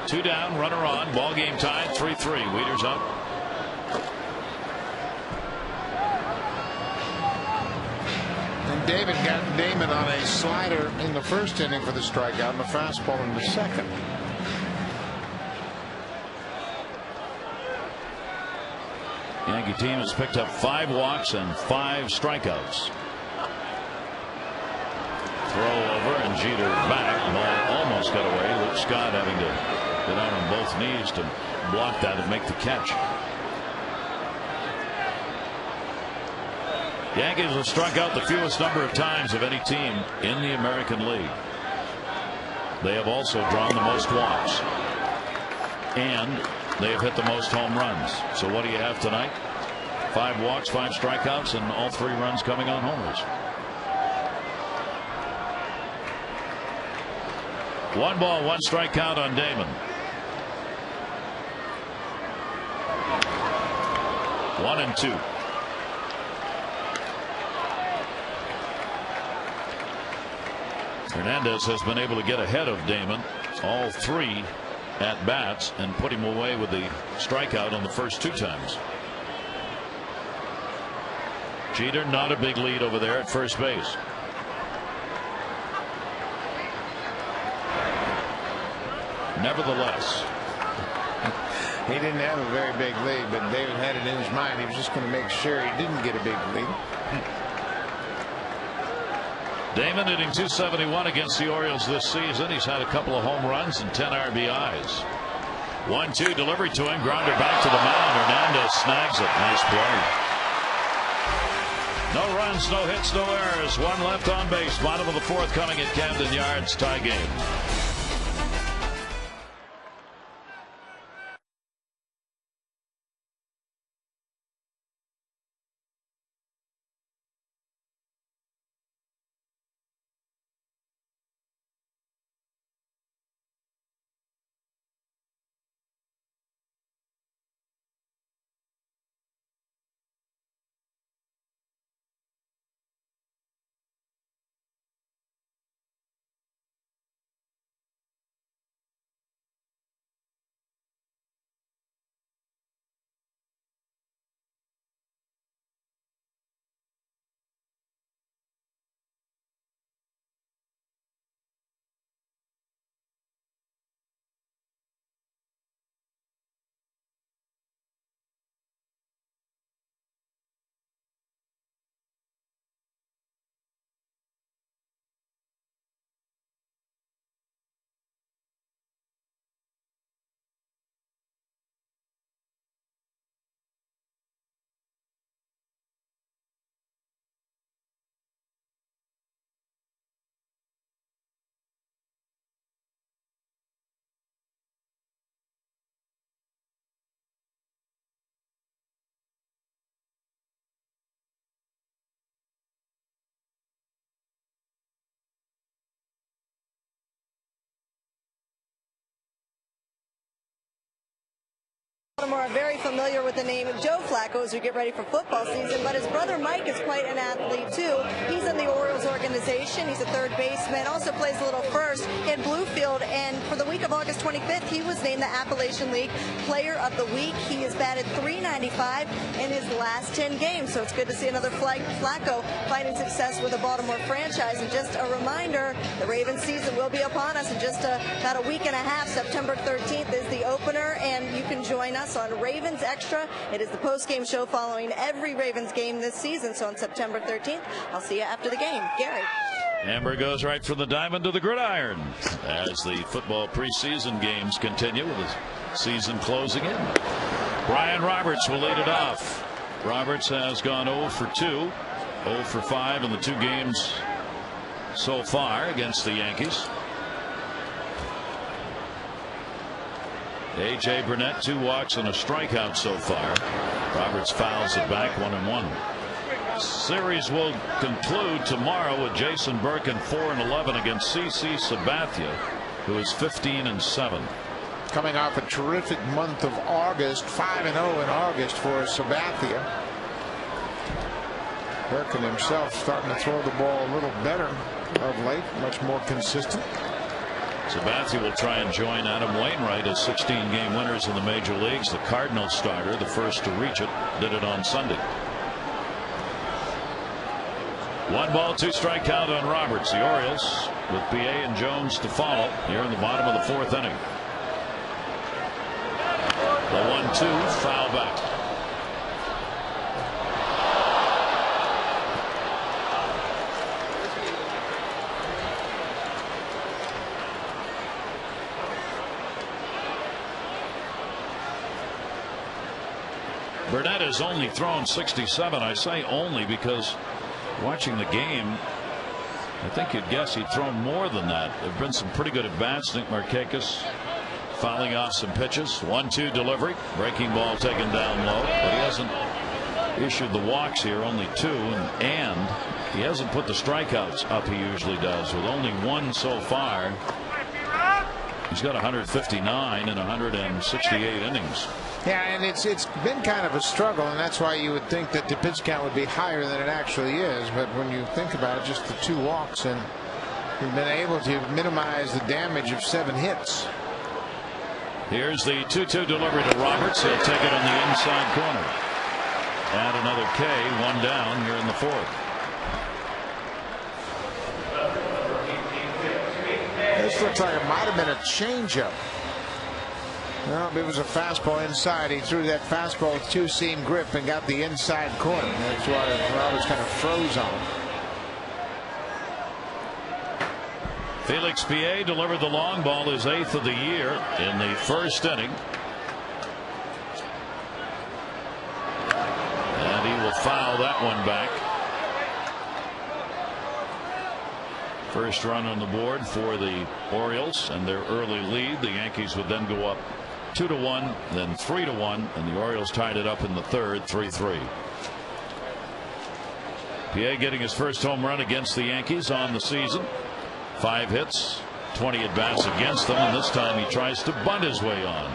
2 down, runner on, ball game tied, 3-3. Wieters up. And David got Damon on a slider in the first inning for the strikeout and a fastball in the second. Yankee team has picked up 5 walks and 5 strikeouts. Throw over and Jeter back. Ball almost got away. Luke Scott having to get out on both knees to block that and make the catch. Yankees have struck out the fewest number of times of any team in the American League. They have also drawn the most walks. And they have hit the most home runs. So what do you have tonight? 5 walks, 5 strikeouts, and all 3 runs coming on homers. 1 ball, 1 strikeout on Damon. 1-2. Hernandez has been able to get ahead of Damon all 3 at bats and put him away with the strikeout on the first 2 times. Jeter not a big lead over there at first base. Nevertheless, he didn't have a very big lead, but David had it in his mind. He was just going to make sure he didn't get a big lead. Damon hitting .271 against the Orioles this season. He's had a couple of home runs and 10 RBIs. 1-2 delivery to him. Grounder back to the mound. Hernandez snags it. Nice play. No runs, no hits, no errors. One left on base. Bottom of the fourth coming at Camden Yards. Tie game. Baltimore are very familiar with the name of Joe Flacco as we get ready for football season, but his brother Mike is quite an athlete too. He's in the Orioles organization. He's a third baseman, also plays a little first in Bluefield, and for the week of August 25th, he was named the Appalachian League Player of the Week. He has batted .395 in his last 10 games, so it's good to see another Flacco finding success with the Baltimore franchise. And just a reminder, the Ravens season will be upon us in just about a week and a half. September 13th is the opener, and you can join us on Ravens Extra. It is the post-game show following every Ravens game this season. So on September 13th, I'll see you after the game. Gary. Amber goes right from the diamond to the gridiron as the football preseason games continue with the season closing in. Brian Roberts will lead it off. Roberts has gone 0 for 2, 0 for 5 in the two games so far against the Yankees. A.J. Burnett, 2 walks and a strikeout so far. Roberts fouls it back, 1-1. Series will conclude tomorrow with Jason Burke 4-11 against C.C. Sabathia, who is 15-7. Coming off a terrific month of August, 5-0 in August for Sabathia. Burke himself starting to throw the ball a little better of late, much more consistent. Sabathia will try and join Adam Wainwright as 16-game winners in the major leagues. The Cardinals starter, the first to reach it, did it on Sunday. 1 ball, 2 strike count on Roberts. The Orioles with PA and Jones to follow here in the bottom of the 4th inning. The 1-2 foul back. Burnett has only thrown 67. I say only because watching the game, I think you'd guess he'd thrown more than that. There have been some pretty good at bats. Nick Markakis fouling off some pitches. 1-2 delivery. Breaking ball taken down low, but he hasn't issued the walks here, only 2, and he hasn't put the strikeouts up he usually does, with only 1 so far. He's got 159 in 168 innings. Yeah, and it's been kind of a struggle, and that's why you would think that the pitch count would be higher than it actually is. But when you think about it, just the 2 walks, and he's been able to minimize the damage of 7 hits. Here's the 2-2 delivery to Roberts. He'll take it on the inside corner. Add another K, 1 down here in the 4th. This looks like it might have been a changeup. Well, it was a fastball inside. He threw that fastball with 2-seam grip and got the inside corner. That's why Roberts kind of froze on him. Felix Piet delivered the long ball, his 8th of the year in the first inning. And he will foul that one back. First run on the board for the Orioles and their early lead. The Yankees would then go up 2-1, then 3-1, and the Orioles tied it up in the third, 3-3. Piet getting his first home run against the Yankees on the season. 5 hits, 20 at bats against them, and this time he tries to bunt his way on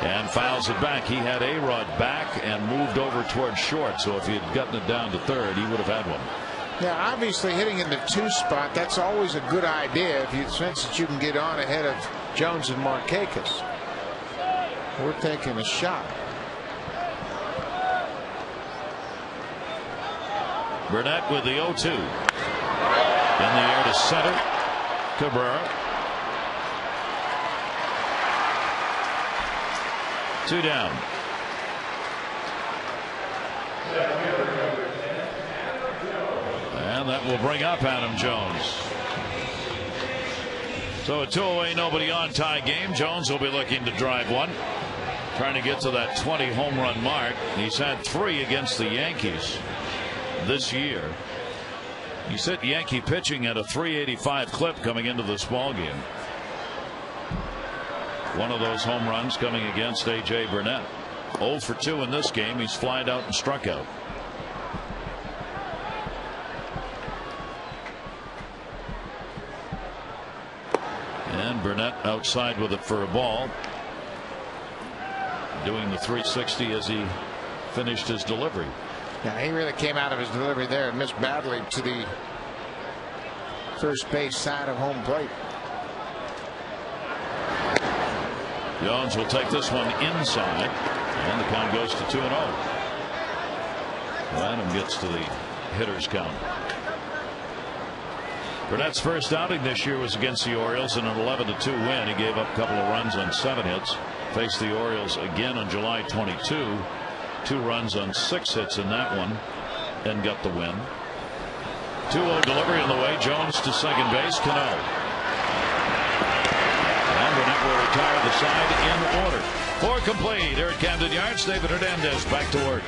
and fouls it back. He had A-Rod back and moved over towards short, so if he had gotten it down to third, he would have had one. Yeah, obviously hitting in the 2 spot, that's always a good idea if you sense that you can get on ahead of Jones and Markakis. We're taking a shot. Burnett with the 0-2. In the air to center. Cabrera. 2 down. And that will bring up Adam Jones. So a 2-away, nobody on tie game. Jones will be looking to drive one. Trying to get to that 20 home run mark. He's had 3 against the Yankees this year. He's hit Yankee pitching at a .385 clip coming into this ball game. One of those home runs coming against A.J. Burnett. 0 for 2 in this game. He's flied out and struck out. And Burnett outside with it for a ball. Doing the 360 as he finished his delivery. Yeah, he really came out of his delivery there and missed badly to the first base side of home plate. Jones will take this one inside, and the count goes to 2-0. Adam gets to the hitter's count. Burnett's first outing this year was against the Orioles in an 11-2 win. He gave up a couple of runs on 7 hits. Faced the Orioles again on July 22. 2 runs on 6 hits in that one, and got the win. 2-0 delivery on the way. Jones to second base. Cano. And Burnett will retire the side in order. 4 complete here at Camden Yards. David Hernandez back to work.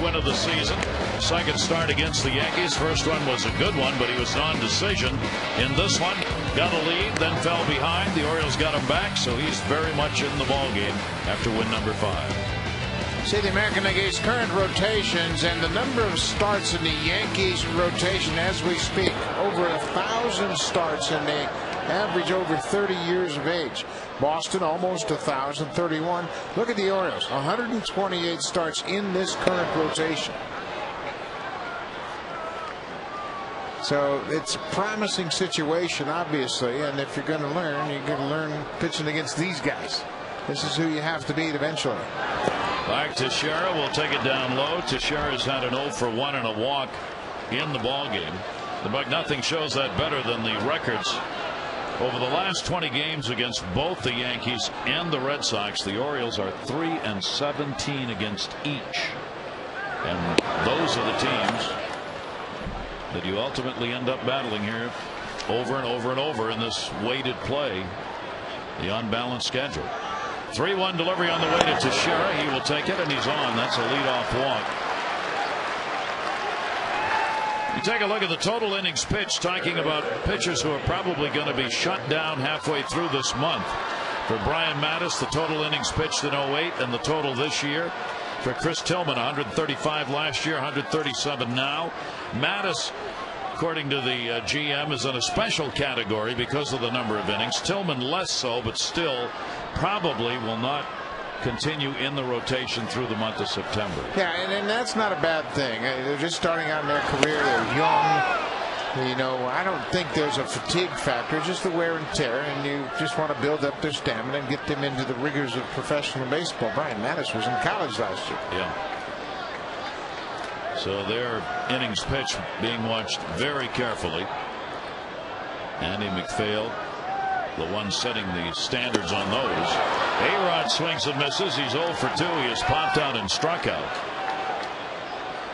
Win of the season. Second start against the Yankees. First one was a good one, but he was non-decision. In this one, got a lead, then fell behind. The Orioles got him back, so he's very much in the ball game after win number 5. See the American League's current rotations and the number of starts in the Yankees rotation as we speak. Over 1,000 starts, and they average over 30 years of age. Boston almost 1,031. Look at the Orioles, 128 starts in this current rotation. So it's a promising situation, obviously, and if you're going to learn, you're going to learn pitching against these guys. This is who you have to beat eventually. Back to Teixeira. Will take it down low. Teixeira's had an 0 for 1 and a walk in the ball game. But nothing shows that better than the records over the last 20 games against both the Yankees and the Red Sox. The Orioles are 3-17 against each, and those are the teams that you ultimately end up battling here over and over and over in this weighted play, the unbalanced schedule. 3-1 delivery on the way to Teixeira. He will take it, and he's on. That's a leadoff walk. You take a look at the total innings pitched, talking about pitchers who are probably going to be shut down halfway through this month. For Brian Mattis, the total innings pitched in 08, and the total this year. For Chris Tillman, 135 last year, 137 now. Mattis, according to the GM, is in a special category because of the number of innings. Tillman less so, but still probably will not continue in the rotation through the month of September. Yeah, and that's not a bad thing. They're just starting out in their career. They're young. You know, I don't think there's a fatigue factor, just the wear and tear, and you just want to build up their stamina and get them into the rigors of professional baseball. Brian Mattis was in college last year. Yeah. So their innings pitch being watched very carefully. Andy McPhail, the one setting the standards on those. A-Rod swings and misses. He's 0 for 2. He has popped out and struck out.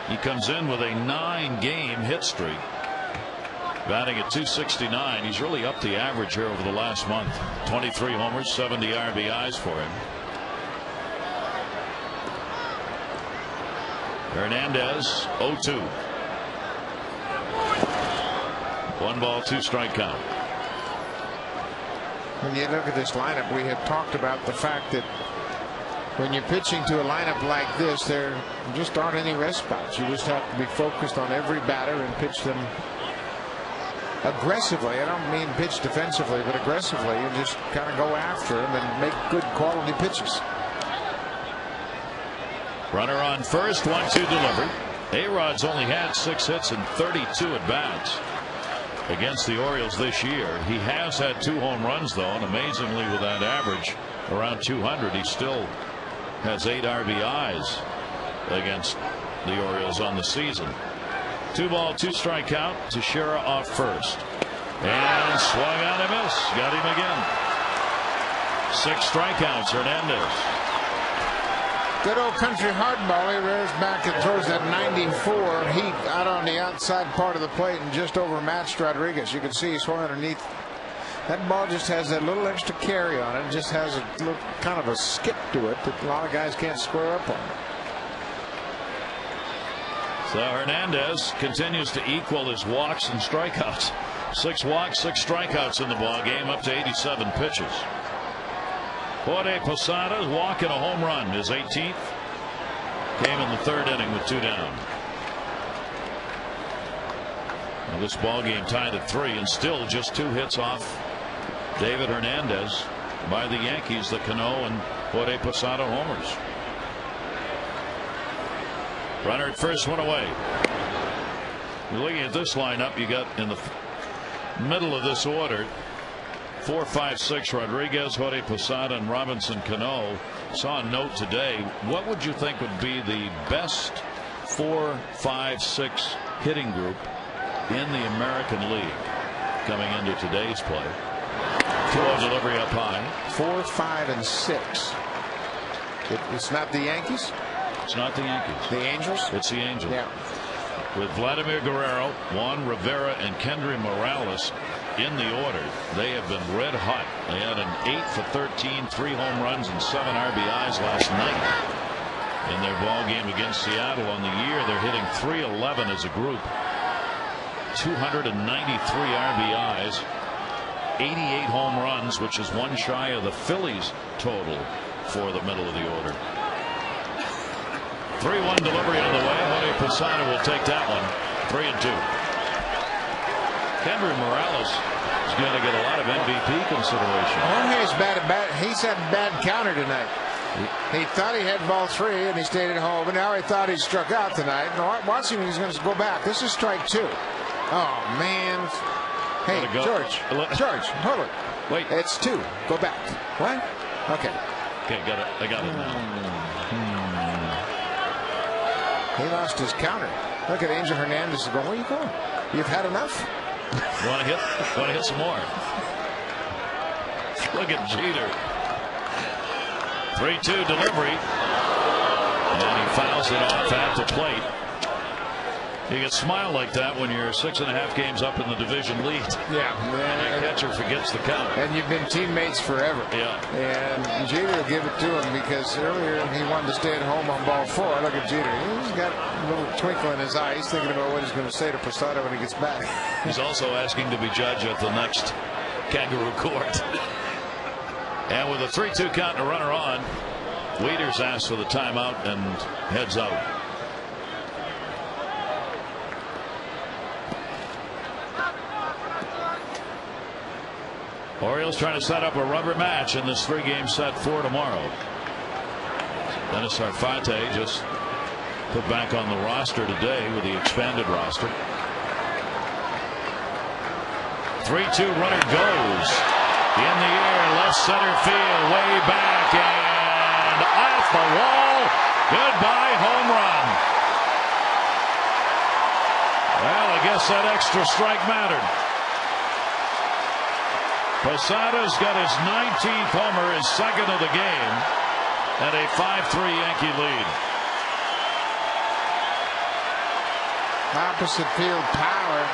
He comes in with a 9-game hit streak, batting at .269. He's really upped the average here over the last month. 23 homers, 70 RBIs for him. Hernandez 0-2. 1 ball, 2 strike count. When you look at this lineup, we have talked about the fact that when you're pitching to a lineup like this, there just aren't any rest spots. You just have to be focused on every batter and pitch them aggressively. I don't mean pitch defensively, but aggressively, and just kind of go after them and make good quality pitches. Runner on first, 1-2 delivery. A-Rod's only had 6 hits and 32 at bats against the Orioles this year. He has had 2 home runs, though, and amazingly, with that average around 200, he still has 8 RBIs against the Orioles on the season. 2 ball, 2 strike count. Teixeira off first, and swung on and missed. Got him again. 6 strikeouts. Hernandez. Good old country hardball. He rears back and throws that 94 heat out on the outside part of the plate and just overmatched Rodriguez. You can see he swung underneath. That ball just has that little extra carry on it. It just has a little kind of a skip to it that a lot of guys can't square up on. So Hernandez continues to equal his walks and strikeouts. 6 walks, 6 strikeouts in the ball game, up to 87 pitches. Jorge Posada's walk and a home run. His 18th came in the 3rd inning with 2 down. Now this ball game tied at 3, and still just 2 hits off David Hernandez by the Yankees, the Cano and Jorge Posada homers. Runner at first, 1 away. You're looking at this lineup. You got in the middle of this order 4, 5, 6 Rodriguez, Jorge Posada, and Robinson Cano. Saw a note today. What would you think would be the best 4, 5, 6 hitting group in the American League coming into today's play? 2-0 delivery up high. 4, 5, and 6. It's not the Yankees. It's not the Yankees. The Angels. It's the Angels. Yeah. With Vladimir Guerrero, Juan Rivera, and Kendry Morales in the order, they have been red hot. They had an 8 for 13, 3 home runs, and 7 RBIs last night in their ball game against Seattle. On the year, they're hitting .311 as a group, 293 RBIs, 88 home runs, which is 1 shy of the Phillies total for the middle of the order. 3-1 delivery on the way. Jorge Posada will take that one. 3-2. Kendry Morales is going to get a lot of MVP consideration. Jorge's bad at bat. He's had a bad counter tonight. He thought he had ball 3 and he stayed at home, and now he thought he struck out tonight. Now watch him. He's going to go back. This is strike 2. Oh man. Hey George, hold it. Wait, it's 2. Go back. What? Okay. Okay, got it. I got it now. He lost his counter. Look at Angel Hernandez going, where are you going? You've had enough? Want to hit some more. Look at Jeter. 3-2 delivery. And he fouls it off at the plate. You can smile like that when you're 6.5 games up in the division lead. Yeah. And the catcher forgets the count. And you've been teammates forever. Yeah. And Jeter will give it to him because earlier he wanted to stay at home on ball 4. Look at Jeter. He's got a little twinkle in his eye. He's thinking about what he's going to say to Posada when he gets back. He's also asking to be judge at the next Kangaroo Court. And with a 3-2 count and a runner on, Wieters asks for the timeout and heads out. Orioles trying to set up a rubber match in this 3-game set for tomorrow. Dennis Arfate just put back on the roster today with the expanded roster. 3-2 runner goes in the air, left center field, way back and off the wall. Goodbye home run. Well, I guess that extra strike mattered. Posada's got his 19th homer, his second of the game, and a 5-3 Yankee lead. Opposite field power.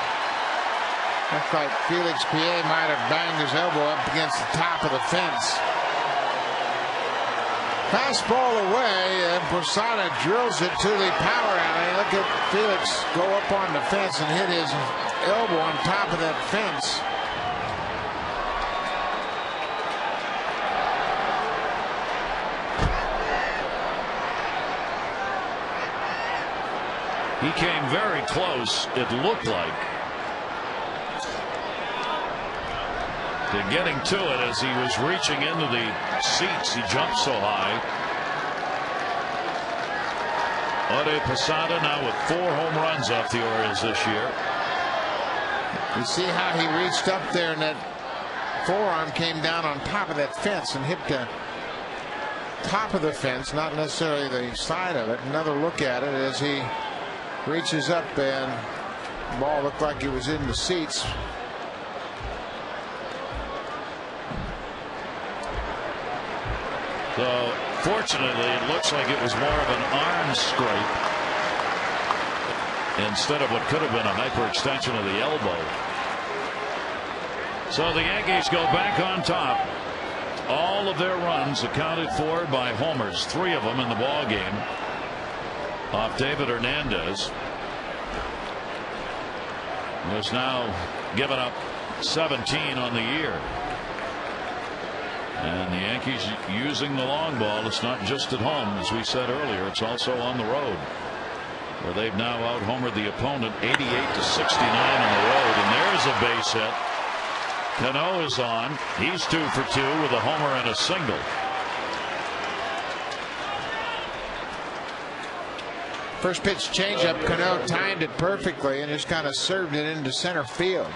Looks like Felix Pierre might have banged his elbow up against the top of the fence. Fastball away, and Posada drills it to the power alley. Look at Felix go up on the fence and hit his elbow on top of that fence. He came very close, it looked like, to getting to it as he was reaching into the seats. He jumped so high. Ode Posada now with 4 home runs off the Orioles this year. You see how he reached up there and that forearm came down on top of that fence and hit the top of the fence, not necessarily the side of it. Another look at it as he reaches up and the ball looked like it was in the seats. So fortunately it looks like it was more of an arm scrape instead of what could have been a hyperextension of the elbow. So the Yankees go back on top. All of their runs accounted for by homers, 3 of them in the ball game off David Hernandez, who has now given up 17 on the year. And the Yankees using the long ball. It's not just at home, as we said earlier, it's also on the road, where they've now out-homered the opponent 88-69 on the road. And there's a base hit. Cano is on. He's 2 for 2 with a homer and a single. First pitch changeup, Cano timed it perfectly and just kind of served it into center field.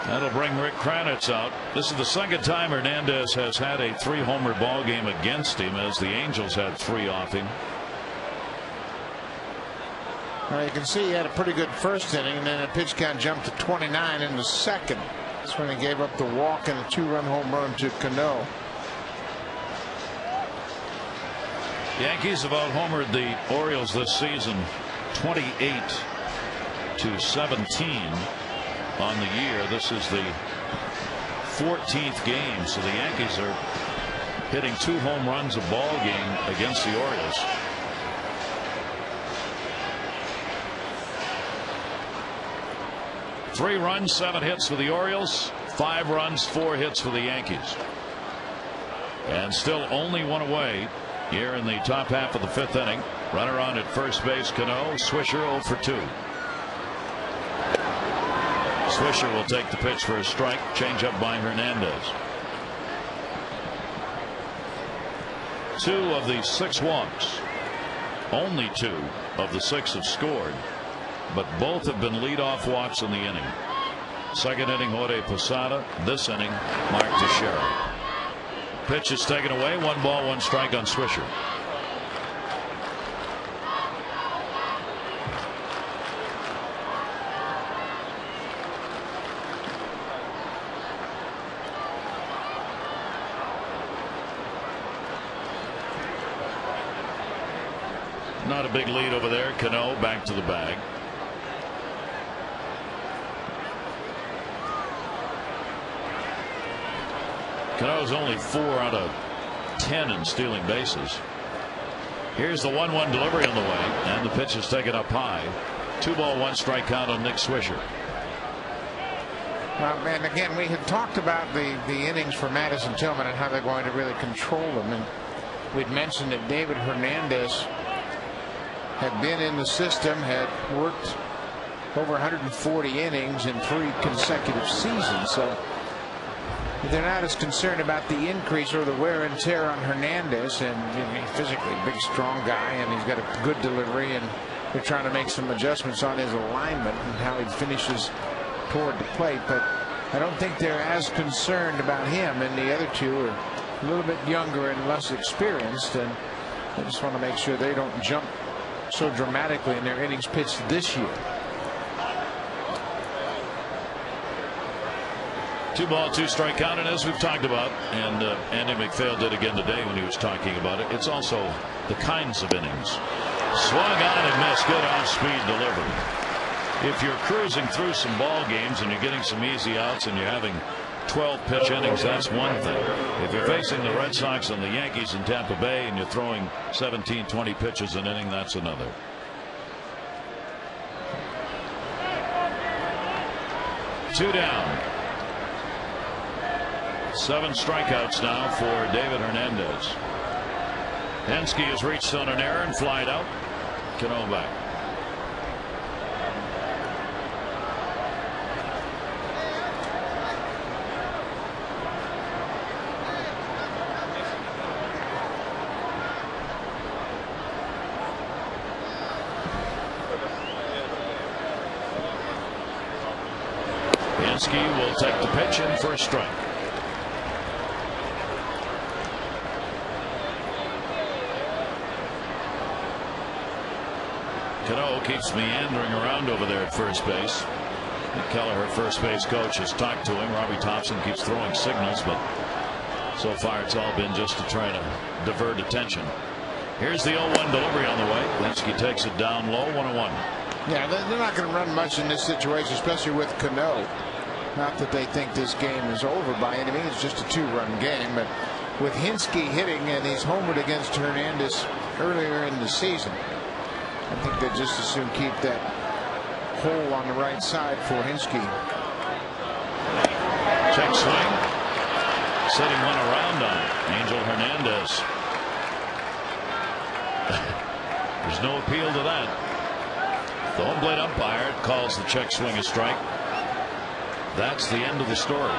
That'll bring Rick Kranitz out. This is the second time Hernandez has had a 3-homer ball game against him, as the Angels had 3 off him. Well, you can see he had a pretty good first inning, and then the pitch count jumped to 29 in the second. That's when he gave up the walk and a 2-run home run to Cano. Yankees have out-homered the Orioles this season 28-17 on the year. This is the 14th game, so the Yankees are hitting 2 home runs a ball game against the Orioles. Three runs, 7 hits for the Orioles, 5 runs, 4 hits for the Yankees. And still only 1 away here in the top half of the 5th inning. Runner on at first base, Cano. Swisher 0 for 2. Swisher will take the pitch for a strike. Change up by Hernandez. 2 of the 6 walks. Only 2 of the 6 have scored, but both have been leadoff walks in the inning. Second inning, Jorge Posada. This inning, Mark Teixeira. Pitch is taken away. 1 ball, 1 strike on Swisher. Not a big lead over there. Cano back to the bag. Cano's only 4 out of 10 in stealing bases. Here's the 1-1 delivery on the way, and the pitch is taken up high. 2 ball, 1 strike count on Nick Swisher. Well, and again, we had talked about the innings for Madison Tillman and how they're going to really control them, and we'd mentioned that David Hernandez had been in the system, had worked over 140 innings in 3 consecutive seasons, so they're not as concerned about the increase or the wear and tear on Hernandez. And he's physically a big, strong guy, and he's got a good delivery, and they're trying to make some adjustments on his alignment and how he finishes toward the plate. But I don't think they're as concerned about him, and the other 2 are a little bit younger and less experienced, and they just want to make sure they don't jump so dramatically in their innings pitched this year. 2 ball, 2 strike count, and as we've talked about, and Andy McPhail did again today when he was talking about it, it's also the kinds of innings. Swung on and missed. Good off-speed delivery. If you're cruising through some ball games and you're getting some easy outs and you're having 12 pitch innings, that's one thing. If you're facing the Red Sox and the Yankees in Tampa Bay and you're throwing 17, 20 pitches an inning, that's another. Two down. 7 strikeouts now for David Hernandez. Henske has reached on an error and flied out. Cano back. Henske will take the pitch in for a strike. Cano keeps meandering around over there at first base. Kelleher, first base coach, has talked to him. Robbie Thompson keeps throwing signals, but so far it's all been just to try to divert attention. Here's the 0-1 delivery on the way. Henske takes it down low, 1-1. Yeah, they're not going to run much in this situation, especially with Cano. Not that they think this game is over by any means, it's just a 2-run game, but with Henske hitting, and he's homered against Hernandez earlier in the season, I think they just as soon keep that hole on the right side for Henske. Check swing. Setting one around on Angel Hernandez. There's no appeal to that. The home plate umpire calls the check swing a strike. That's the end of the story.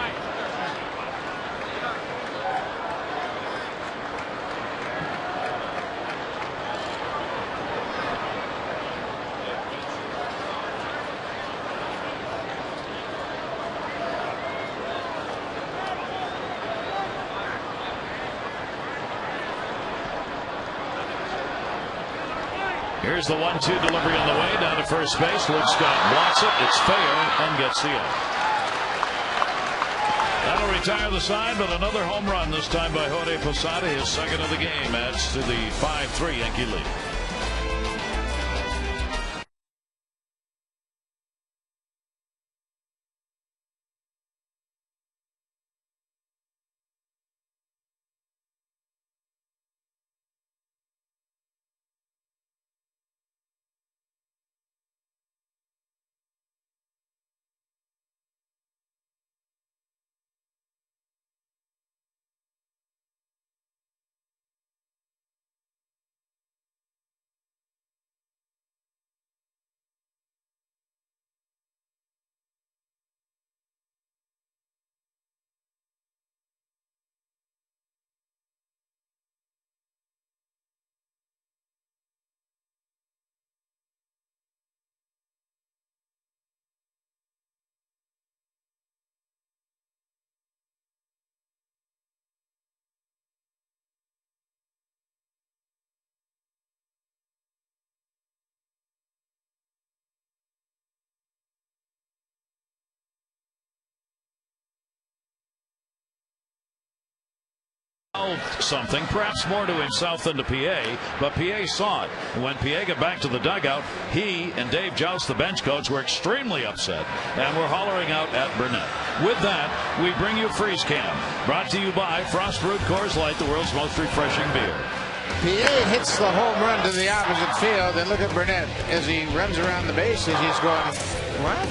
Here's the 1-2 delivery on the way down to first base. Luke Scott blocks it. It's fair and gets the out. That'll retire the side, but another home run, this time by Jorge Posada, his second of the game, adds to the 5-3 Yankee lead. Something, perhaps more to himself than to PA, but PA saw it. And when PA got back to the dugout, he and Dave Joust, the bench coach, were extremely upset and were hollering out at Burnett. With that, we bring you Freeze Cam, brought to you by Frost Brewed Coors Light, the world's most refreshing beer. PA hits the home run to the opposite field, and look at Burnett as he runs around the bases. He's going, what?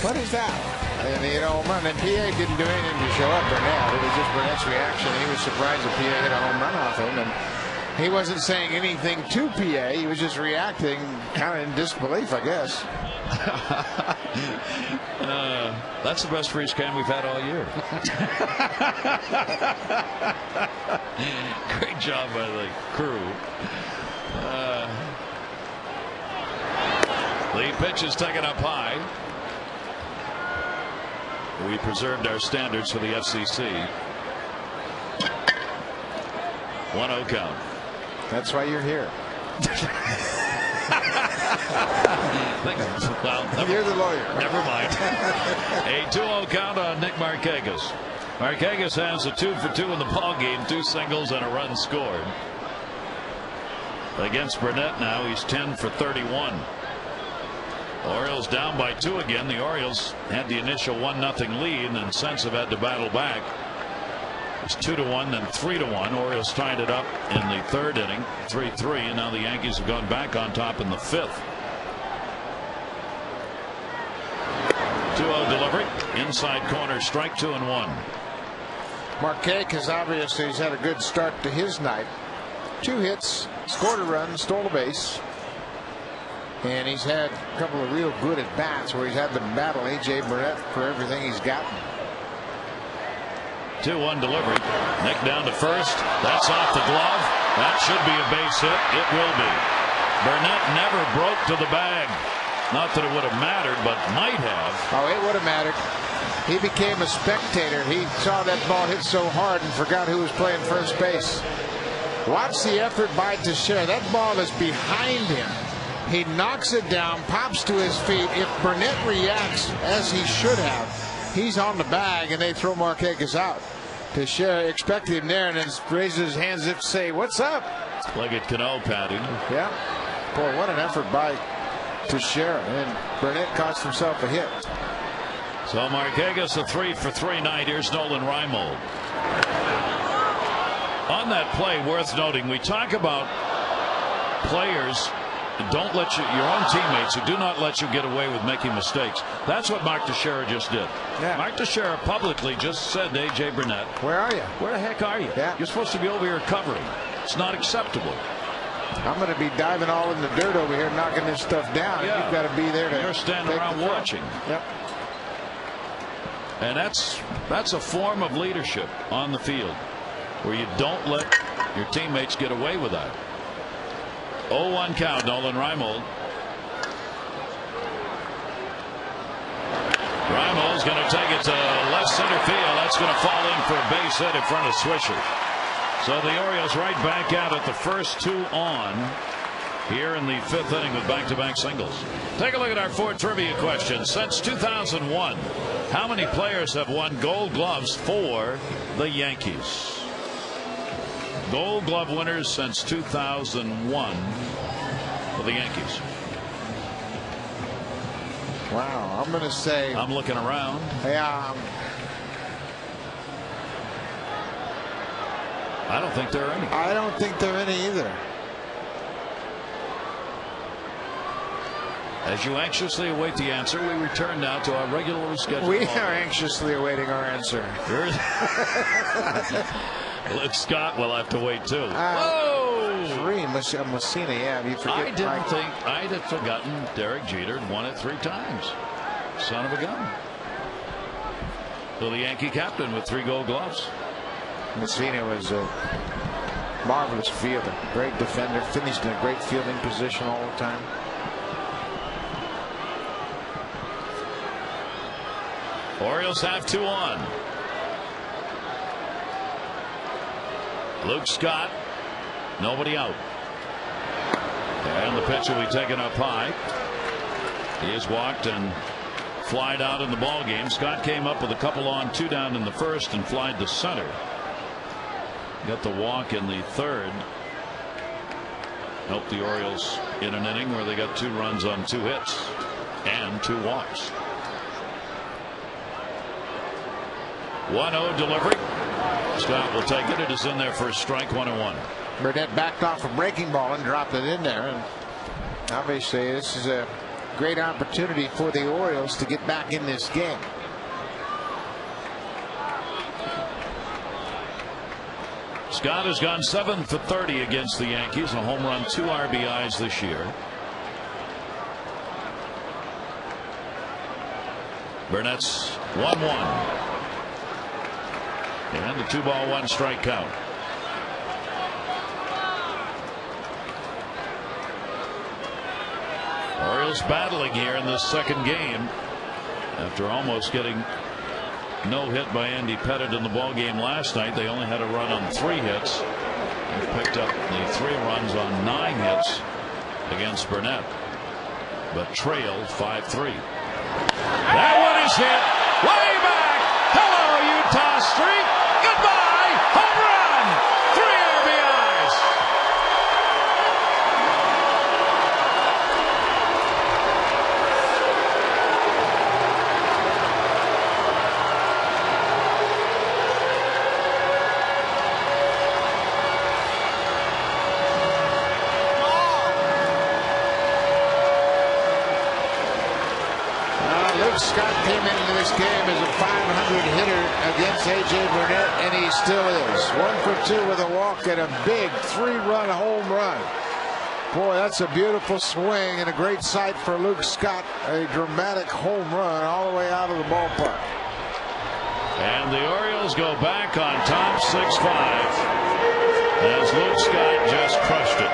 What is that? And he hit a home run, and PA didn't do anything to show up Burnett. It was just Burnett's reaction. He was surprised that PA hit a home run off him, and he wasn't saying anything to PA. He was just reacting kind of in disbelief, I guess. That's the best Freeze Cam we've had all year. Great job by the crew. The pitch is taken up high. We preserved our standards for the FCC. 1-0 count. That's why you're here. Well, you're the lawyer. Never mind. A 2-0 count on Nick Markakis. Markakis has a 2-for-2 in the ball game, 2 singles and a run scored. Against Burnett now, he's 10 for 31. Orioles down by 2 again. The Orioles had the initial 1-0 lead and since have had to battle back. It's 2-1 then 3-1. Orioles tied it up in the 3rd inning, 3-3, and now the Yankees have gone back on top in the 5th. 2-0 delivery, inside corner, strike 2-1. Markakis obviously has had a good start to his night. 2 hits, scored a run, stole a base. And he's had a couple of real good at bats where he's had to battle A.J. Burnett for everything he's gotten. 2-1 delivery. Nick down to first. That's off the glove. That should be a base hit. It will be. Burnett never broke to the bag. Not that it would have mattered, but might have. Oh, it would have mattered. He became a spectator. He saw that ball hit so hard and forgot who was playing first base. Watch the effort by Teixeira. That ball is behind him. He knocks it down, pops to his feet. If Burnett reacts as he should have, he's on the bag, and they throw Markakis out. Teixeira expected him there and then raises his hands as if to say, what's up? Like it Cano patting. Yeah. Boy, what an effort by Teixeira. And Burnett cost himself a hit. So Markakis a 3-for-3 night. Here's Nolan Reimold. On that play, worth noting, we talk about players don't let you, your own teammates who do not let you get away with making mistakes. That's what Mark Teixeira just did. Yeah. Mark Teixeira publicly just said to A.J. Burnett, where are you? Where the heck are you? Yeah. You're supposed to be over here covering. It's not acceptable. I'm going to be diving all in the dirt over here, knocking this stuff down. Yeah. You've got to be there to. You're standing around watching. Yep. And that's a form of leadership on the field, where you don't let your teammates get away with that. 0-1 count, Nolan Reimold. Reimold's going to take it to left center field. That's going to fall in for a base hit in front of Swisher. So the Orioles right back out at the first 2 on here in the 5th inning with back-to-back singles. Take a look at our 4 trivia questions. Since 2001, how many players have won Gold Gloves for the Yankees? Gold Glove winners since 2001 for the Yankees. Wow, I'm going to say. I'm looking around. Yeah. I don't think there are any. I don't think there are any either. As you anxiously await the answer, we return now to our regularly scheduled. We are anxiously awaiting our answer. Luke Scott will have to wait too. Whoa! 3, Messina, yeah. You forget. I didn't think I'd have forgotten Derek Jeter had won it 3 times. Son of a gun. So the Yankee captain with 3 Gold Gloves. Messina was a marvelous fielder, great defender, finished in a great fielding position all the time. Orioles have 2 on. Luke Scott, nobody out. And the pitch will be taken up high. He has walked and flied out in the ball game. Scott came up with a couple on, 2 down in the first and flied to center. got the walk in the third. Helped the Orioles in an inning where they got 2 runs on 2 hits and 2 walks. 1-0 delivery. Scott will take it. It is in there for a strike, 1-1. Burnett backed off a breaking ball and dropped it in there. And obviously, this is a great opportunity for the Orioles to get back in this game. Scott has gone 7 for 30 against the Yankees, a home run, 2 RBIs this year. Burnett's 1-1. And the 2-ball 1-strike count. Orioles battling here in this second game after almost getting no hit by Andy Pettitte in the ball game last night. They only had a run on 3 hits. They picked up the 3 runs on 9 hits against Burnett, but trailed 5-3. That one is hit way back. Hello, Utah Street. Goodbye. Home run. 3 RBIs. Luke Scott came into this game as a .500 hitter against A.J. Burnett, and he still is. 1 for 2 with a walk and a big 3-run home run. Boy, that's a beautiful swing and a great sight for Luke Scott. A dramatic home run all the way out of the ballpark. And the Orioles go back on top 6-5 as Luke Scott just crushed it.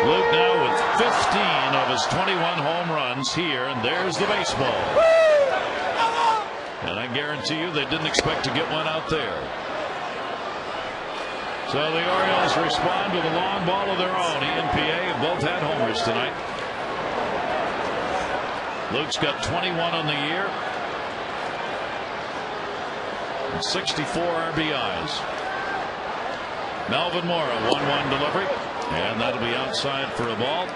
Luke now with 15 of his 21 home runs here, and there's the baseball. And I guarantee you they didn't expect to get one out there. So the Orioles respond with a long ball of their own. He and PA have both had homers tonight. Luke's got 21 on the year and 64 RBIs. Melvin Mora, 1-1 delivery. And that'll be outside for a ball.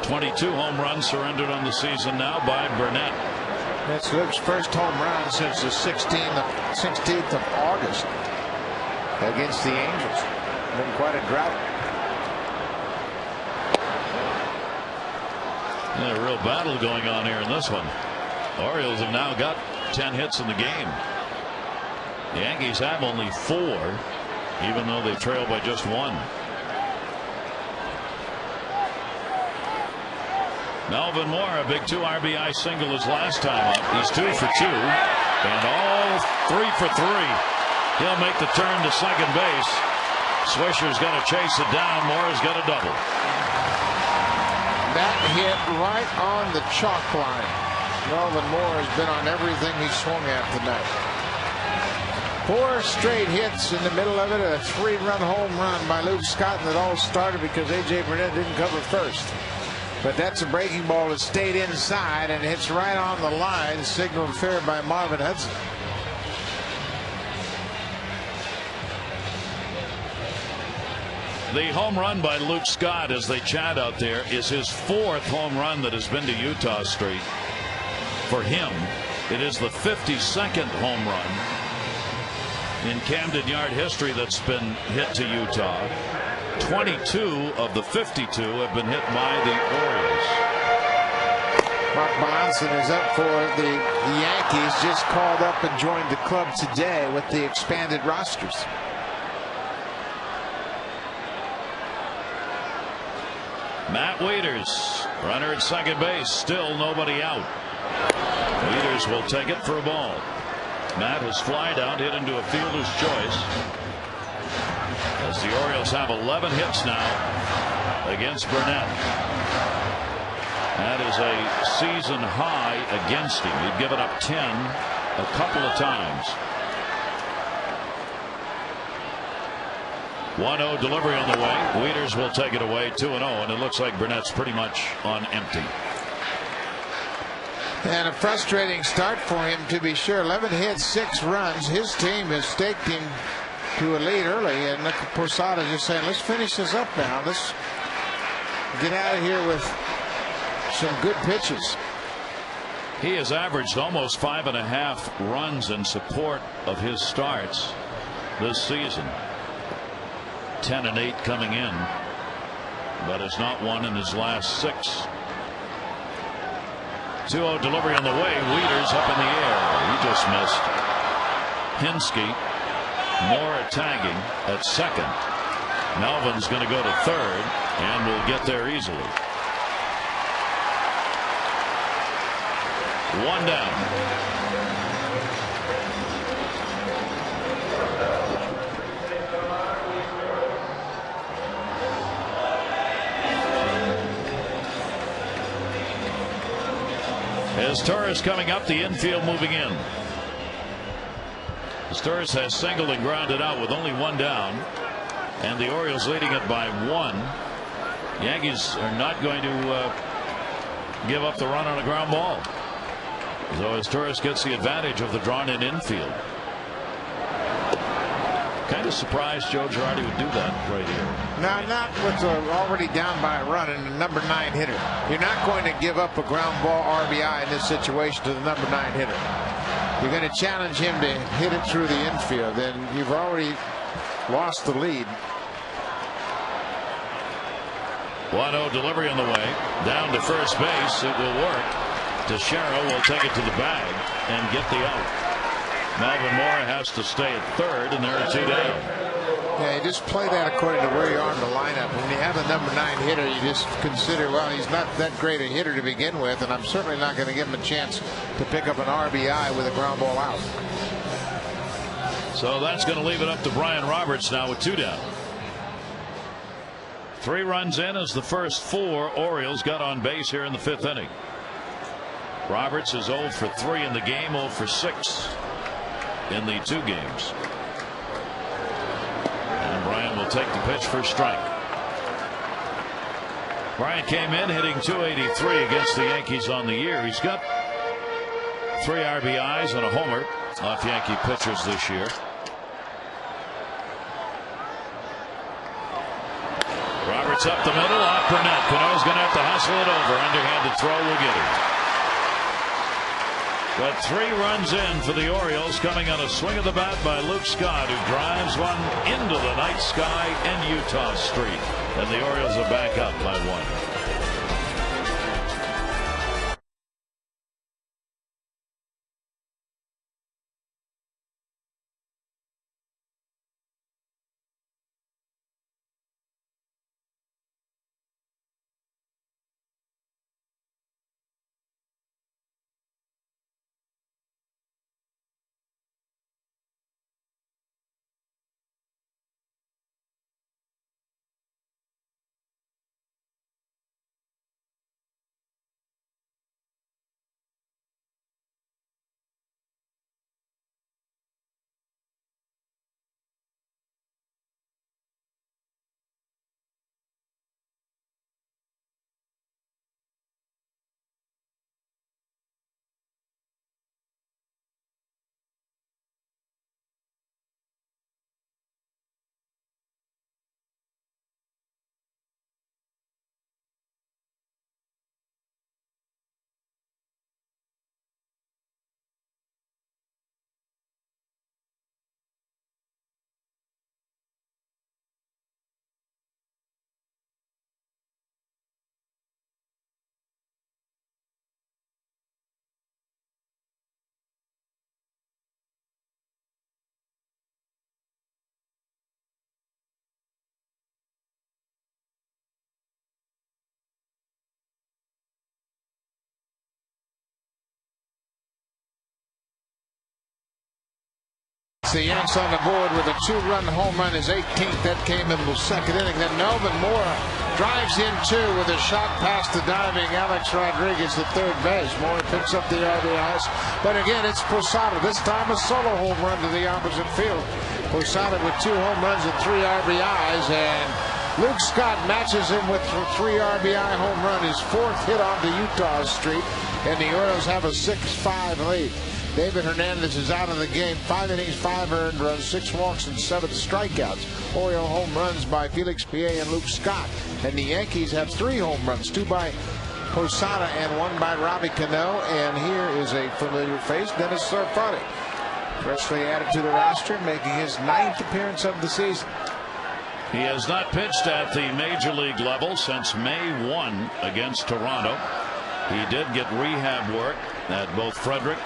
22 home runs surrendered on the season now by Burnett. That's Luke's first home run since the 16th of August against the Angels. Been quite a drought. A real battle going on here in this one. Orioles have now got 10 hits in the game. The Yankees have only 4, even though they trail by just 1. Melvin Moore, a big 2 RBI single his last time up. He's 2 for 2 and all 3 for 3. He'll make the turn to second base. Swisher's got to chase it down. Moore's got a double. That hit right on the chalk line. Melvin Moore has been on everything he swung at tonight. 4 straight hits in the middle of it. A 3-run home run by Luke Scott, and it all started because A.J. Burnett didn't cover first. But that's a breaking ball that stayed inside and hits right on the line, signaled fair by Marvin Hudson. The home run by Luke Scott, as they chat out there, is his 4th home run that has been to Utah Street. For him, it is the 52nd home run in Camden Yard history that's been hit to Utah. 22 of the 52 have been hit by the Orioles. Mark Bonson is up for the Yankees, just called up and joined the club today with the expanded rosters. Matt Wieters, runner at second base, still nobody out. Wieters will take it for a ball. Matt has flied out, hit into a fielder's choice. As the Orioles have 11 hits now against Burnett. That is a season high against him. He'd given up 10 a couple of times. 1-0 delivery on the way. Wieters will take it away 2-0, and it looks like Burnett's pretty much on empty. And a frustrating start for him, to be sure. 11 hits, 6 runs. His team has staked him to a lead early, and look, Posada just saying, let's finish this up now. Let's get out of here with some good pitches. He has averaged almost 5.5 runs in support of his starts this season. 10 and 8 coming in, but has not won in his last 6. 2-0 delivery on the way. Wieters up in the air. He just missed. Hinsky, Mora tagging at second. Melvin's going to go to third and will get there easily. 1 down. As Torres coming up, the infield moving in. Torres has singled and grounded out with only 1 down, and the Orioles leading it by 1. Yankees are not going to give up the run on a ground ball. So as Torres gets the advantage of the drawn-in infield. Kind of surprised Joe Girardi would do that right here. No, not with already down by a run and the number 9 hitter. You're not going to give up a ground ball RBI in this situation to the number 9 hitter. You're going to challenge him to hit it through the infield. Then you've already lost the lead. 1-0 delivery on the way. Down to first base. It will work. Teixeira will take it to the bag and get the out. Melvin Mora has to stay at third, and there are 2 down. Yeah, you just play that according to where you are in the lineup. When you have a number 9 hitter, you just consider, well, he's not that great a hitter to begin with, and I'm certainly not going to give him a chance to pick up an RBI with a ground ball out. So that's going to leave it up to Brian Roberts now with 2 down. 3 runs in as the first 4 Orioles got on base here in the 5th inning. Roberts is 0 for 3 in the game, 0 for 6 in the 2 games. And Brian will take the pitch for a strike. Brian came in hitting .283 against the Yankees on the year. He's got 3 RBIs and a homer off Yankee pitchers this year. Roberts up the middle, off Burnett. Cano's going to have to hustle it over. Underhanded throw will get it. But 3 runs in for the Orioles, coming on a swing of the bat by Luke Scott, who drives one into the night sky in Utah Street. And the Orioles are back up by 1. The Yanks on the board with a 2-run home run, his 18th. That came in the 2nd inning. Then Melvin Mora drives in 2 with a shot past the diving Alex Rodriguez at third base. Mora picks up the RBIs. But again, it's Posada. This time a solo home run to the opposite field. Posada with 2 home runs and 3 RBIs. And Luke Scott matches him with a 3 RBI home run, his 4th hit onto Utah Street. And the Orioles have a 6-5 lead. David Hernandez is out of the game. 5 innings, 5 earned runs, 6 walks, and 7 strikeouts. Oriole home runs by Felix Piet and Luke Scott. And the Yankees have 3 home runs, 2 by Posada and 1 by Robbie Cano. And here is a familiar face, Dennis Sarfati, freshly added to the roster, making his 9th appearance of the season. He has not pitched at the major league level since May 1 against Toronto. He did get rehab work at both Frederick,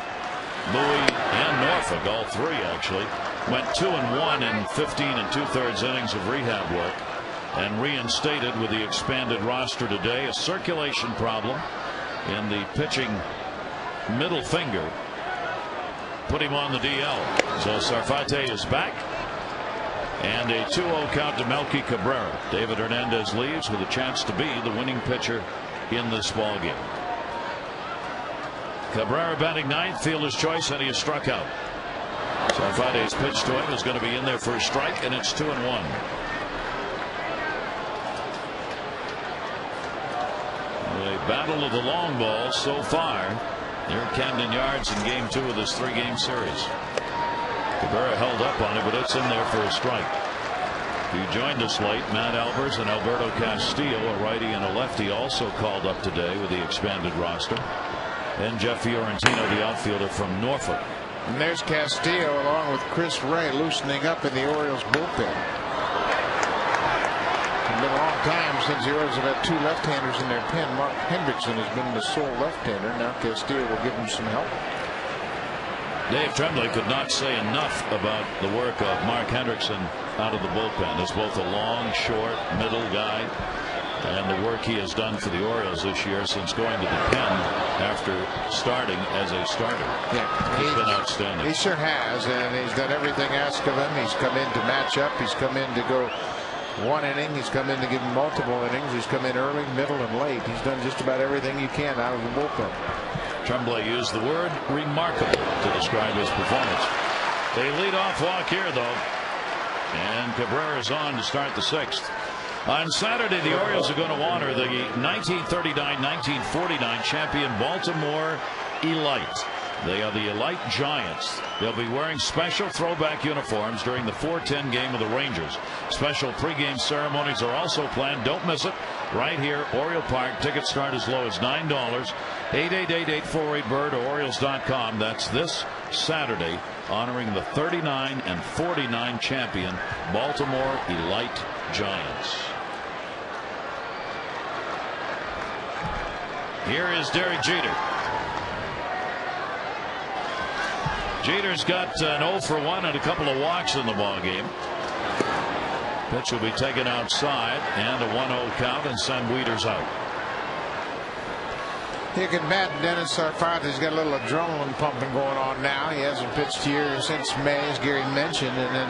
Bowie, and Norfolk. All 3 actually went 2-1 in 15 2/3 innings of rehab work, and reinstated with the expanded roster today. A circulation problem in the pitching middle finger put him on the DL. So Sarfati is back, and a 2-0 count to Melky Cabrera. David Hernandez leaves with a chance to be the winning pitcher in this ball game. Cabrera batting 9th, fielder's choice, and he is struck out. Sarfati's pitch to him is going to be in there for a strike, and it's 2-1. A battle of the long ball so far here at Camden Yards in game 2 of this 3-game series. Cabrera held up on it, but it's in there for a strike. If you joined us late, Matt Albers and Alberto Castillo, a righty and a lefty, also called up today with the expanded roster. And Jeff Fiorentino, the outfielder from Norfolk. And there's Castillo along with Chris Ray loosening up in the Orioles bullpen. It's been a long time since the Orioles have had 2 left-handers in their pen. Mark Hendrickson has been the sole left-hander. Now Castillo will give him some help. Dave Tremblay could not say enough about the work of Mark Hendrickson out of the bullpen. As both a long, short, middle guy, and the work he has done for the Orioles this year since going to the pen after starting as a starter. Yeah, he's been outstanding. He sure has, and he's done everything asked of him. He's come in to match up. He's come in to go 1 inning. He's come in to give him multiple innings. He's come in early, middle, and late. He's done just about everything you can out of the bullpen. Tremblay used the word remarkable to describe his performance. A leadoff walk here, though, and Cabrera's on to start the 6th. On Saturday, the Orioles are going to honor the 1939-1949 champion Baltimore Elite. They are the Elite Giants. They'll be wearing special throwback uniforms during the 4:10 game of the Rangers. Special pregame ceremonies are also planned. Don't miss it. Right here, Oriole Park. Tickets start as low as $9. 888-848-BIRD or Orioles.com. That's this Saturday, honoring the 39 and 49 champion Baltimore Elite Giants. Here is Derek Jeter. Jeter's got an 0 for 1 and a couple of walks in the ball game. Pitch will be taken outside, and a 1-0 count, and send Wieters out. You can bet Dennis Sarfati's got a little adrenaline pumping going on now. He hasn't pitched here since May, as Gary mentioned, and then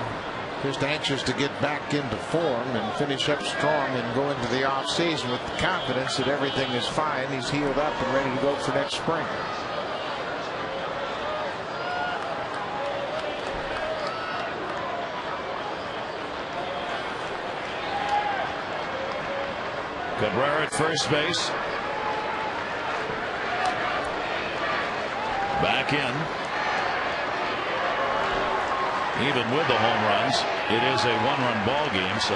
just anxious to get back into form and finish up strong and go into the offseason with the confidence that everything is fine. He's healed up and ready to go for next spring. Cabrera at first base. Back in. Even with the home runs, it is a 1-run ball game, so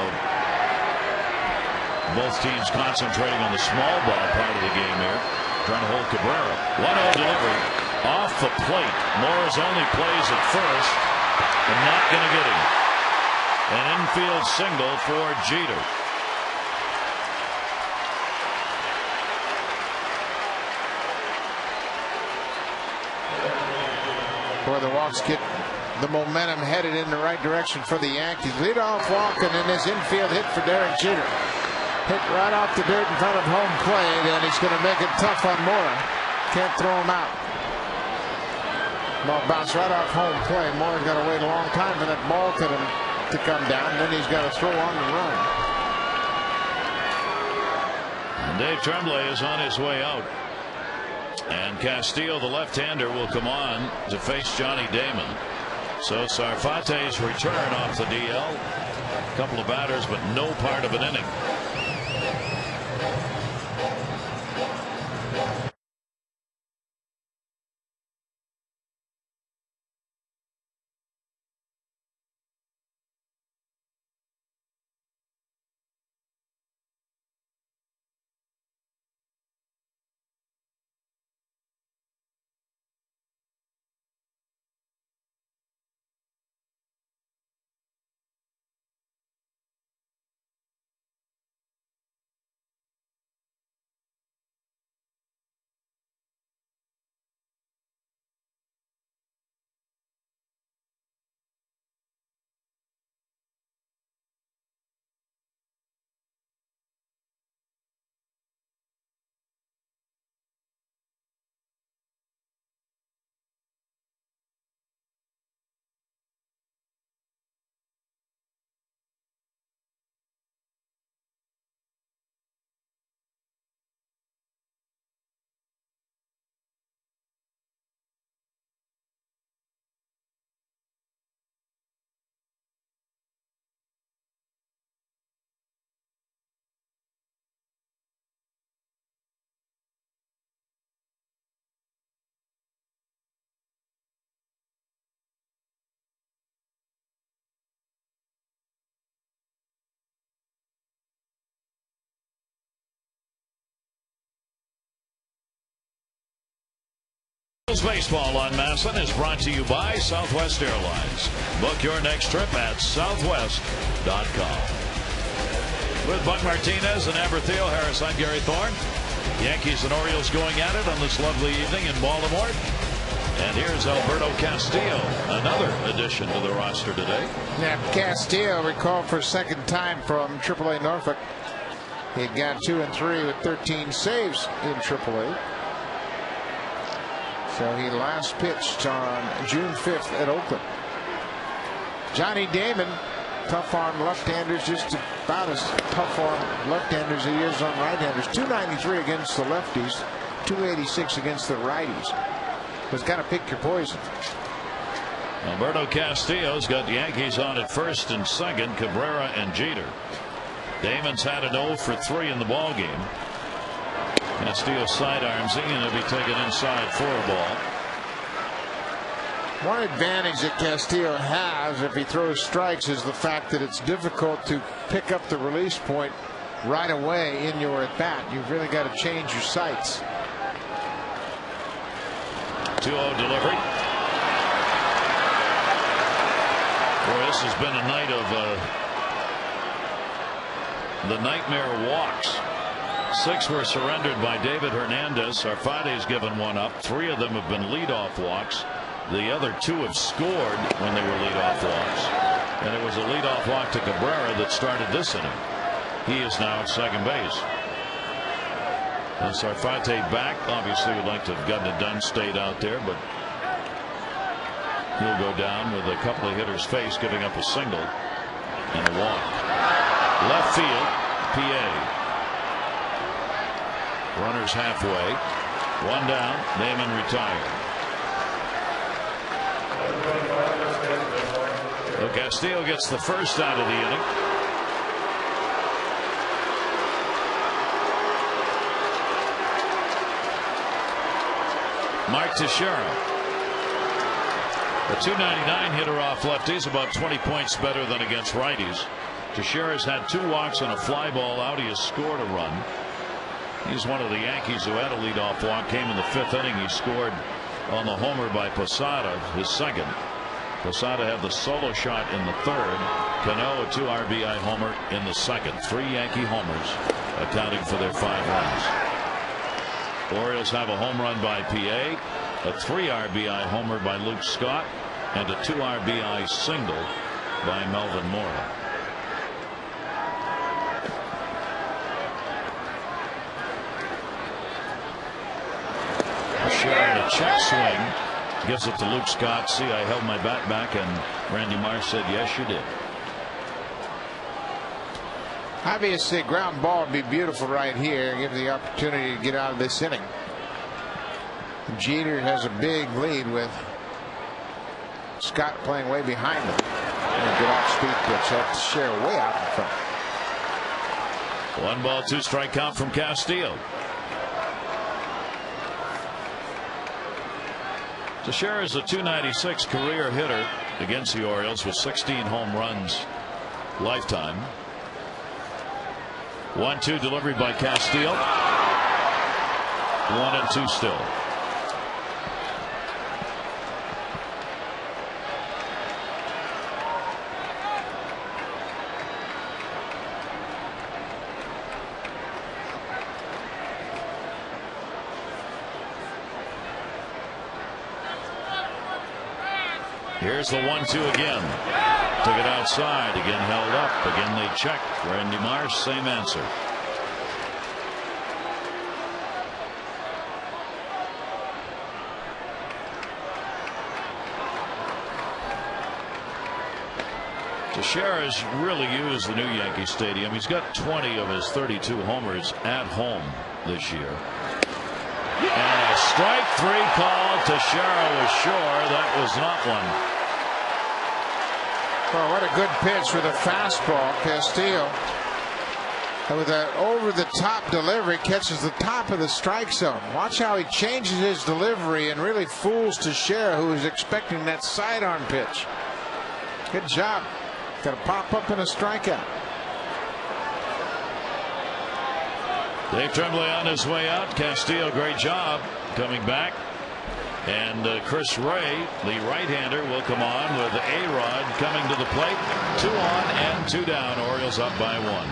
both teams concentrating on the small ball part of the game here, trying to hold Cabrera. 1-0 delivery off the plate. Morris only plays at first and not going to get him. An infield single for Jeter. Where the walks get the momentum headed in the right direction for the Yankees. Leadoff walk, and then this infield hit for Derek Jeter. Hit right off the dirt in front of home plate, and he's going to make it tough on Mora. Can't throw him out. Ball bounced right off home plate. Mora's got to wait a long time for that ball to come down. Then he's got to throw on the run. And Dave Tremblay is on his way out. And Castillo, the left-hander, will come on to face Johnny Damon. So Sarfati's return off the DL. A couple of batters, but no part of an inning. Baseball on Masson is brought to you by Southwest Airlines. Book your next trip at southwest.com. With Buck Martinez and Amber Theo Harris, I'm Gary Thorne. Yankees and Orioles going at it on this lovely evening in Baltimore. And here's Alberto Castillo, another addition to the roster today. Yeah, Castillo recalled for a second time from AAA Norfolk. He had got 2 and 3 with 13 saves in AAA. So he last pitched on June 5th at Oakland. Johnny Damon, tough on left-handers, just about as tough on left-handers as he is on right-handers. 293 against the lefties, 286 against the righties. But got to pick your poison. Alberto Castillo's got the Yankees on at first and second, Cabrera and Jeter. Damon's had an 0 for 3 in the ball game. Castillo sidearms in, and he'll be taken inside for a ball. One advantage that Castillo has if he throws strikes is the fact that it's difficult to pick up the release point right away in your at bat. You've really got to change your sights. 2-0 delivery. Boy, this has been a night of the nightmare walks. 6 were surrendered by David Hernandez. Arfade's given 1 up. 3 of them have been leadoff walks. The other 2 have scored when they were leadoff walks. And it was a leadoff walk to Cabrera that started this inning. He is now at second base. And Arfade back. Obviously would like to have gotten it done, stayed out there, but he'll go down with a couple of hitters faced, giving up a single and a walk. Left field, PA. Runners halfway. 1 down. Damon retired. So Castillo gets the first out of the inning. Mark Teixeira, a .299 hitter off lefties, about 20 points better than against righties. Teixeira's had 2 walks and a fly ball out. He has scored a run. He's one of the Yankees who had a leadoff walk. Came in the 5th inning. He scored on the homer by Posada, his second. Posada had the solo shot in the 3rd. Cano, a 2 RBI homer in the 2nd. 3 Yankee homers accounting for their 5 runs. Orioles have a home run by PA, a 3 RBI homer by Luke Scott, and a 2 RBI single by Melvin Mora. Sharon, a check swing, gives it to Luke Scott. See, I held my bat back, and Randy Marsh said, yes, you did. Obviously, ground ball would be beautiful right here. Give the opportunity to get out of this inning. Jeter has a big lead with Scott playing way behind him. And a good off-speed pitch. That's Share way out in front. 1 ball, 2 strike count from Castillo. Teixeira is a .296 career hitter against the Orioles with 16 home runs lifetime. 1-2 delivery by Castillo. 1-2 still. Here's the 1-2 again. Took it outside. Again held up. Again they check. Randy Marsh, same answer. Teixeira's really used the new Yankee Stadium. He's got 20 of his 32 homers at home this year. And a strike 3 call. Teixeira was sure that was not one. Oh, what a good pitch with a fastball. Castillo, with an over-the-top delivery, catches the top of the strike zone. Watch how he changes his delivery and really fools Teixeira, who is expecting that sidearm pitch. Good job. Got to pop up in a strikeout. Dave Tremblay on his way out. Castillo, great job coming back. And Chris Ray, the right-hander, will come on with A-Rod coming to the plate. 2 on and 2 down. Orioles up by 1.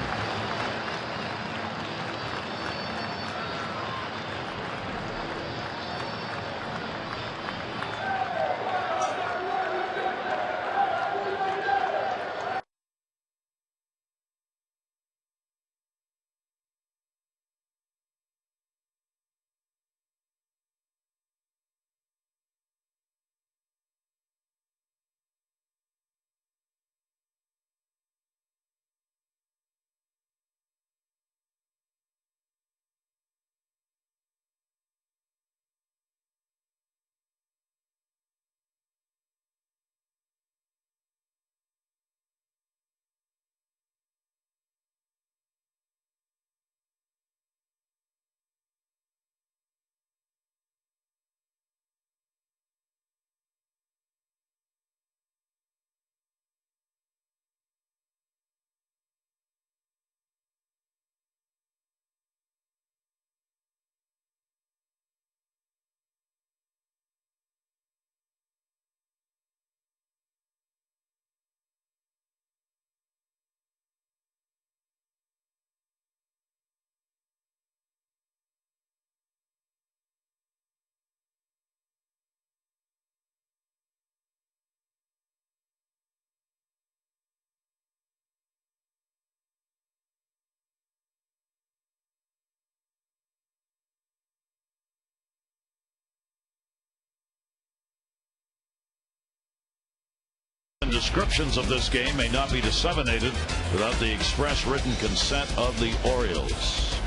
Descriptions of this game may not be disseminated without the express written consent of the Orioles.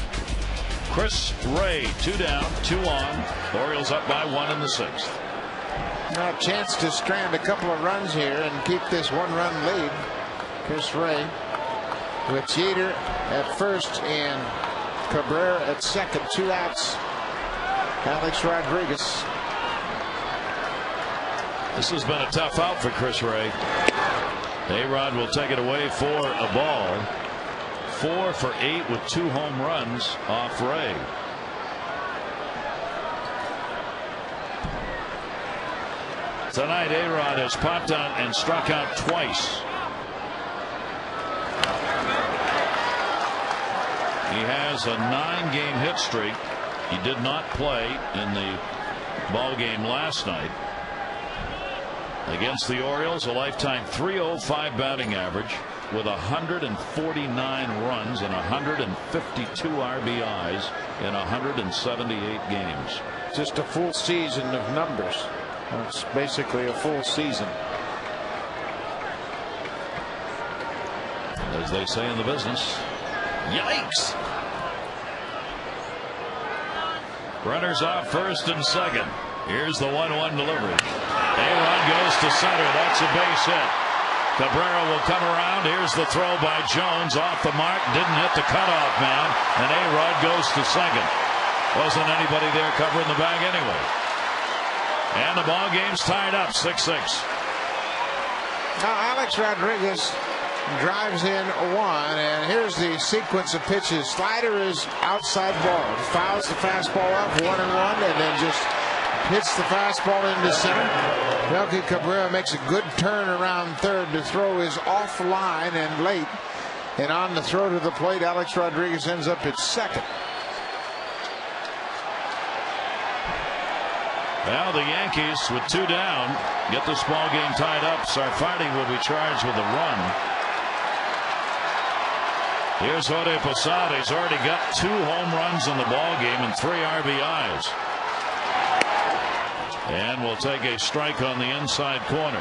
Chris Ray, 2 down, 2 on. Orioles up by 1 in the 6th. Now a chance to strand a couple of runs here and keep this 1-run lead. Chris Ray with Jeter at first and Cabrera at second. 2 outs. Alex Rodriguez. This has been a tough out for Chris Ray. A-Rod will take it away for a ball. 4 for 8 with 2 home runs off Ray. Tonight A-Rod has popped out and struck out twice. He has a 9-game hit streak. He did not play in the ball game last night. Against the Orioles, a lifetime .305 batting average with 149 runs and 152 RBIs in 178 games. Just a full season of numbers. That's basically a full season. As they say in the business, yikes! Runners off first and second. Here's the 1-1 delivery. A-Rod goes to center. That's a base hit. Cabrera will come around. Here's the throw by Jones off the mark. Didn't hit the cutoff man. And A-Rod goes to second. Wasn't anybody there covering the bag anyway. And the ball game's tied up 6-6. Now Alex Rodriguez drives in 1, and here's the sequence of pitches. Slider is outside ball. Fouls the fastball up 1-1, and then just hits the fastball into center. Melky Cabrera makes a good turn around third to throw is offline and late. And on the throw to the plate, Alex Rodriguez ends up at second. Now the Yankees with 2 down get this ball game tied up. Sarfati will be charged with a run. Here's Jorge Posada. He's already got 2 home runs in the ball game and 3 RBIs. And will take a strike on the inside corner.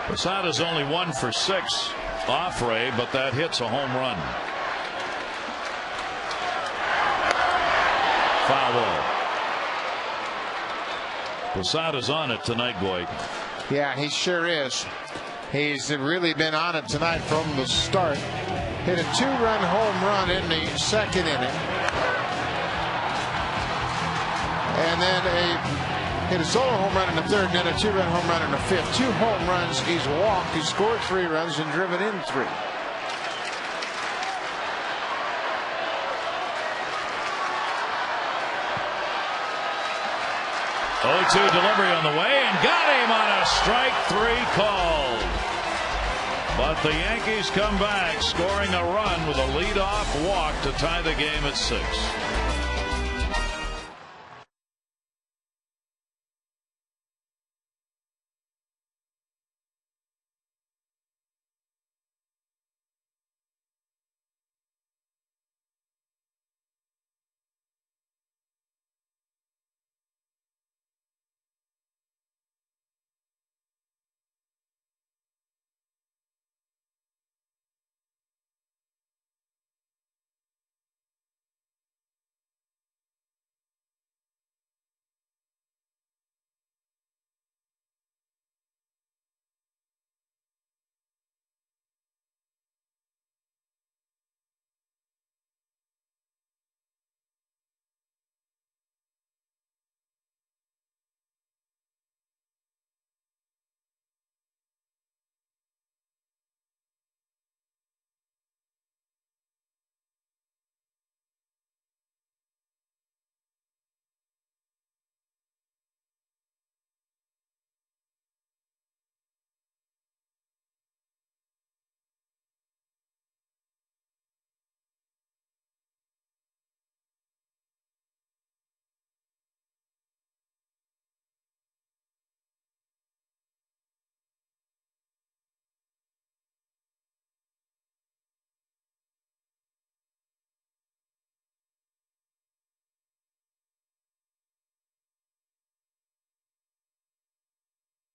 Posada's only 1 for 6 off Ray, but that hits a home run. Foul ball. Posada's on it tonight, Boyd. Yeah, he sure is. He's really been on it tonight from the start. Hit a 2-run home run in the second inning. And then hit a solo home run in the third, and then a 2-run home run in the fifth. 2 home runs. He's walked. He scored 3 runs and driven in 3. 0-2 delivery on the way and got him on a strike three called. But the Yankees come back, scoring a run with a leadoff walk to tie the game at 6.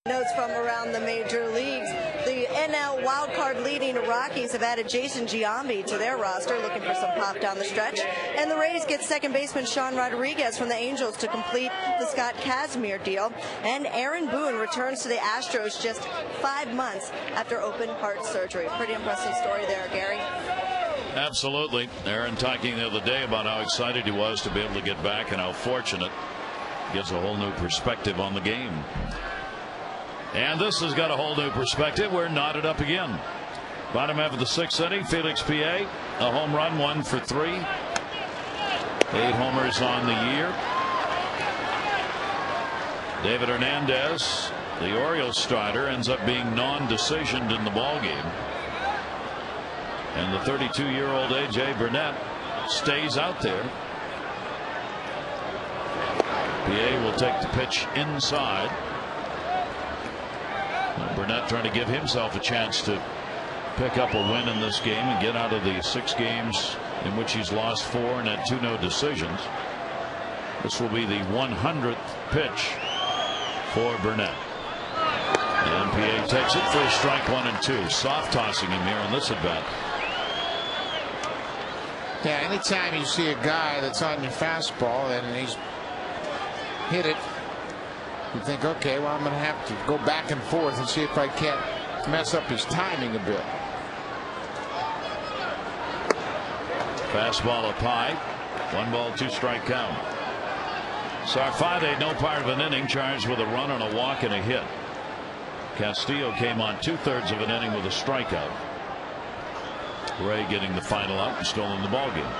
Notes from around the major leagues. The NL wildcard leading Rockies have added Jason Giambi to their roster, looking for some pop down the stretch. And the Rays get second baseman Sean Rodriguez from the Angels to complete the Scott Kazmir deal. And Aaron Boone returns to the Astros just 5 months after open heart surgery. Pretty impressive story there, Gary. Absolutely. Aaron talking the other day about how excited he was to be able to get back and how fortunate. Gives a whole new perspective on the game. And this has got a whole new perspective. We're knotted up again. Bottom half of the 6th inning, Felix Pie, a home run, 1 for 3. 8 homers on the year. David Hernandez, the Orioles starter, ends up being non-decisioned in the ballgame. And the 32-year-old A.J. Burnett stays out there. Pie will take the pitch inside. Burnett trying to give himself a chance to pick up a win in this game and get out of the 6 games in which he's lost 4 and had 2 no decisions. This will be the 100th pitch for Burnett. And PA takes it for strike 1 and 2. Soft tossing him here on this at bat. Yeah, anytime you see a guy that's on your fastball and he's hit it, you think, okay, well, I'm going to have to go back and forth and see if I can't mess up his timing a bit. Fastball up high. 1 ball, 2 strike count. Sarfate, no part of an inning, charged with a run on a walk and a hit. Castillo came on 2/3 of an inning with a strikeout. Ray getting the final out and still in the ballgame.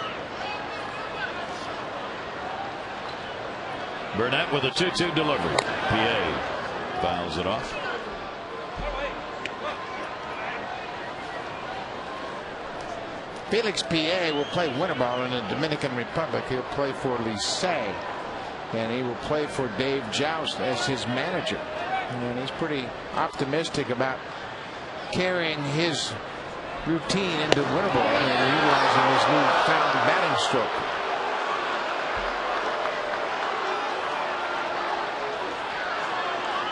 Burnett with a 2-2 delivery. PA fouls it off. Felix Pie will play winter ball in the Dominican Republic. He'll play for Licey, and he will play for Dave Joust as his manager. And he's pretty optimistic about carrying his routine into winter ball and utilizing his newfound batting stroke.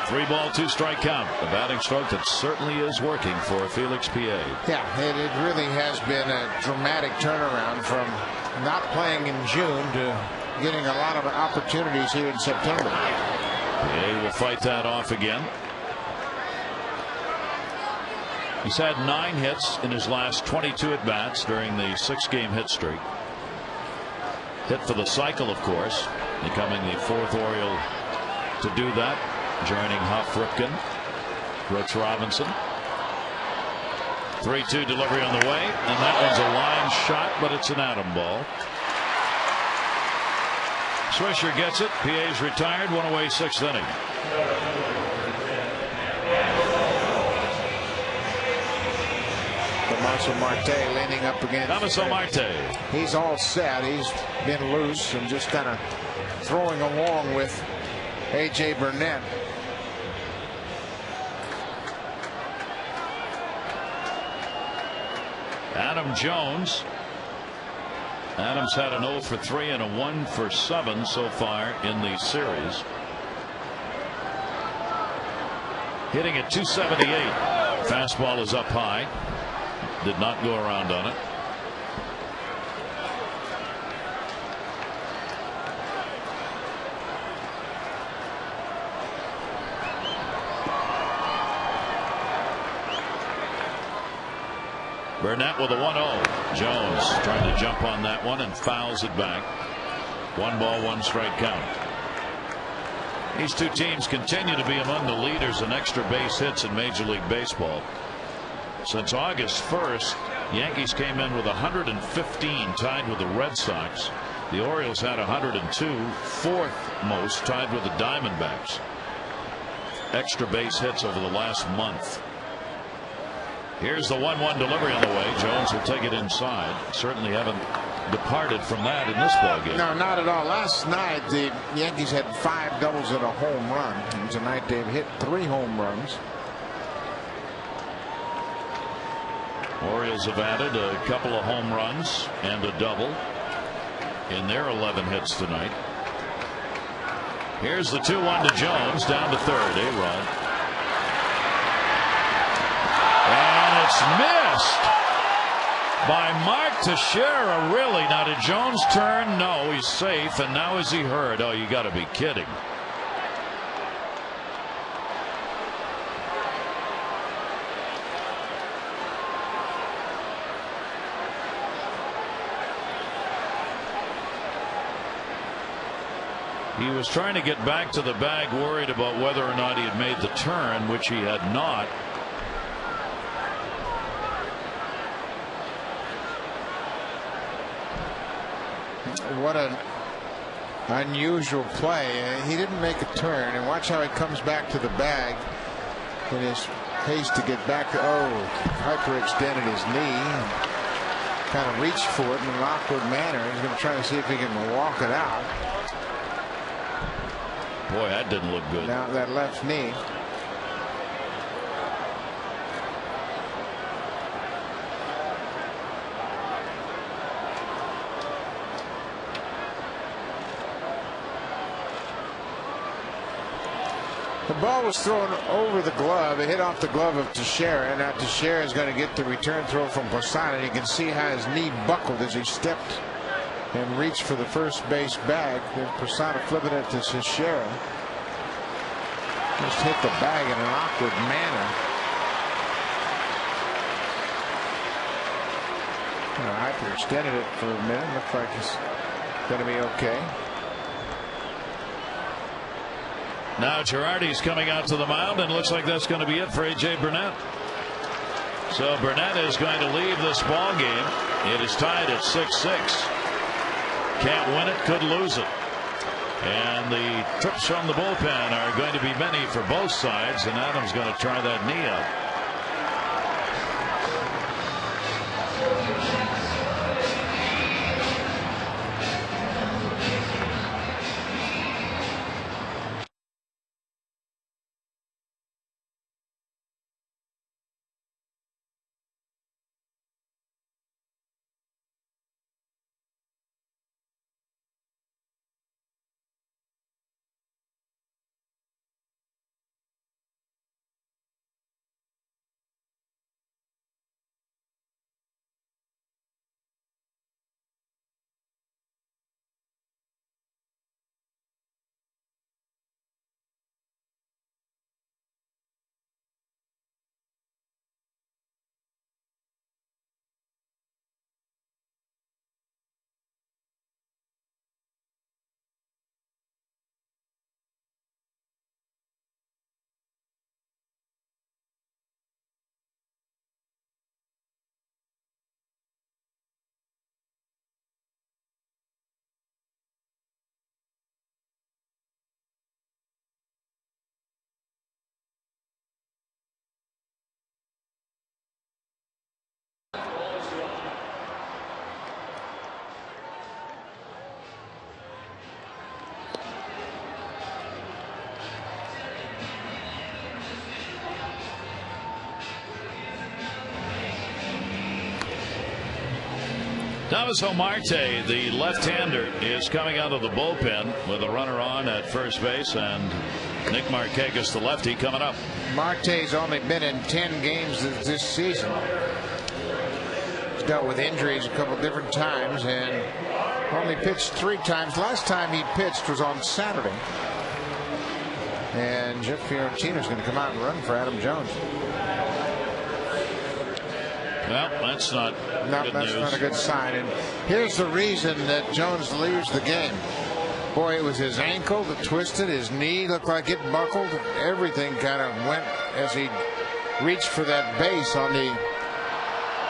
3 ball, 2 strike count. A batting stroke that certainly is working for Felix Pie. Yeah, it really has been a dramatic turnaround from not playing in June to getting a lot of opportunities here in September. Pie will fight that off again. He's had 9 hits in his last 22 at bats during the 6-game hit streak. Hit for the cycle, of course, becoming the 4th Oriole to do that, joining Huff, Ripken, Brooks Robinson. 3-2 delivery on the way, and that one's a line shot, but it's an atom ball. Swisher gets it. PA's retired. One away, sixth inning. Tomaso Marte leaning up against. Tomaso Marte. He's all set. He's been loose and just kind of throwing along with A.J. Burnett. Adam Jones. Adams had an 0 for 3 and a 1 for 7 so far in the series. Hitting at 278. Fastball is up high. Did not go around on it. Burnett with a 1-0. Jones trying to jump on that one and fouls it back. 1 ball, 1 strike count. These two teams continue to be among the leaders in extra base hits in Major League Baseball. Since August 1st, Yankees came in with 115, tied with the Red Sox. The Orioles had 102, fourth most, tied with the Diamondbacks. Extra base hits over the last month. Here's the 1-1 delivery on the way. Jones will take it inside. Certainly haven't departed from that in this ballgame. No, not at all. Last night the Yankees had 5 doubles and a home run. Tonight they've hit 3 home runs. Orioles have added a couple of home runs and a double in their 11 hits tonight. Here's the 2-1 to Jones, down to third. A-Rod. And it's missed by Mark Teixeira. Really? Now did Jones turn? No, he's safe. And now is he hurt? Oh, you got to be kidding. He was trying to get back to the bag, worried about whether or not he had made the turn, which he had not. What an unusual play. He didn't make a turn, and watch how he comes back to the bag in his haste to get back. Hyperextended his knee and kind of reached for it in an awkward manner. He's going to try to see if he can walk it out. Boy, that didn't look good. Now that left knee. The ball was thrown over the glove. It hit off the glove of Teixeira. Now Teixeira is going to get the return throw from Posada. You can see how his knee buckled as he stepped and reached for the first base bag. Then Posada flipping it to Teixeira. Just hit the bag in an awkward manner. Hyperextended it for a minute. Looks like it's going to be okay. Now Girardi's coming out to the mound, and looks like that's going to be it for A.J. Burnett. So Burnett is going to leave this ball game. It is tied at 6-6. Can't win it, could lose it. And the trips from the bullpen are going to be many for both sides, and Adams going to try that knee up. Damaso Marte, the left-hander, is coming out of the bullpen with a runner on at first base, and Nick Markakis, the lefty, coming up. Marte's only been in 10 games this season. He's dealt with injuries a couple different times and only pitched 3 times. Last time he pitched was on Saturday. And Jeff Fiorentino's going to come out and run for Adam Jones. Well, that's not good news. Not a good sign. And here's the reason that Jones leaves the game. Boy, it was his ankle that twisted. His knee looked like it buckled. Everything kind of went as he reached for that base on the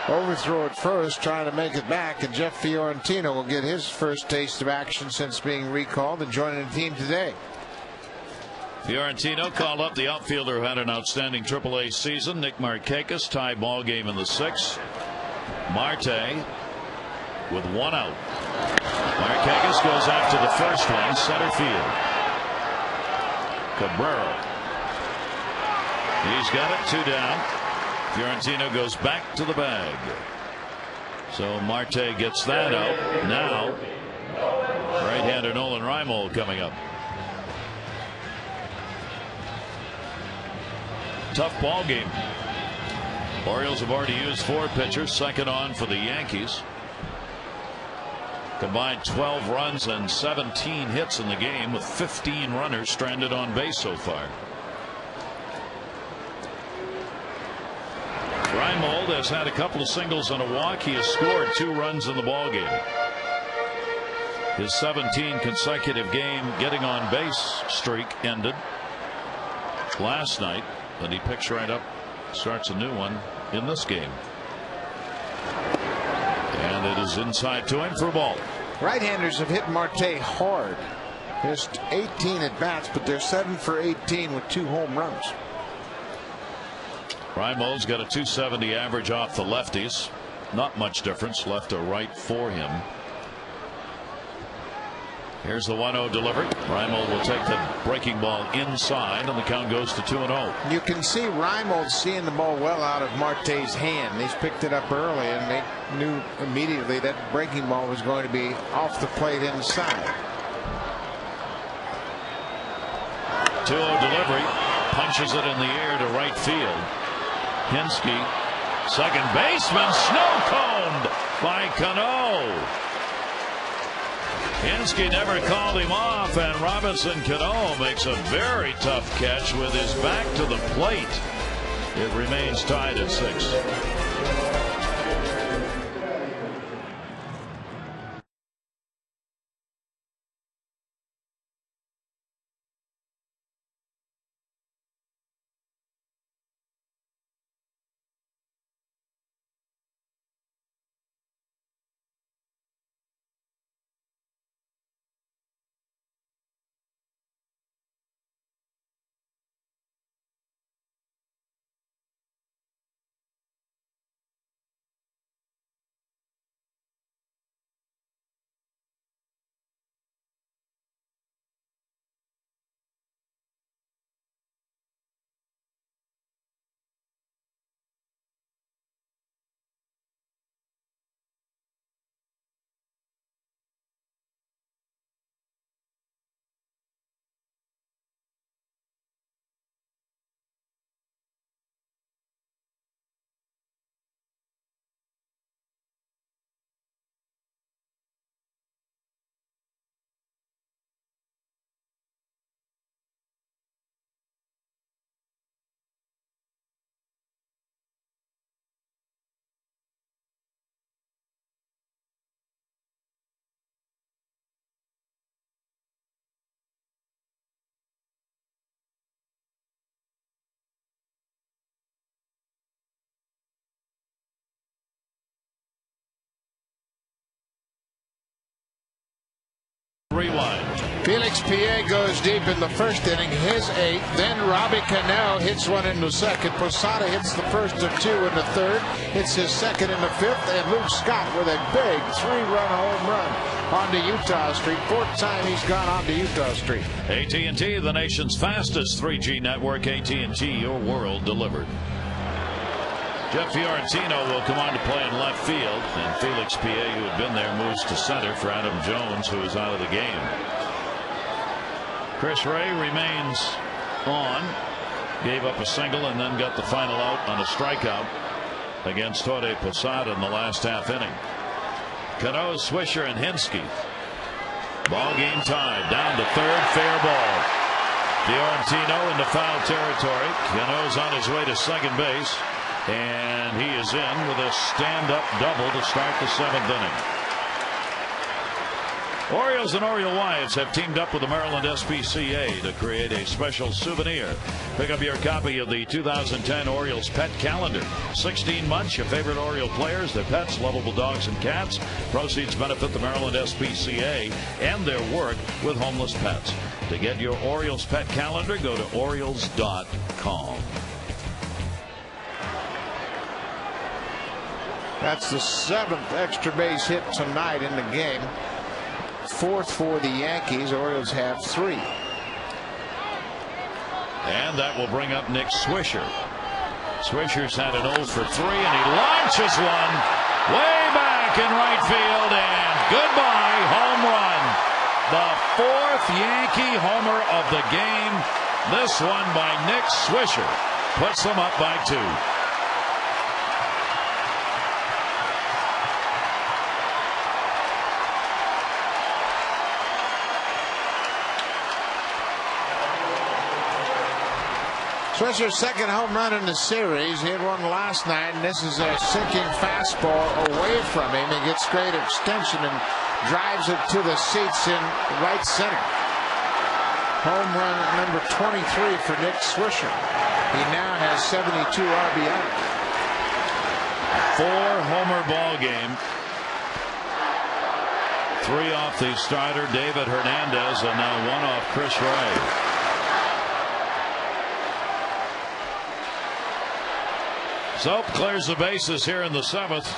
overthrow at first, trying to make it back. And Jeff Fiorentino will get his first taste of action since being recalled and joining the team today. Fiorentino called up the outfielder who had an outstanding AAA season, Nick Markakis. Tie ball game in the 6th. Marte with 1 out. Markakis goes after the first one, center field. Cabrera. He's got it, 2 down. Fiorentino goes back to the bag. So Marte gets that out. Now, right-hander Nolan Reimold coming up. Tough ball game. Orioles have already used 4 pitchers, second on for the Yankees. Combined 12 runs and 17 hits in the game, with 15 runners stranded on base so far. Reimold has had a couple of singles and a walk. He has scored 2 runs in the ball game. His 17 consecutive game getting on base streak ended last night, but he picks right up, starts a new one in this game. And it is inside to him for a ball. Right-handers have hit Marte hard. Just 18 at bats, but they're 7 for 18 with 2 home runs. Reimold's got a .270 average off the lefties. Not much difference left to right for him. Here's the 1-0 delivery. Reimold will take the breaking ball inside, and the count goes to 2-0. You can see Reimold seeing the ball well out of Marte's hand. He's picked it up early, and they knew immediately that breaking ball was going to be off the plate inside. 2-0 delivery. Punches it in the air to right field. Hinske, second baseman, snow-coned by Cano. Hinske never called him off, and Robinson Cano makes a very tough catch with his back to the plate. It remains tied at 6. Rewind. Felix Pierre goes deep in the first inning, his 8th. Then Robbie Cano hits one in the second. Posada hits the first of 2 in the third. Hits his second in the 5th. And Luke Scott with a big 3-run home run onto Utah Street. 4th time he's gone onto Utah Street. AT&T, the nation's fastest 3G network. AT&T, your world delivered. Jeff Fiorentino will come on to play in left field, and Felix Pie, who had been there, moves to center for Adam Jones, who is out of the game. Chris Ray remains on, gave up a single and then got the final out on a strikeout against Jorge Posada in the last half inning. Cano, Swisher, and Hinske. Ball game tied, down to third, fair ball. Fiorentino into foul territory. Cano's on his way to second base, and he is in with a stand-up double to start the seventh inning. Orioles and Oriole Wives have teamed up with the Maryland SPCA to create a special souvenir. Pick up your copy of the 2010 Orioles Pet Calendar. 16 months, your favorite Oriole players, their pets, lovable dogs and cats. Proceeds benefit the Maryland SPCA and their work with homeless pets. To get your Orioles Pet Calendar, go to Orioles.com. That's the 7th extra base hit tonight in the game. 4th for the Yankees. Orioles have 3. And that will bring up Nick Swisher. Swisher's had an 0 for 3, and he launches one way back in right field, and goodbye, home run. The 4th Yankee homer of the game. This one by Nick Swisher puts them up by 2. Swisher's second home run in the series. He had one last night, and this is a sinking fastball away from him. He gets straight extension and drives it to the seats in right center. Home run number 23 for Nick Swisher. He now has 72 RBI. 4-homer ball game. 3 off the starter David Hernandez, and now 1 off Chris Ray. Soap clears the bases here in the 7th.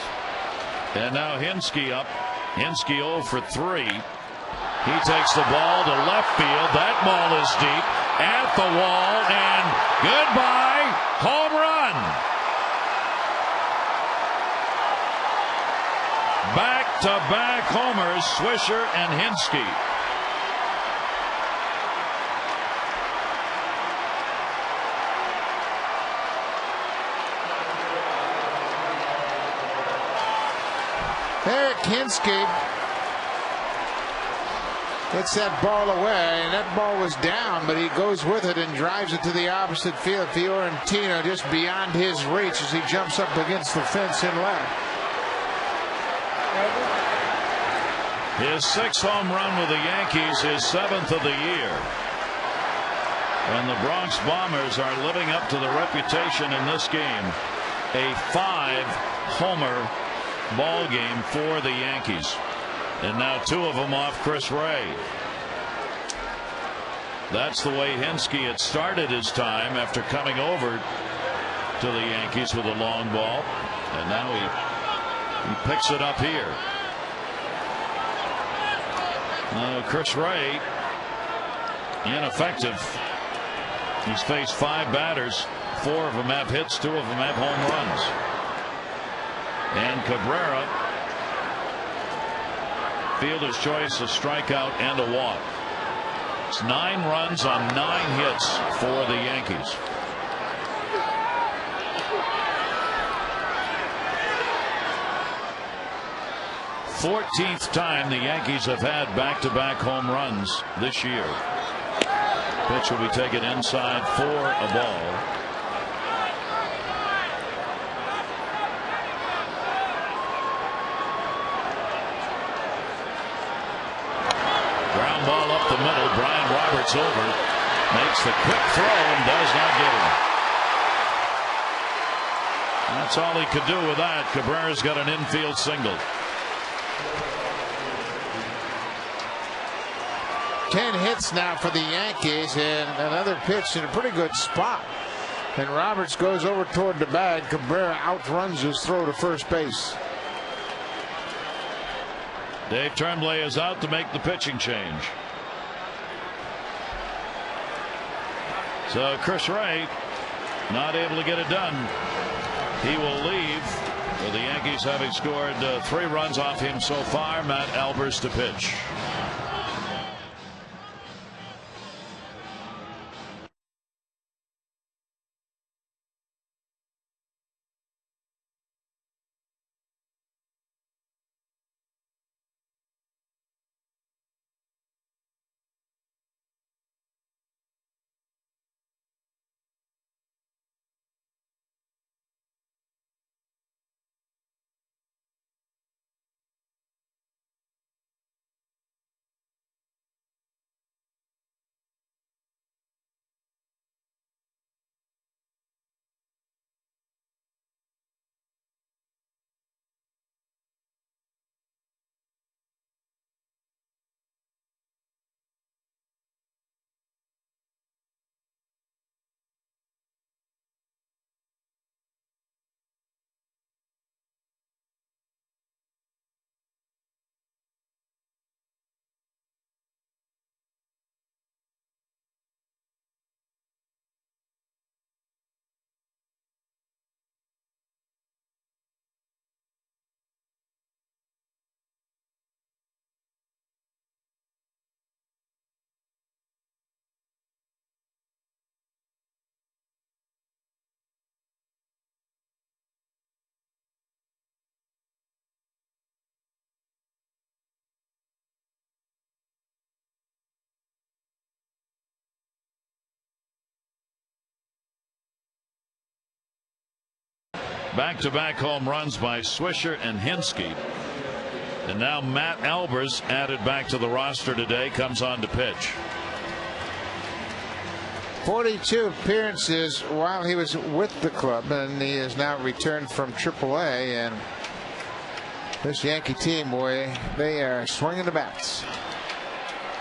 And now Hinske up. Hinske 0 for 3. He takes the ball to left field. That ball is deep at the wall, and goodbye, home run. Back-to-back homers, Swisher and Hinske. Eric Hinske gets that ball away, and that ball was down, but he goes with it and drives it to the opposite field. Fiorentino just beyond his reach as he jumps up against the fence in left. His 6th home run with the Yankees, his 7th of the year. And the Bronx Bombers are living up to the reputation in this game. A 5-homer ball game for the Yankees, and now 2 of them off Chris Ray. That's the way Hinske had started his time after coming over to the Yankees with a long ball, and now he picks it up here. Chris Ray ineffective. He's faced 5 batters. 4 of them have hits, 2 of them have home runs. And Cabrera, fielder's choice, a strikeout and a walk. It's 9 runs on 9 hits for the Yankees. The 14th time the Yankees have had back-to-back home runs this year. Pitch will be taken inside for a ball. Ball up the middle. Brian Roberts over, makes the quick throw and does not get him. That's all he could do with that. Cabrera's got an infield single. 10 hits now for the Yankees, and another pitch in a pretty good spot. And Roberts goes over toward the bag. Cabrera outruns his throw to first base. Dave Tremblay is out to make the pitching change. So Chris Ray not able to get it done. He will leave with the Yankees having scored 3 runs off him so far. Matt Albers to pitch. Back-to-back home runs by Swisher and Hinske. And now Matt Albers, added back to the roster today, comes on to pitch. 42 appearances while he was with the club, and he has now returned from AAA. And this Yankee team, boy, they are swinging the bats.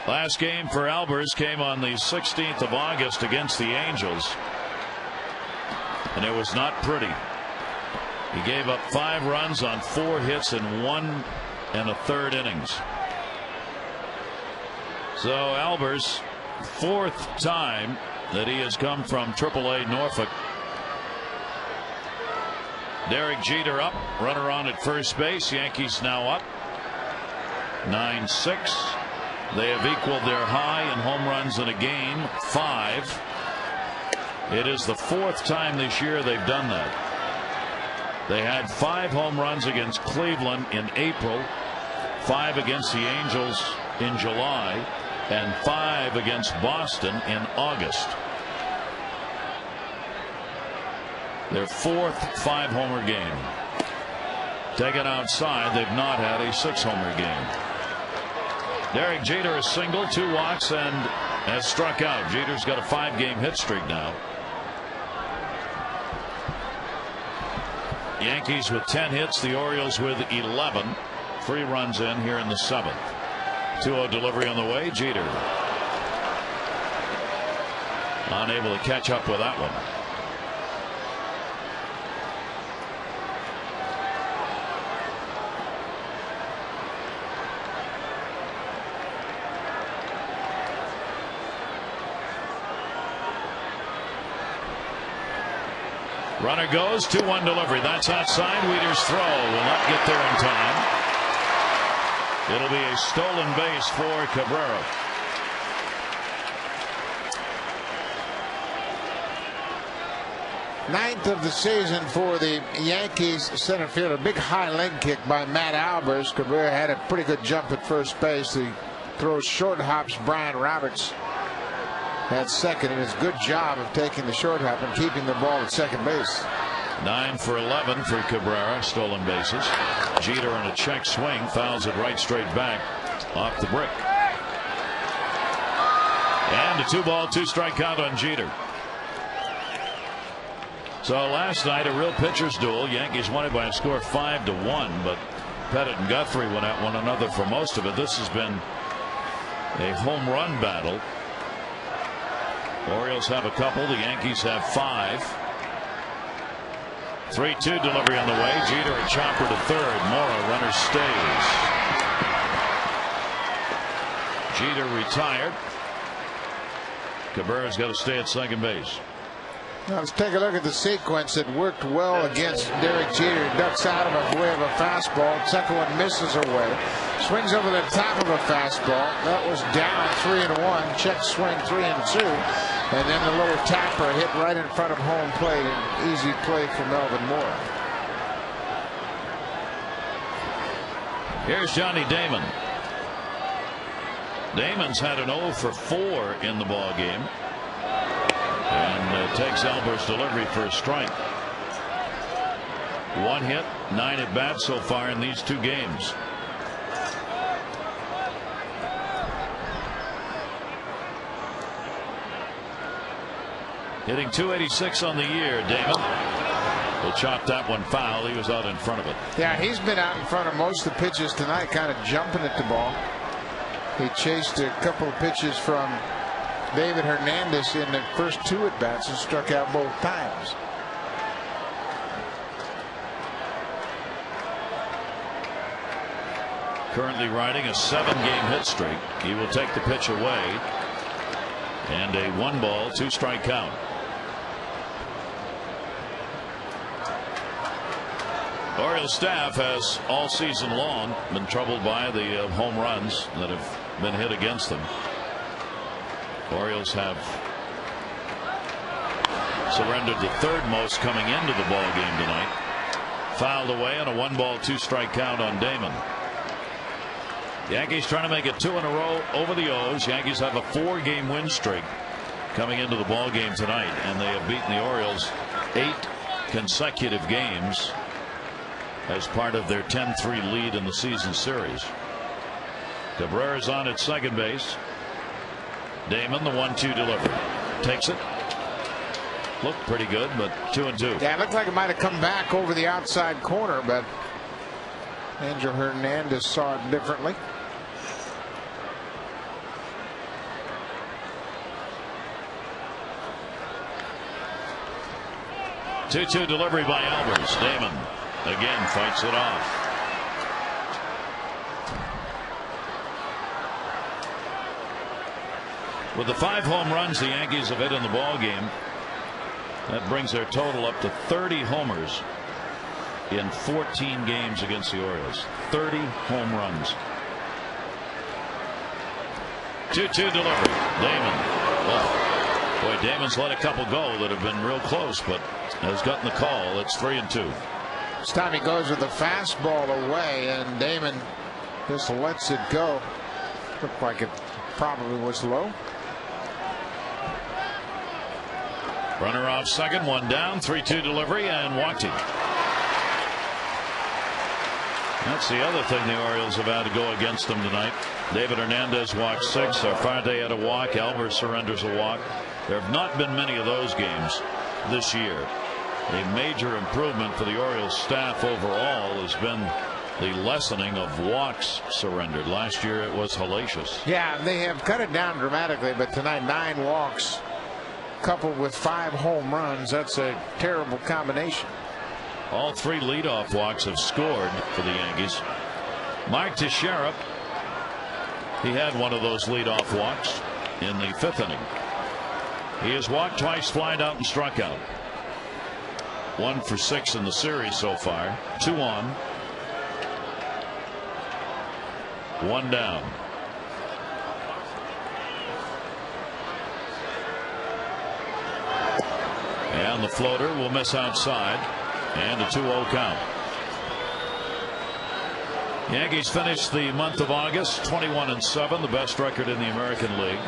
Last game for Albers came on the 16th of August against the Angels, and it was not pretty. He gave up 5 runs on 4 hits in 1 1/3 innings. So Albers, 4th time that he has come from AAA Norfolk. Derek Jeter up, runner on at first base. Yankees now up 9-6. They have equaled their high in home runs in a game, 5. It is the 4th time this year they've done that. They had 5 home runs against Cleveland in April, 5 against the Angels in July, and 5 against Boston in August. Their 4th 5-homer game. Taken outside, they've not had a 6-homer game. Derek Jeter is single, 2 walks, and has struck out. Jeter's got a 5-game hit streak now. Yankees with 10 hits, the Orioles with 11. 3 runs in here in the 7th. 2-0 delivery on the way. Jeter unable to catch up with that one. Runner goes, 2-1 delivery. That's outside. Wheater's throw will not get there in time. It'll be a stolen base for Cabrera. Ninth of the season for the Yankees center field. A big high leg kick by Matt Albers. Cabrera had a pretty good jump at first base. He throws short hops. Brian Roberts at second, and it's a good job of taking the short hop and keeping the ball at second base. 9 for 11 for Cabrera, stolen bases. Jeter on a check swing, fouls it right straight back off the brick. And a 2-ball, 2-strike count on Jeter. So last night, a real pitcher's duel. Yankees won it by a score of 5-1, but Pettit and Guthrie went at one another for most of it. This has been a home run battle. Orioles have a couple. The Yankees have 5. 3-2 delivery on the way. Jeter a chopper to third. Mora runner stays. Jeter retired. Cabrera's got to stay at second base. Now let's take a look at the sequence. It worked well against Derek Jeter. Ducks out of a way of a fastball. Second one misses away. Swings over the top of a fastball. That was down 3-1. Check swing 3-2. And then the little tapper hit right in front of home plate. An easy play for Melvin Moore. Here's Johnny Damon. Damon's had an 0 for 4 in the ball game. And takes Albert's delivery for a strike. 1 hit, 9 at bats so far in these 2 games. Hitting .286 on the year, Damon. Will chop that one foul. He was out in front of it. Yeah, he's been out in front of most of the pitches tonight, kind of jumping at the ball. He chased a couple of pitches from David Hernandez in the first 2 at bats and struck out both times. Currently riding a 7-game hit streak. He will take the pitch away. And a 1-ball, 2-strike count. Orioles staff has all season long been troubled by the home runs that have been hit against them. Orioles have surrendered the 3rd most coming into the ball game tonight. Fouled away on a 1-ball, 2-strike count on Damon. Yankees trying to make it 2 in a row over the O's. Yankees have a 4-game win streak coming into the ball game tonight, and they have beaten the Orioles 8 consecutive games as part of their 10-3 lead in the season series. Cabrera's on at second base. Damon, the 1-2 delivery. Takes it. Looked pretty good, but 2-2. Yeah, it looked like it might have come back over the outside corner, but Angel Hernandez saw it differently. Two-two delivery by Albers. Damon again fights it off. With the 5 home runs the Yankees have hit in the ball game, that brings their total up to 30 homers in 14 games against the Orioles. 30 home runs. 2-2 delivery. Damon. Oh, boy, Damon's let a couple go that have been real close, but has gotten the call. It's 3-2. This time he goes with the fastball away, and Damon just lets it go. Looked like it probably was low. Runner off second, 1 down, 3-2 delivery, and walked him. That's the other thing the Orioles have had to go against them tonight. David Hernandez walked 6. Arfarte had a walk. Albers surrenders a walk. There have not been many of those games this year. A major improvement for the Orioles staff overall has been the lessening of walks surrendered. Last year it was hellacious. Yeah, they have cut it down dramatically, but tonight 9 walks coupled with 5 home runs. That's a terrible combination. All 3 leadoff walks have scored for the Yankees. Mark Teixeira, he had one of those leadoff walks in the 5th inning. He has walked twice, flied out, and struck out. 1 for 6 in the series so far. 2 on, 1 down. And the floater will miss outside, and a 2-0 count. Yankees finished the month of August 21-7, the best record in the American League.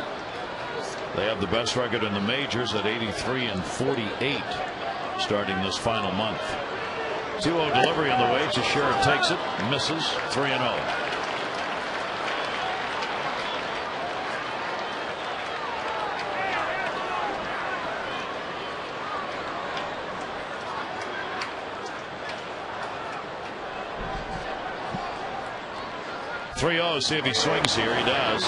They have the best record in the majors at 83-48 starting this final month. 2-0 delivery on the way. Teixeira takes it, misses. 3-0. See if he swings here. He does.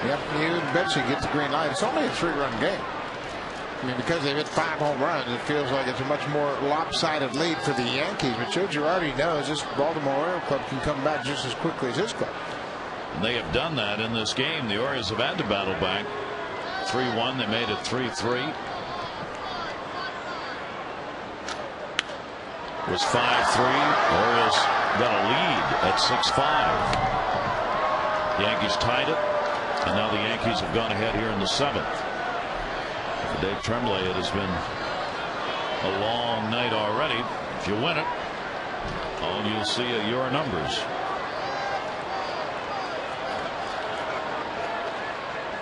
Yep, you bet you get the green light. It's only a 3-run game. I mean, because they've hit 5 home runs, it feels like it's a much more lopsided lead for the Yankees. But Joe Girardi knows this Baltimore Oriole club can come back just as quickly as his club. And they have done that in this game. The Orioles have had to battle back. 3-1. They made it 3-3. was 5-3. Orioles got a lead at 6-5. Yankees tied it, and now the Yankees have gone ahead here in the 7th. For Dave Tremblay, it has been a long night already. If you win it, all you'll see are your numbers.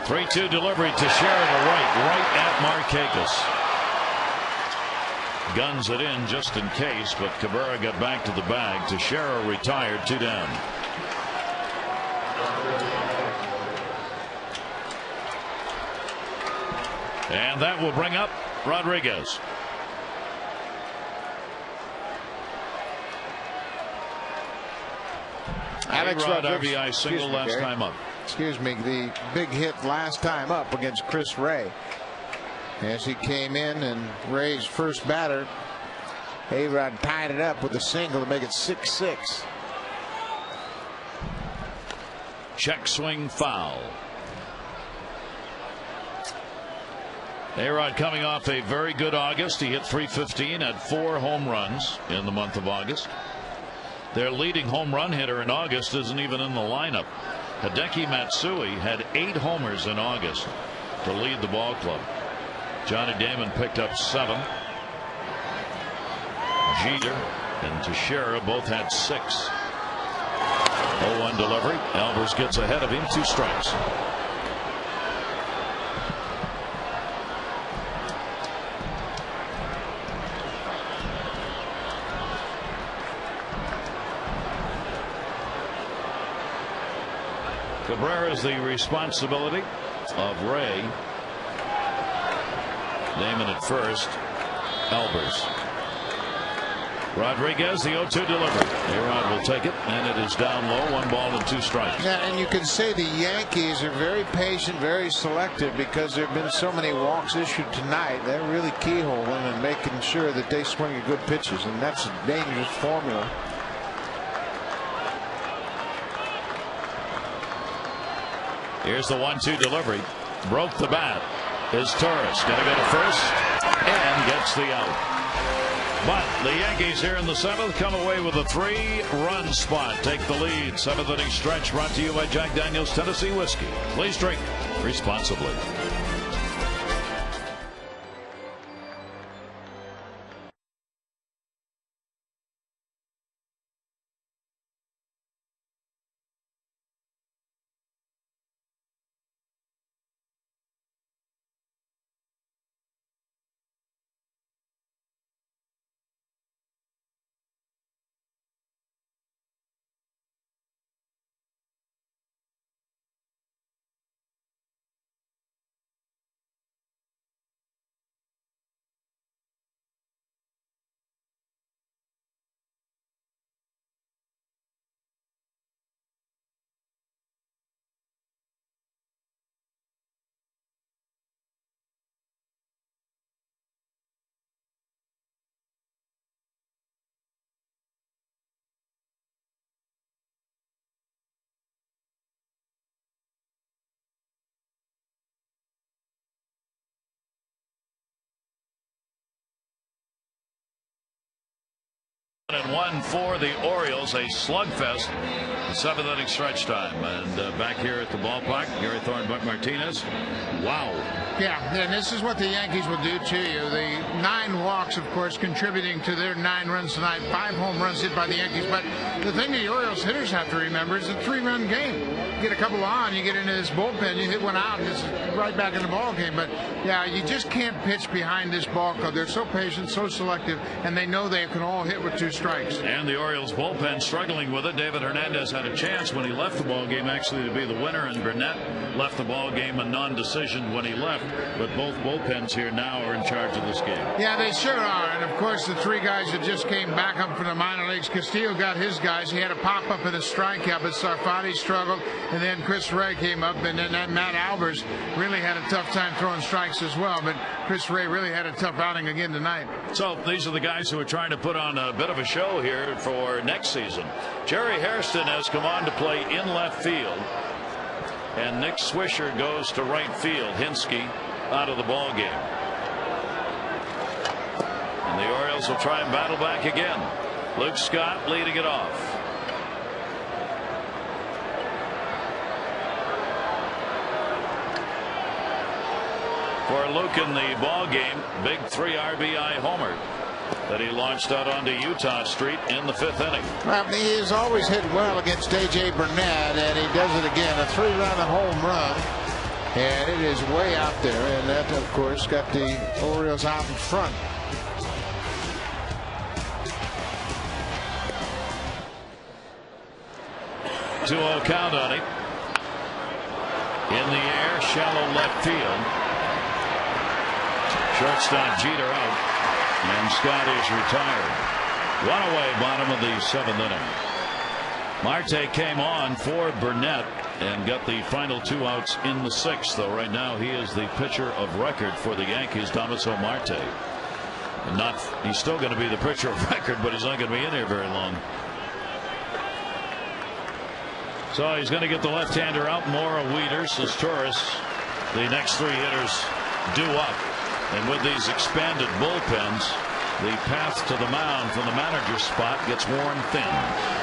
3-2 delivery to Sheridan to right at Markakis. Guns it in just in case, but Cabrera got back to the bag. Teixeira retired, 2 down. And that will bring up Rodriguez. Alex Rodriguez, RBI single last time up. Excuse me, the big hit last time up against Chris Ray. As he came in and Ray's first batter, A-Rod tied it up with a single to make it 6-6. Check swing foul. A-Rod coming off a very good August. He hit .315, had 4 home runs in the month of August. Their leading home run hitter in August isn't even in the lineup. Hideki Matsui had 8 homers in August to lead the ball club. Johnny Damon picked up 7. Jeter and Teixeira both had 6. 0-1 delivery. Albers gets ahead of him, 2 strikes. Cabrera is the responsibility of Ray. Damon at first. Albers. Rodriguez, the 0-2 delivery. A-Rod will take it, and it is down low. 1 ball and 2 strikes. Yeah, and you can say the Yankees are very patient, very selective, because there have been so many walks issued tonight. They're really keyholing and making sure that they swing at good pitches, and that's a dangerous formula. Here's the 1-2 delivery. Broke the bat. Is Torres going to go to first and gets the out. But the Yankees here in the 7th come away with a 3-run spot. Take the lead. 7th inning stretch brought to you by Jack Daniel's Tennessee Whiskey. Please drink responsibly. And 1 for the Orioles, a slugfest. 7th inning stretch time, and back here at the ballpark, Gary Thorne, Buck Martinez. Wow. Yeah, and this is what the Yankees will do to you. The 9 walks, of course, contributing to their 9 runs tonight. 5 home runs hit by the Yankees. But the thing the Orioles hitters have to remember is a 3-run game. You get a couple on, you get into this bullpen, you hit one out, and it's right back in the ball game. But yeah, you just can't pitch behind this ball club. They're so patient, so selective, and they know they can all hit with 2 strikes. And the Orioles bullpen struggling with it. David Hernandez had a chance when he left the ball game actually to be the winner, and Burnett left the ball game a non-decision when he left. But both bullpens here now are in charge of this game. Yeah, they sure are. And of course, the 3 guys that just came back up from the minor leagues. Castillo got his guys. He had a pop up and a strikeout, but Sarfati struggled, and then Chris Ray came up, and then that Matt Albers really had a tough time throwing strikes as well. But Chris Ray really had a tough outing again tonight. So these are the guys who are trying to put on a bit of a show here for next season. Jerry Hairston has come on to play in left field, and Nick Swisher goes to right field. Hinsky out of the ball game. And the Orioles will try and battle back again. Luke Scott leading it off. For Luke in the ball game, big 3 RBI homer that he launched out onto Utah Street in the 5th inning. Well, he has always hit well against A.J. Burnett, and he does it again. A 3-run home run, and it is way out there, and that, of course, got the Orioles out in front. Two-0 count on him. In the air, shallow left field. Shortstop Jeter out, and Scott is retired. One away, bottom of the 7th inning. Marte came on for Burnett and got the final 2 outs in the 6th. Though right now he is the pitcher of record for the Yankees, Damaso Marte. And he's still going to be the pitcher of record, but he's not going to be in here very long. So he's going to get the left-hander out. Mora, Wieters, as Torres. The next 3 hitters due up. And with these expanded bullpens, the path to the mound from the manager's spot gets worn thin.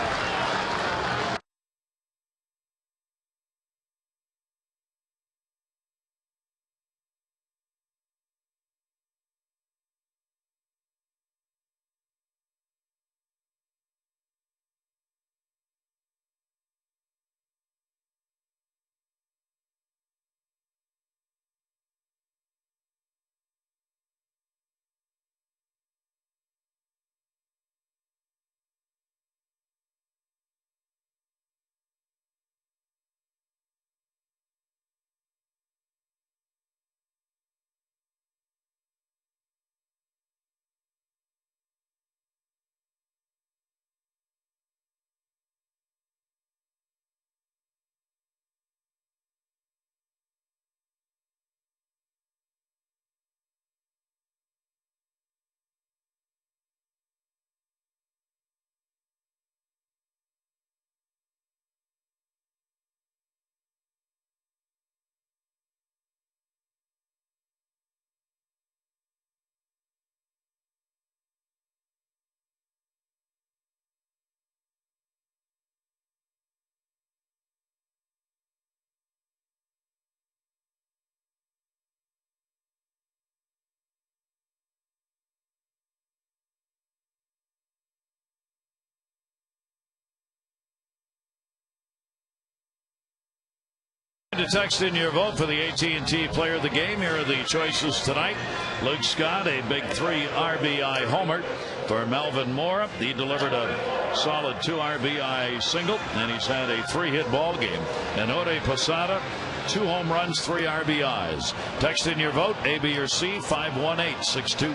To text in your vote for the AT&T Player of the Game. Here are the choices tonight. Luke Scott, a big 3 RBI homer for Melvin Mora. He delivered a solid 2 RBI single, and he's had a 3-hit ball game. And Ode Posada, 2 home runs, 3 RBIs. Text in your vote, A, B, or C, 51862.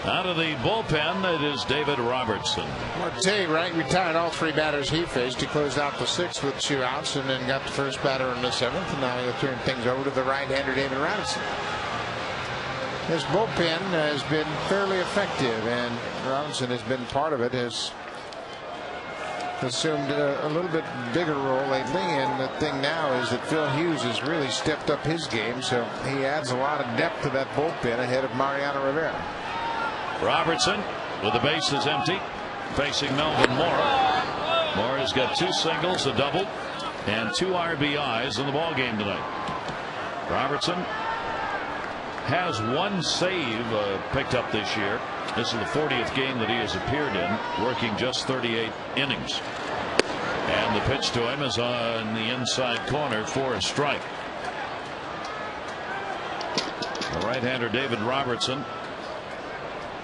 Out of the bullpen, it is David Robertson. Marte, right, retired all 3 batters he faced. He closed out the 6th with 2 outs and then got the first batter in the 7th. And now he'll turn things over to the right-hander, David Robertson. His bullpen has been fairly effective, and Robinson has been part of it, has assumed a little bit bigger role lately. And the thing now is that Phil Hughes has really stepped up his game, so he adds a lot of depth to that bullpen ahead of Mariano Rivera. Robertson with the bases empty, facing Melvin Mora. Mora's got 2 singles, a double, and 2 RBIs in the ball game tonight. Robertson has 1 save picked up this year. This is the 40th game that he has appeared in, working just 38 innings. And the pitch to him is on the inside corner for a strike. The right-hander David Robertson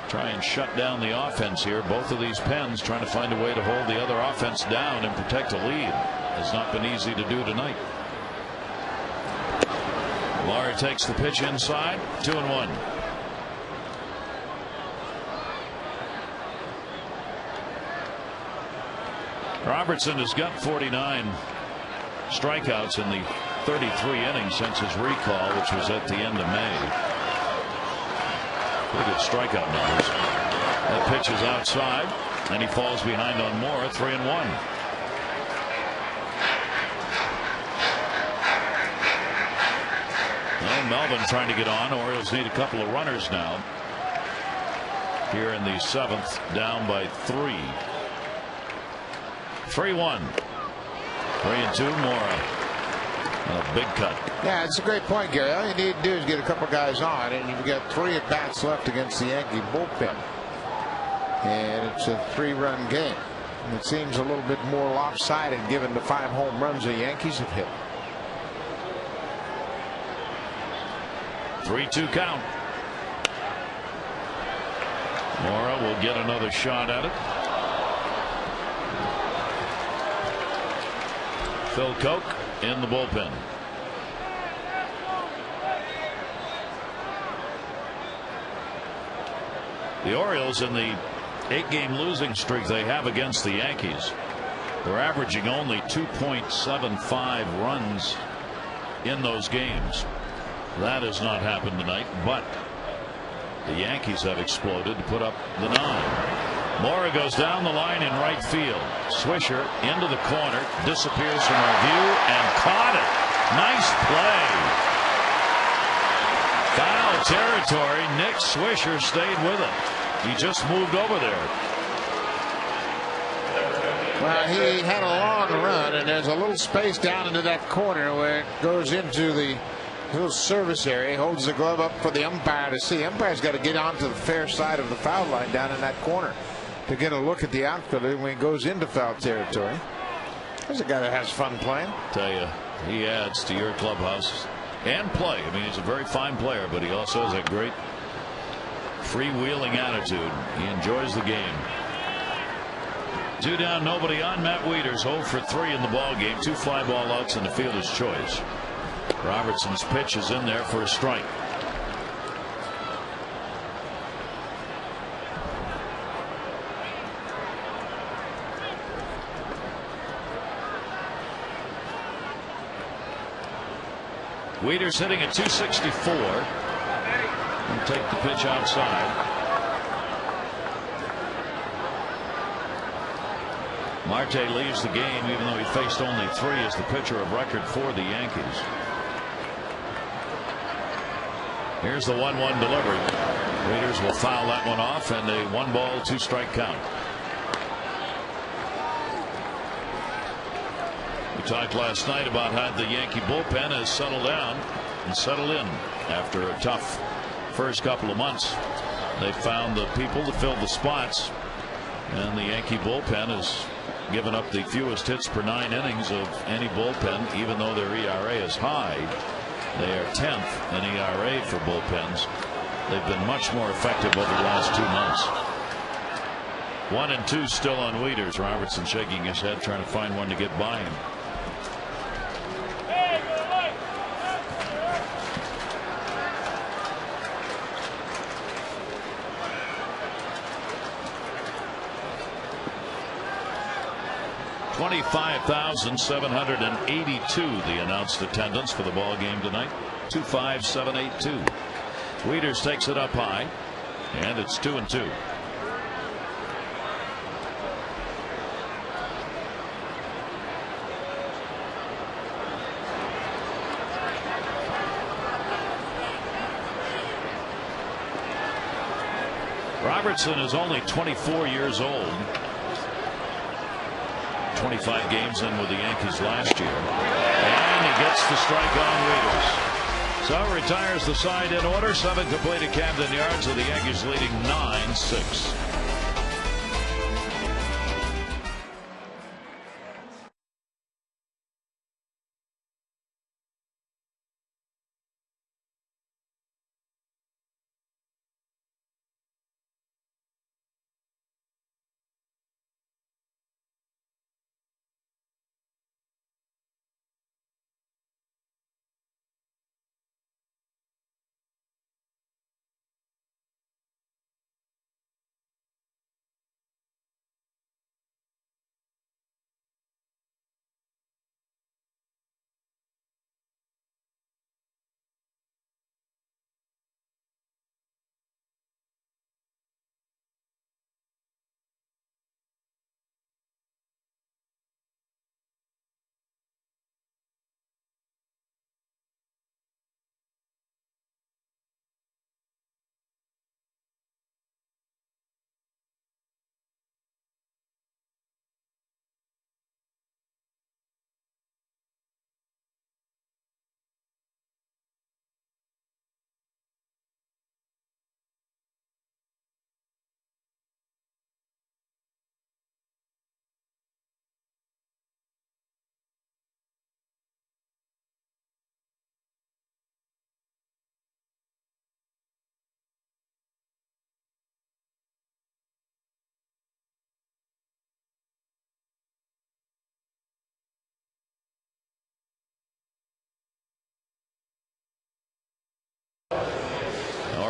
try and shut down the offense here. Both of these pens trying to find a way to hold the other offense down and protect a lead. Has not been easy to do tonight. Mara takes the pitch inside, 2-1. Robertson has got 49 strikeouts in the 33 innings since his recall, which was at the end of May. Pretty good strikeout numbers. That pitch is outside, and he falls behind on Mora, 3-1. Well, Melvin trying to get on. Orioles need a couple of runners now. here in the 7th, down by 3. 3-1. 3-2. Mora. A big cut. Yeah, it's a great point, Gary. All you need to do is get a couple guys on, and you've got 3 at bats left against the Yankee bullpen. And it's a 3-run game. And it seems a little bit more lopsided given the 5 home runs the Yankees have hit. 3-2 count. Mora will get another shot at it. Phil Koch in the bullpen. The Orioles, in the 8-game losing streak they have against the Yankees, they're averaging only 2.75 runs in those games. That has not happened tonight, but the Yankees have exploded to put up the 9. Mora goes down the line in right field. Swisher into the corner, disappears from our view, and caught it. Nice play. Foul territory. Nick Swisher stayed with it. He just moved over there. Well, he had a long run, and there's a little space down into that corner where it goes into the little service area. He holds the glove up for the umpire to see. The umpire's got to get onto the fair side of the foul line down in that corner to get a look at the outfielder when he goes into foul territory. There's a guy that has fun playing. Tell you, he adds to your clubhouse and play. I mean, he's a very fine player, but he also has a great freewheeling attitude. He enjoys the game. 2 down, nobody on. Matt Wieters 0 for 3 in the ball game. 2 fly ball outs and a fielder's choice. Robertson's pitch is in there for a strike. Wieters hitting at 264. And take the pitch outside. Marte leaves the game even though he faced only 3 as the pitcher of record for the Yankees. Here's the 1-1 delivery. Wieters will foul that one off, and a 1-ball 2-strike count. We talked last night about how the Yankee bullpen has settled down and settled in after a tough first couple of months. They found the people to fill the spots, and the Yankee bullpen has given up the fewest hits per 9 innings of any bullpen, even though their ERA is high. They are 10th in ERA for bullpens. They've been much more effective over the last 2 months. 1-2 still on Wieters. Robertson shaking his head, trying to find one to get by him. $25,782 the announced attendance for the ball game tonight. 25782. Wieters takes it up high, and it's 2-2. Robertson is only 24 years old. 25 games in with the Yankees last year, and he gets the strike on Wieters. So retires the side in order. 7 completed Camden Yards, with the Yankees leading 9-6.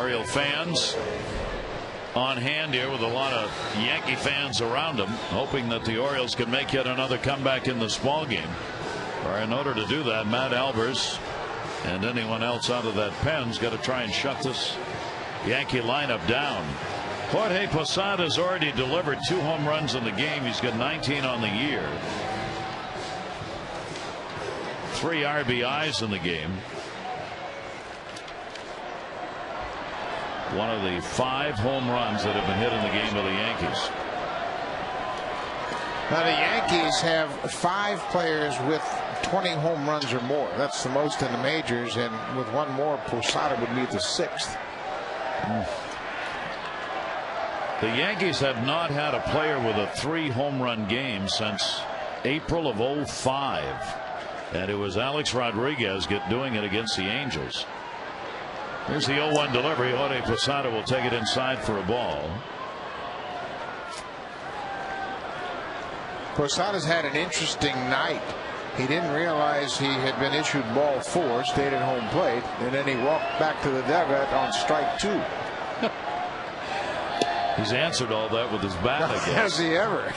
Oriole fans on hand here with a lot of Yankee fans around them, hoping that the Orioles can make yet another comeback in this ball game. Or in order to do that, Matt Albers and anyone else out of that pen's got to try and shut this Yankee lineup down. Jorge Posada's already delivered 2 home runs in the game. He's got 19 on the year. 3 RBIs in the game. One of the 5 home runs that have been hit in the game by the Yankees. Now the Yankees have 5 players with 20 home runs or more. That's the most in the majors, and with one more, Posada would be the 6th. The Yankees have not had a player with a 3 home run game since April of '05, and it was Alex Rodriguez doing it against the Angels. Here's the 0-1 delivery. Jorge Posada will take it inside for a ball. Posada's had an interesting night. He didn't realize he had been issued ball 4, stayed at home plate, and then he walked back to the dugout on strike 2. He's answered all that with his bat, I guess. Has he ever?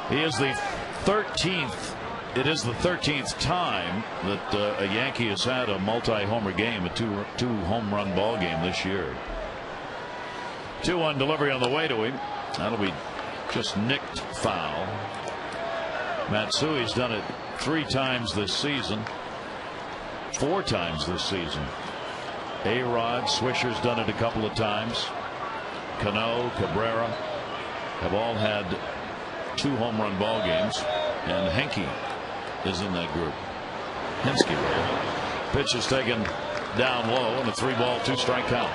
He is the 13th. It is the 13th time that a Yankee has had a multi-homer game, a two home run ball game this year. 2-1 delivery on the way to him. That'll be just nicked foul. Matsui's done it 3 times this season, 4 times this season. A-Rod, Swisher's done it a couple of times. Cano, Cabrera have all had 2 home run ball games, and Henke is in that group. Hinske. Pitch is taken down low, and a 3-ball, 2-strike count.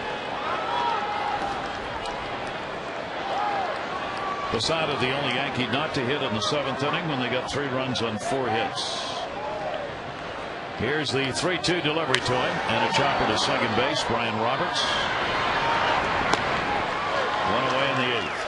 Posada, the only Yankee not to hit in the 7th inning when they got 3 runs on 4 hits. Here's the 3-2 delivery to him, and a chopper to second base. Brian Roberts. 1 away in the 8th.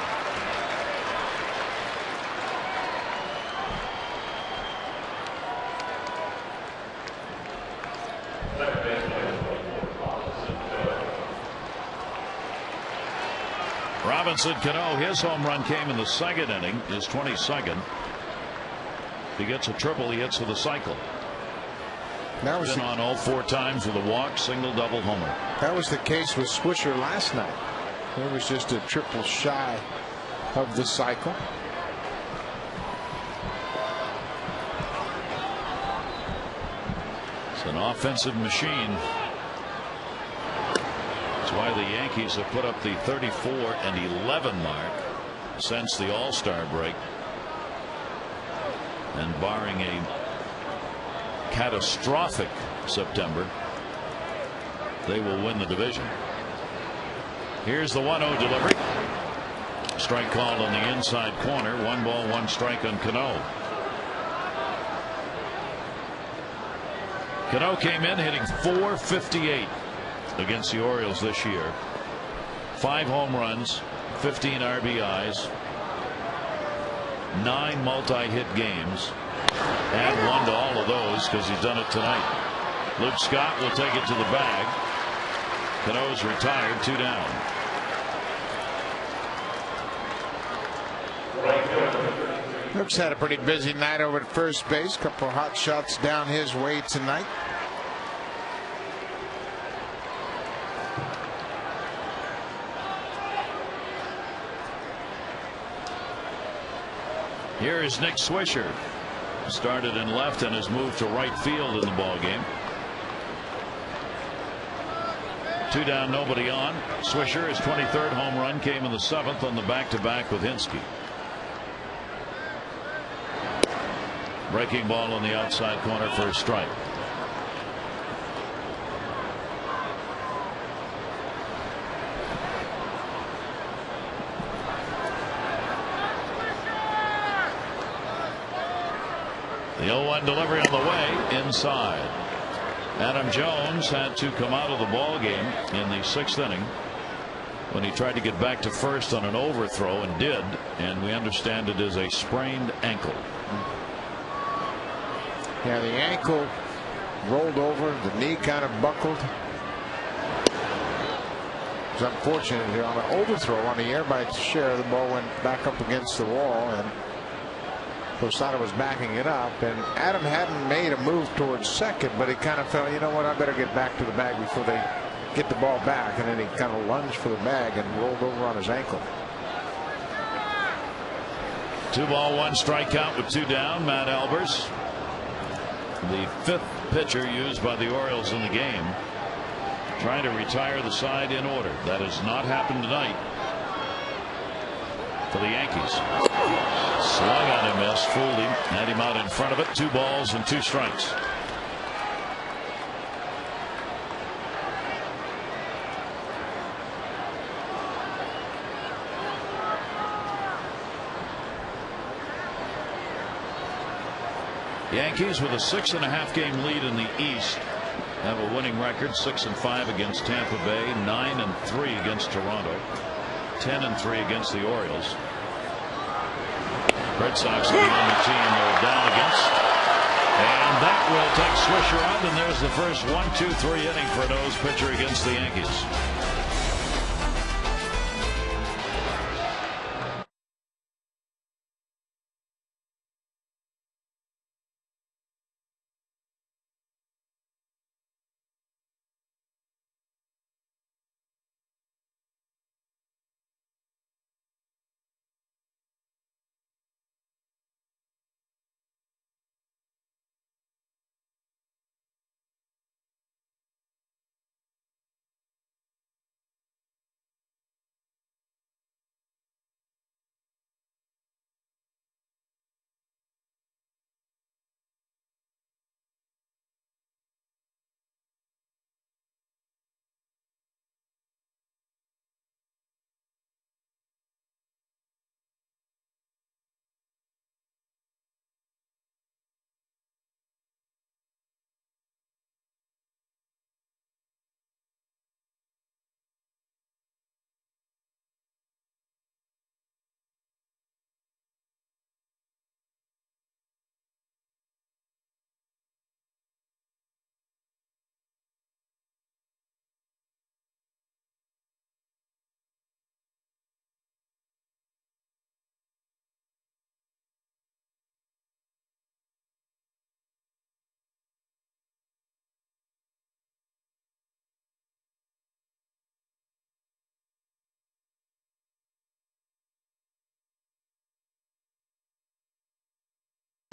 Robinson Cano, his home run came in the 2nd inning, his 22nd. If he gets a triple, he hits for the cycle. That was been on all 4 times with a walk, single, double, homer. That was the case with Swisher last night. It was just a triple shy of the cycle. It's an offensive machine. That's why the Yankees have put up the 34-11 mark since the All-Star break. And barring a catastrophic September, they will win the division. Here's the 1-0 delivery. Strike call on the inside corner. 1 ball, 1 strike on Cano. Cano came in hitting .458 against the Orioles this year. 5 home runs, 15 RBIs, 9 multi-hit games. Add 1 to all of those because he's done it tonight. Luke Scott will take it to the bag. Cano's retired, 2 down. Luke's had a pretty busy night over at first base. Couple of hot shots down his way tonight. Here is Nick Swisher. Started in left and has moved to right field in the ball game. 2 down, nobody on. Swisher, his 23rd home run came in the 7th on the back-to-back with Hinske. Breaking ball on the outside corner for a strike. The 0-1 delivery on the way inside. Adam Jones had to come out of the ball game in the 6th inning when he tried to get back to first on an overthrow, and did, and we understand it is a sprained ankle. Yeah, the ankle rolled over, the knee kind of buckled. was unfortunate here on an overthrow on the air by Share. The ball went back up against the wall, and Posada was backing it up, and Adam hadn't made a move towards second, but he kind of felt, you know what, I better get back to the bag before they get the ball back, and then he kind of lunged for the bag and rolled over on his ankle. 2 ball, 1 strikeout with 2 down. Matt Albers, the 5th pitcher used by the Orioles in the game, trying to retire the side in order. That has not happened tonight for the Yankees. Swung on him, missed, fooled him, had him out in front of it. 2 balls and 2 strikes. Yankees with a 6.5 game lead in the East have a winning record, 6-5 against Tampa Bay, 9-3 against Toronto, 10-3 against the Orioles. Red Sox are the only team they're down against, and that will take Swisher out, and there's the first 1-2-3 inning for an O's pitcher against the Yankees.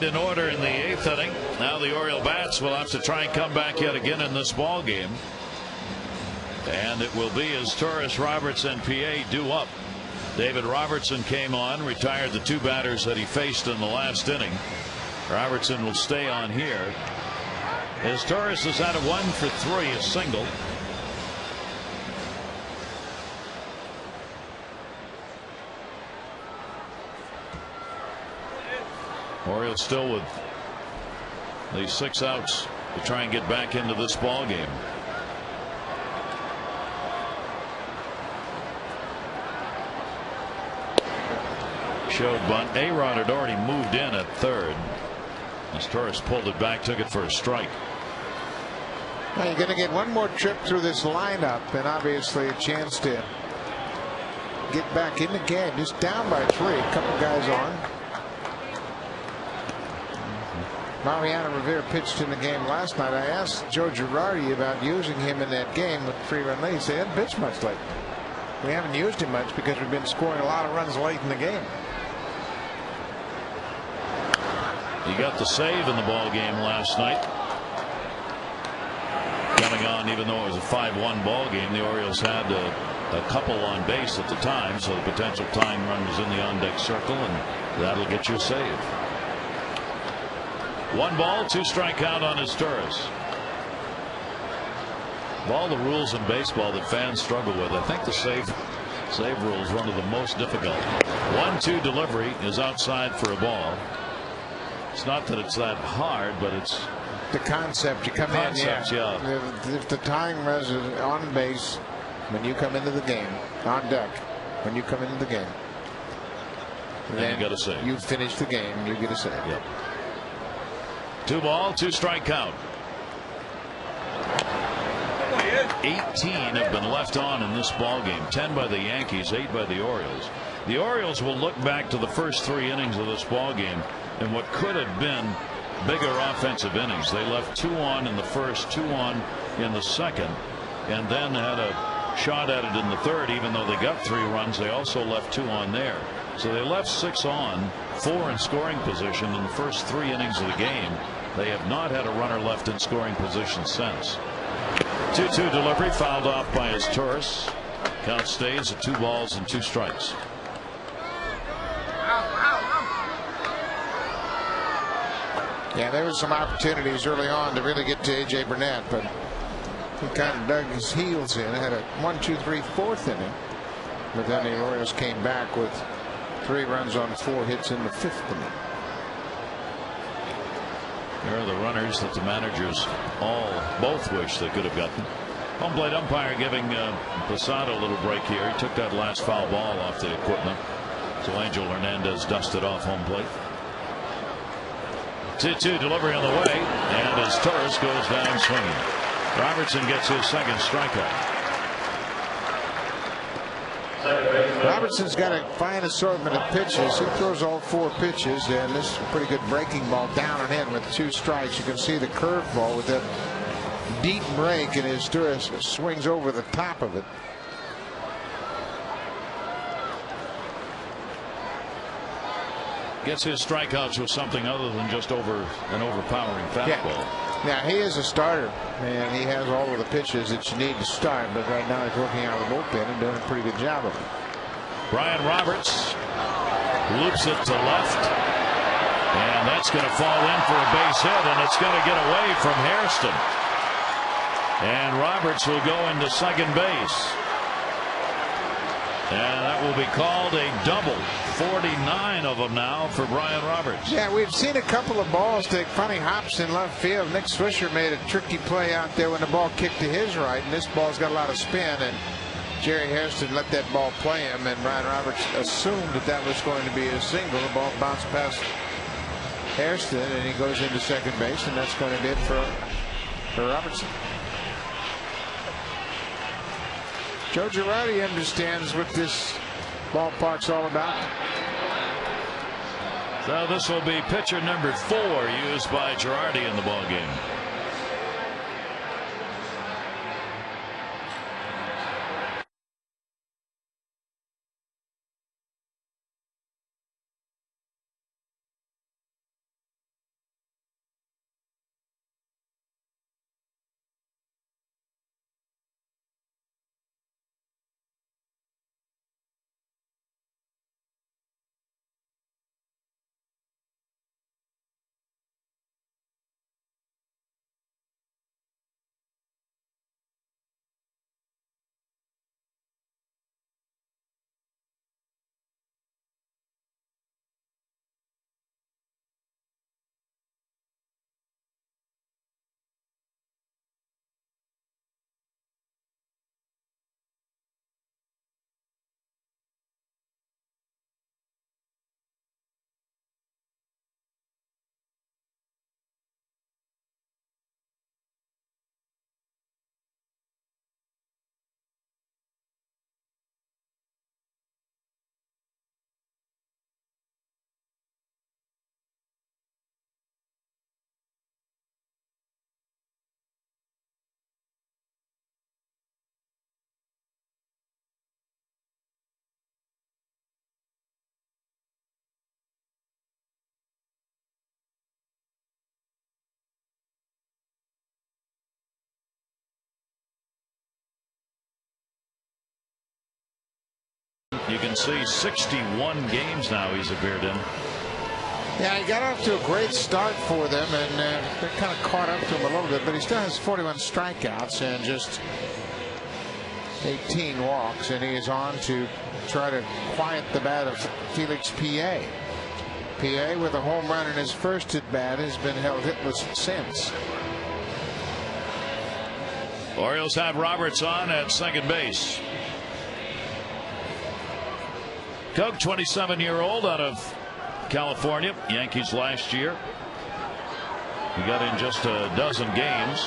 In order in the 8th inning. Now the Oriole bats will have to try and come back yet again in this ball game, and it will be as Torres, Robertson, and PA due up. David Robertson came on, retired the 2 batters that he faced in the last inning. Robertson will stay on here as Torres has had a 1 for 3, a single. Orioles still with the 6 outs to try and get back into this ball game. Showed bunt. A-Rod had already moved in at 3rd as Torres pulled it back, took it for a strike. Well, you're going to get one more trip through this lineup, and obviously a chance to get back in the game. Just down by 3, a couple guys on. Mariano Rivera pitched in the game last night. I asked Joe Girardi about using him in that game with 3-run lead. He said he hadn't pitched much lately. We haven't used him much because we've been scoring a lot of runs late in the game. He got the save in the ball game last night. Coming on, even though it was a 5-1 ball game, the Orioles had a couple on base at the time, so the potential tying run was in the on-deck circle, and that'll get you a save. 1 ball, 2 strikeout on his Torres. Of all the rules in baseball that fans struggle with, I think the save rule is one of the most difficult. 1-2 delivery is outside for a ball. It's not that it's that hard, but it's the concept. You come in, yeah. If the tying run is on base when you come into the game, on deck when you come into the game, then you got a save. You finish the game, you get a save. Yep. 2 ball, 2 strike count. 18 have been left on in this ball game. 10 by the Yankees, 8 by the Orioles. The Orioles will look back to the first 3 innings of this ball game and what could have been bigger offensive innings. They left 2 on in the first, 2 on in the second, and then had a shot at it in the third. Even though they got 3 runs, they also left 2 on there. So they left 6 on, 4 in scoring position in the first 3 innings of the game. They have not had a runner left in scoring position since. 2-2 delivery, fouled off by his Torres. Count stays at 2 balls and 2 strikes. Yeah, there was some opportunities early on to really get to A.J. Burnett, but he kind of dug his heels in. Had a 1, 2, 3, 4th inning, but then the Orioles came back with 3 runs on 4 hits in the 5th inning. There are the runners that the managers both wish they could have gotten. Home plate umpire giving Posada a little break here. He took that last foul ball off the equipment, so Angel Hernandez dusted off home plate. 2-2 delivery on the way, and as Torres goes down swinging. Robertson gets his second strikeout. Robertson's got a fine assortment of pitches. He throws all 4 pitches, and this is a pretty good breaking ball down and in with 2 strikes. You can see the curveball with that deep break, and his Torres swings over the top of it. Gets his strikeouts with something other than just an overpowering fastball. Yeah, he is a starter, and he has all of the pitches that you need to start, but right now he's working out of the bullpen and doing a pretty good job of it. Brian Roberts loops it to left, and that's going to fall in for a base hit, and it's going to get away from Hairston. And Roberts will go into second base. And that will be called a double. 49 of them now for Brian Roberts. Yeah, we've seen a couple of balls take funny hops in left field. Nick Swisher made a tricky play out there when the ball kicked to his right, and this ball's got a lot of spin, and Jerry Hairston let that ball play him, and Brian Roberts assumed that was going to be a single. The ball bounced past Hairston, and he goes into second base, and that's going to be it for Robertson. Joe Girardi understands what this ballpark's all about. So this will be pitcher number 4 used by Girardi in the ball game. You can see 61 games now he's appeared in. Yeah, he got off to a great start for them, and they're kind of caught up to him a little bit, but he still has 41 strikeouts and just 18 walks, and he is on to try to quiet the bat of Felix P.A. P.A. with a home run in his first at bat has been held hitless since. Orioles have Roberts on at second base. Coke, 27-year-old out of California, Yankees last year. He got in just a dozen games.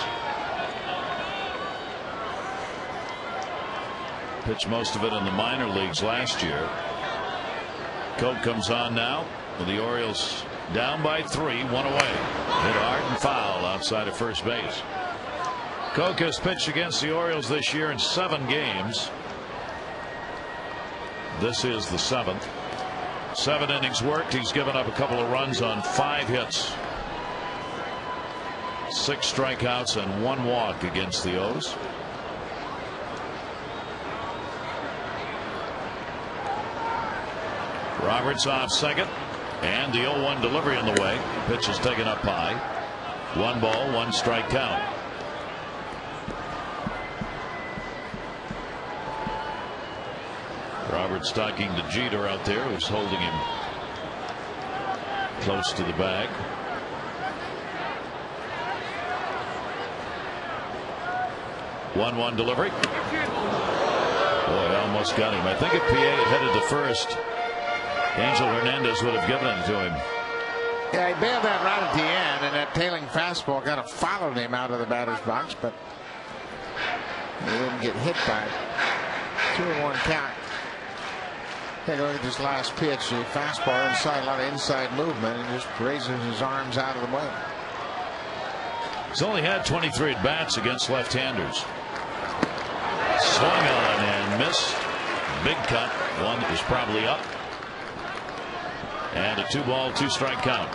Pitched most of it in the minor leagues last year. Koch comes on now with the Orioles down by 3, 1 away. Hit hard and foul outside of first base. Koch has pitched against the Orioles this year in 7 games. This is the 7th. 7 innings worked. He's given up a couple of runs on 5 hits. 6 strikeouts and 1 walk against the O's. Roberts off second, and the 0-1 delivery on the way. Pitch is taken up high. 1 ball, 1 strike count. Roberts talking to Jeter out there, who's holding him close to the bag. One delivery. Boy, almost got him. I think if PA had headed to first, Angel Hernandez would have given it to him. Yeah, he bailed that right at the end, and that tailing fastball kind of followed him out of the batter's box, but he didn't get hit by it. 2-1 count. Take a look at this last pitch. The fastball inside, a lot of inside movement, and just raises his arms out of the way. He's only had 23 at bats against left-handers. Swung on and missed. Big cut. One is probably up. And a 2-ball, 2-strike count.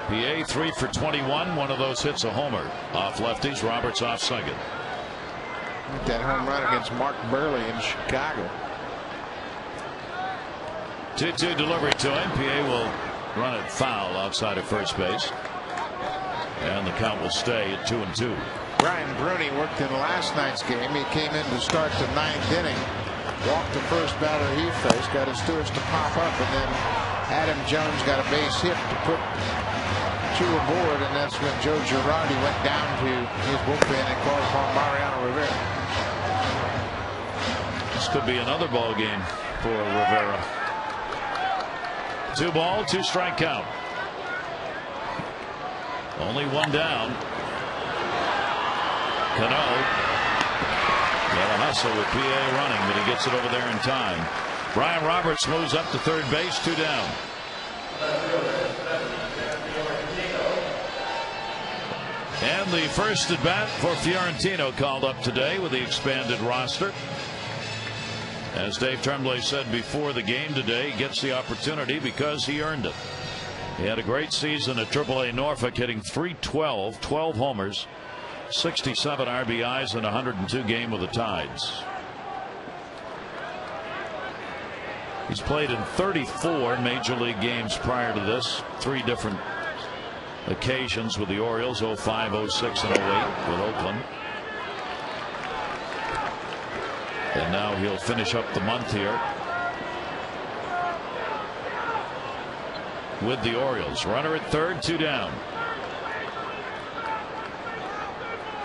PA 3 for 21. One of those hits a homer. Off lefties. Roberts off second. That home run against Mark Burley in Chicago. 2-2 delivery to him. PA will run it foul outside of first base. And the count will stay at 2-2. Brian Bruni worked in last night's game. He came in to start the 9th inning. Walked the first batter he faced. Got his Stewarts to pop up. And then Adam Jones got a base hit to put 2 aboard. And that's when Joe Girardi went down to his bullpen and called upon Mariano Rivera. This could be another ball game for Rivera. 2-ball, 2-strike count. Only 1 down. Cano got a hustle with PA running, but he gets it over there in time. Brian Roberts moves up to third base, 2 down. And the first at bat for Fiorentino called up today with the expanded roster. As Dave Tremblay said before the game today, he gets the opportunity because he earned it. He had a great season at AAA Norfolk, hitting .312, 12 homers, 67 RBIs, and 102 game with the Tides. He's played in 34 major league games prior to this, 3 different occasions with the Orioles, 05, 06, and 08 with Oakland. And now he'll finish up the month here with the Orioles. Runner at third, 2 down.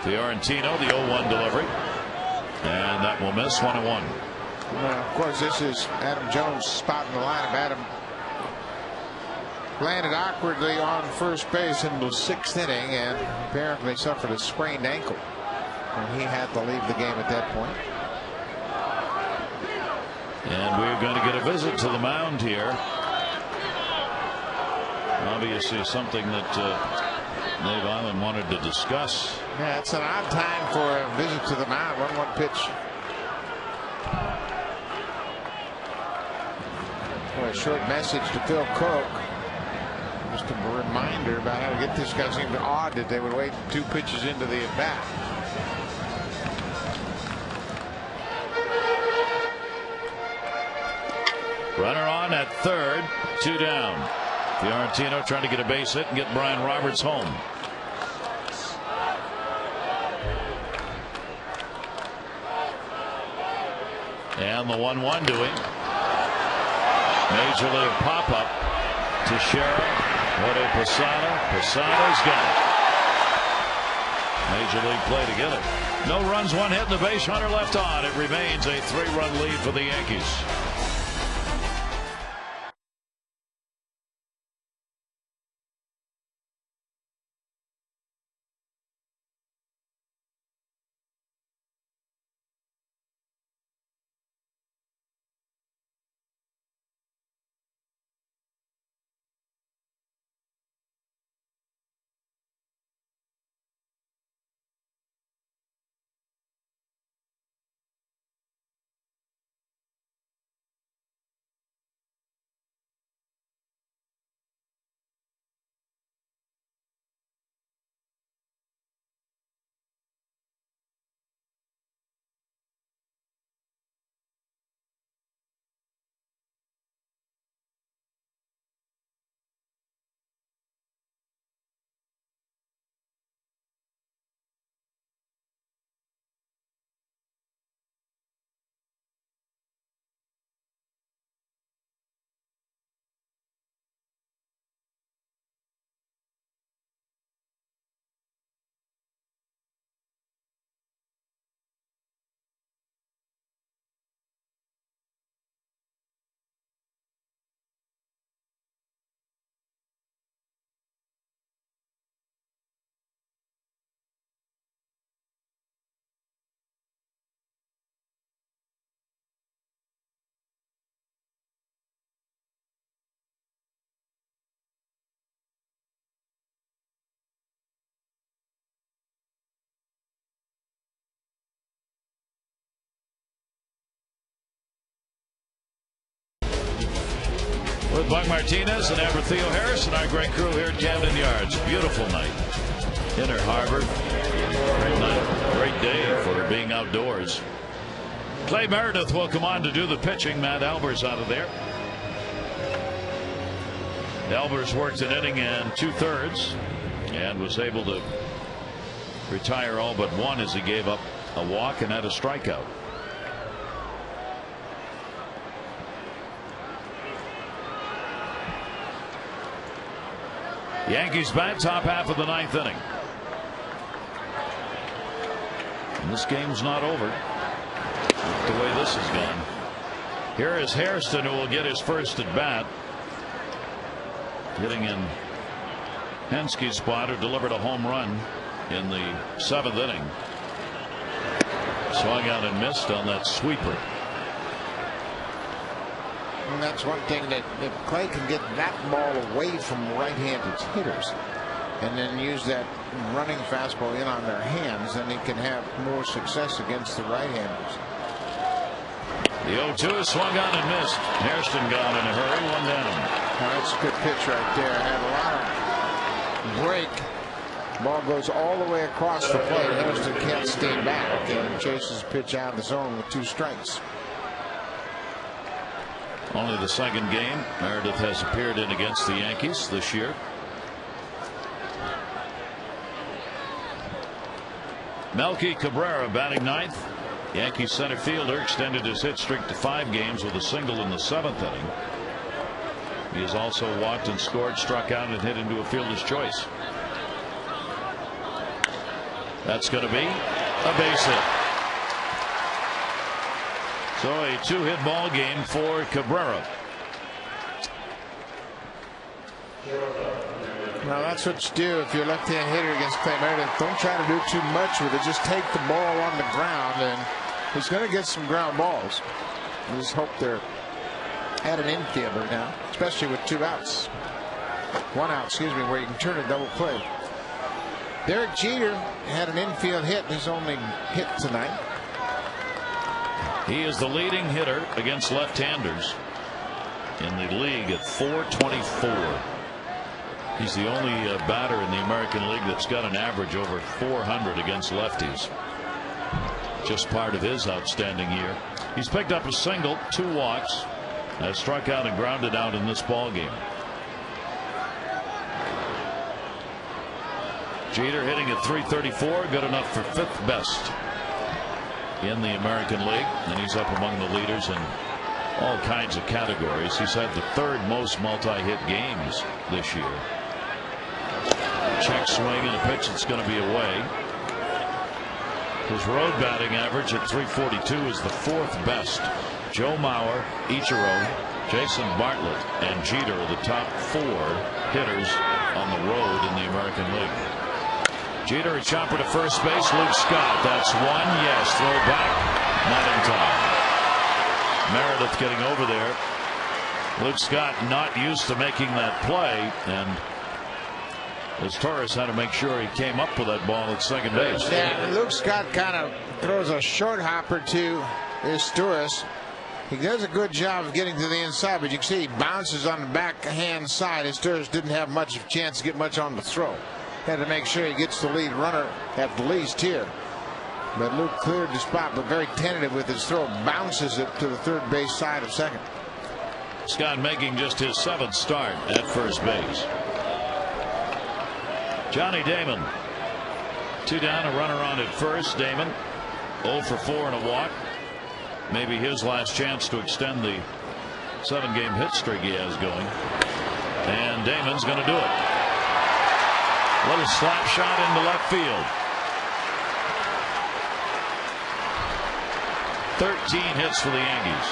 Fiorentino, the 0-1 delivery. And that will miss. 1-1. Well, of course, this is Adam Jones' spot in the lineup. Adam landed awkwardly on first base in the 6th inning and apparently suffered a sprained ankle. And he had to leave the game at that point. And we're going to get a visit to the mound here. Obviously something that Dave Island wanted to discuss. Yeah, it's an odd time for a visit to the mound. 1-1 pitch. Boy, a short message to Phil Koch. Just a reminder about how to get this guy. Seemed odd that they would wait 2 pitches into the at bat. Runner on at third, 2 down. Fiorentino trying to get a base hit and get Brian Roberts home. And the 1-1 to him. Major league pop up to Shara. Jorge Posada. Posada's got it. Major league play together. No runs, 1 hit, and the base runner left on. It remains a 3-run lead for the Yankees. with Buck Martinez and Amber Theo Harris and our great crew here at Camden Yards. Beautiful night. Inner Harbor. Great night. Great day for being outdoors. Clay Meredith will come on to do the pitching. Matt Albers out of there. Albers worked an inning and 2/3 and was able to retire all but one as he gave up a walk and had a strikeout. Yankees bat, top half of the 9th inning. And this game's not over. Not the way this has gone. Here is Hairston, who will get his first at bat. Hitting in Henske's spot, who delivered a home run in the 7th inning. Swung out and missed on that sweeper. And that's one thing, that if Clay can get that ball away from right-handed hitters and then use that running fastball in on their hands, then he can have more success against the right-handers. The 0-2 is swung on and missed. Hairston gone in a hurry, one down. That's a good pitch right there. Had a lot of break. Ball goes all the way across the plate. Hairston can't stay back and chases pitch out of the zone with 2 strikes. Only the second game Meredith has appeared in against the Yankees this year. Melky Cabrera batting 9th. Yankees center fielder extended his hit streak to 5 games with a single in the 7th inning. He has also walked and scored, struck out, and hit into a fielder's choice. That's going to be a base hit. So a 2-hit ball game for Cabrera. Now that's what you do if you're a left-hand hitter against Clay Meredith. Don't try to do too much with it. Just take the ball on the ground, and he's going to get some ground balls. I just hope they're at an infielder now, especially with 2 outs. 1 out, excuse me, where you can turn a double play. Derek Jeter had an infield hit, his only hit tonight. He is the leading hitter against left-handers in the league at .424. He's the only batter in the American League that's got an average over .400 against lefties. Just part of his outstanding year. He's picked up a single, 2 walks, has struck out and grounded out in this ball game. Jeter hitting at .334, good enough for 5th best in the American League, and he's up among the leaders in all kinds of categories. He's had the 3rd most multi-hit games this year. Check swing and a pitch that's going to be away. His road batting average at .342 is the 4th best. Joe Mauer, Ichiro, Jason Bartlett, and Jeter are the top 4 hitters on the road in the American League. Jeter, a chopper to first base. Luke Scott, that's 1. Yes, throw back, not in time. Meredith getting over there. Luke Scott not used to making that play, and as Torres had to make sure he came up with that ball at second base. Yeah, Luke Scott kind of throws a short hopper to Torres. He does a good job of getting to the inside, but you can see he bounces on the backhand side. Torres didn't have much of a chance to get much on the throw. Had to make sure he gets the lead runner at the least here. But Luke cleared the spot, but very tentative with his throw. Bounces it to the 3rd base side of second. Scott making just his 7th start at first base. Johnny Damon, 2 down, a runner on at first. Damon 0 for 4 and a walk. Maybe his last chance to extend the 7-game hit streak he has going. And Damon's going to do it. Little slap shot into left field. 13 hits for the Yankees.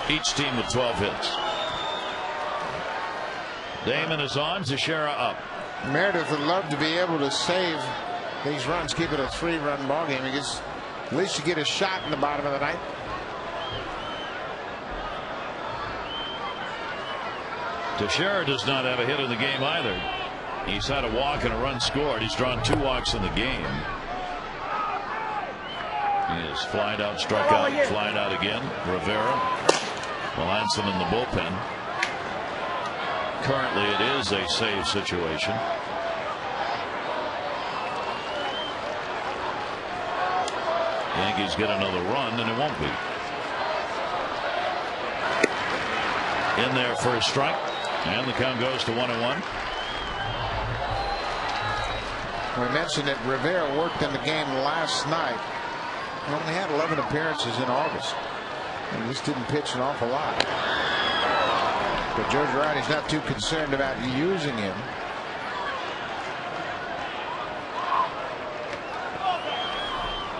Each team with 12 hits. Damon is on. Teixeira up. Meredith would love to be able to save these runs, keep it a 3-run ball game. He gets at least to get a shot in the bottom of the ninth. Teixeira does not have a hit in the game either. He's had a walk and a run scored. He's drawn 2 walks in the game. He is flied out, struck out, flied out again. Rivera, Melanson in the bullpen. Currently, it is a save situation. Yankees get another run, and it won't be. In there for a strike, and the count goes to 1-1. We mentioned that Rivera worked in the game last night. He only had 11 appearances in August. And just didn't pitch an awful lot. But Joe Girardi's not too concerned about using him.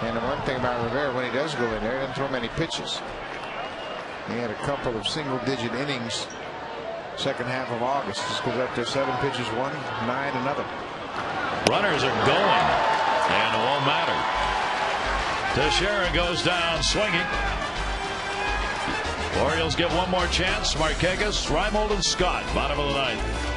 And the one thing about Rivera, when he does go in there, he doesn't throw many pitches. He had a couple of single-digit innings second half of August. Just goes up there 7 pitches, 1, 9 another. Runners are going, and it won't matter. Teixeira goes down swinging. Orioles get one more chance. Marquez, Reimold, and Scott, bottom of the 9th.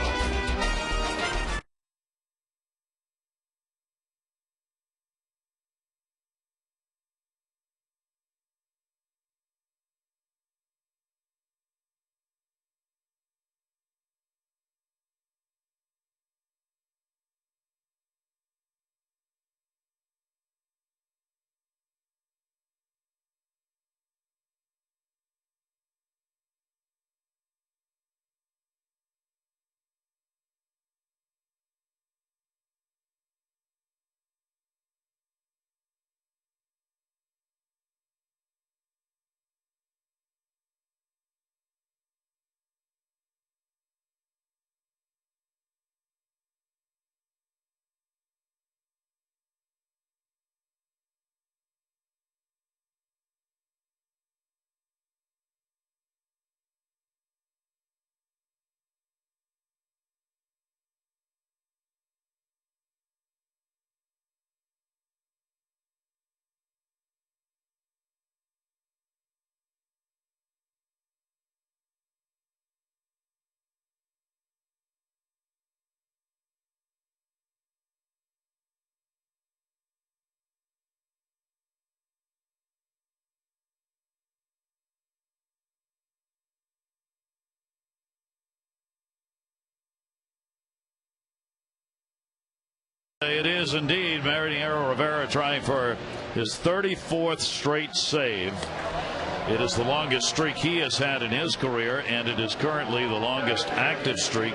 It is indeed Mariano Rivera trying for his 34th straight save. It is the longest streak he has had in his career, and it is currently the longest active streak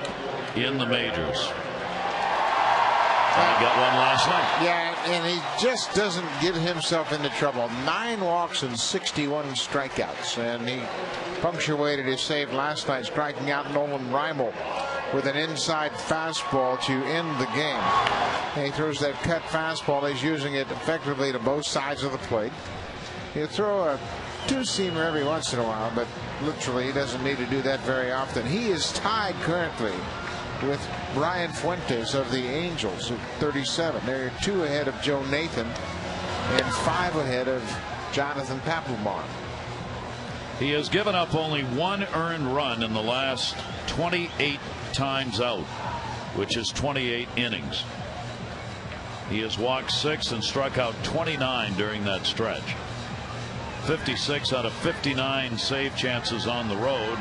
in the majors. He got one last night. Yeah, and he just doesn't get himself into trouble. 9 walks and 61 strikeouts, and he punctuated his save last night, striking out Nolan Reimold with an inside fastball to end the game. And he throws that cut fastball. He's using it effectively to both sides of the plate. He'll throw a 2-seamer every once in a while, but literally he doesn't need to do that very often. He is tied currently with Brian Fuentes of the Angels at 37. They're 2 ahead of Joe Nathan and 5 ahead of Jonathan Papelbon. He has given up only 1 earned run in the last 28 times out, which is 28 innings. He has walked 6 and struck out 29 during that stretch. 56 out of 59 save chances on the road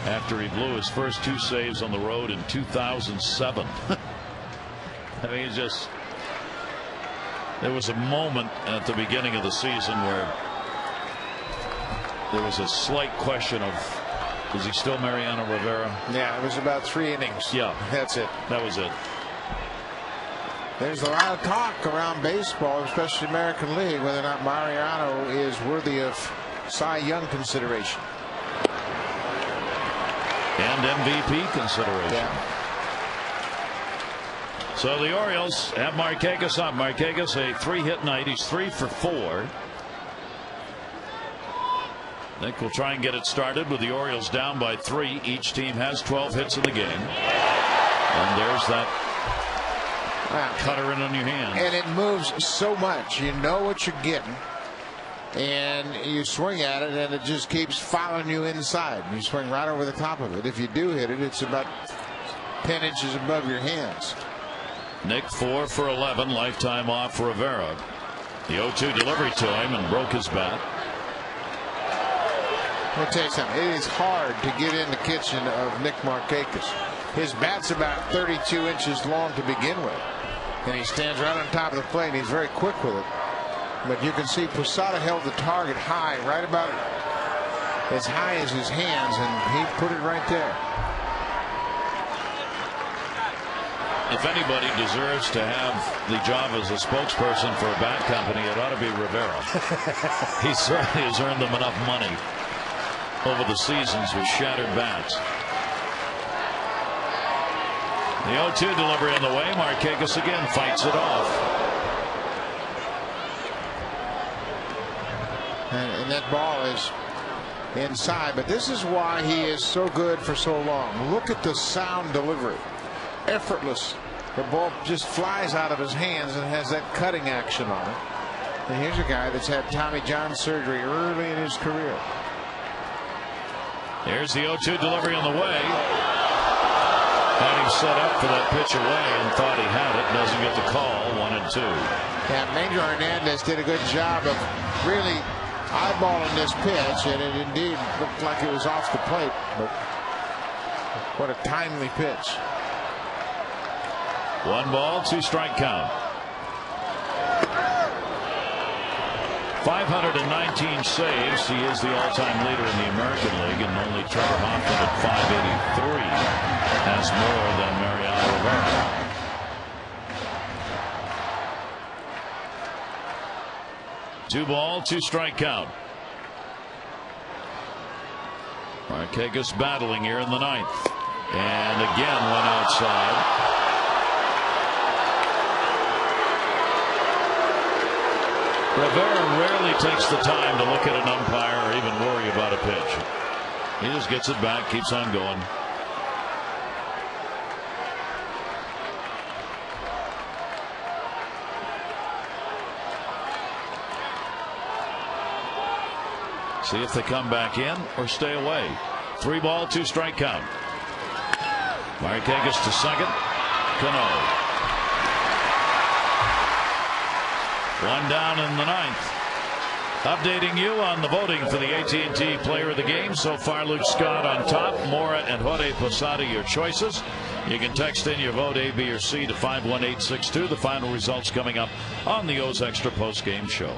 after he blew his first 2 saves on the road in 2007. I mean, it's just, there was a moment at the beginning of the season where there was a slight question of, is he still Mariano Rivera? Yeah, it was about 3 innings. Yeah, that's it. That was it. There's a lot of talk around baseball, especially American League, whether or not Mariano is worthy of Cy Young consideration and MVP consideration. Yeah. So the Orioles have Marquez up. Marquez a 3-hit night. He's 3 for 4. I think we'll try and get it started with the Orioles down by 3. Each team has 12 hits in the game. And there's that cutter in on your hand. And it moves so much. You know what you're getting. And you swing at it, and it just keeps following you inside. You swing right over the top of it. If you do hit it, it's about 10 inches above your hands. Nick 4 for 11, lifetime off Rivera. The 0-2 delivery to him and broke his bat. Let me tell you something. It is hard to get in the kitchen of Nick Markakis. His bat's about 32 inches long to begin with, and he stands right on top of the plate, and he's very quick with it. But you can see Posada held the target high, right about as high as his hands, and he put it right there. If anybody deserves to have the job as a spokesperson for a bat company, it ought to be Rivera. He certainly has earned them enough money over the seasons with shattered bats. The 0-2 delivery on the way. Markakis again fights it off. And that ball is inside, but this is why he is so good for so long. Look at the sound delivery. Effortless. The ball just flies out of his hands and has that cutting action on it. And here's a guy that's had Tommy John surgery early in his career. Here's the 0-2 delivery on the way. Had him set up for that pitch away and thought he had it. Doesn't get the call. 1-2. Yeah, Major Hernandez did a good job of really eyeballing this pitch, and it indeed looked like it was off the plate. But what a timely pitch. 1 ball, 2 strike count. 519 saves. He is the all-time leader in the American League, and only Trevor Hoffman at 583 has more than Mariano Rivera. Two ball, 2 strike count. Markakis battling here in the 9th, and again went outside. Rivera rarely takes the time to look at an umpire or even worry about a pitch. He just gets it back, keeps on going. See if they come back in or stay away. 3 ball, 2 strike count. Markakis to second. Cano. 1 down in the 9th. Updating you on the voting for the AT&T Player of the Game. So far, Luke Scott on top. Mora and Jorge Posada your choices. You can text in your vote A, B, or C to 51862. The final results coming up on the O's Extra Post Game Show.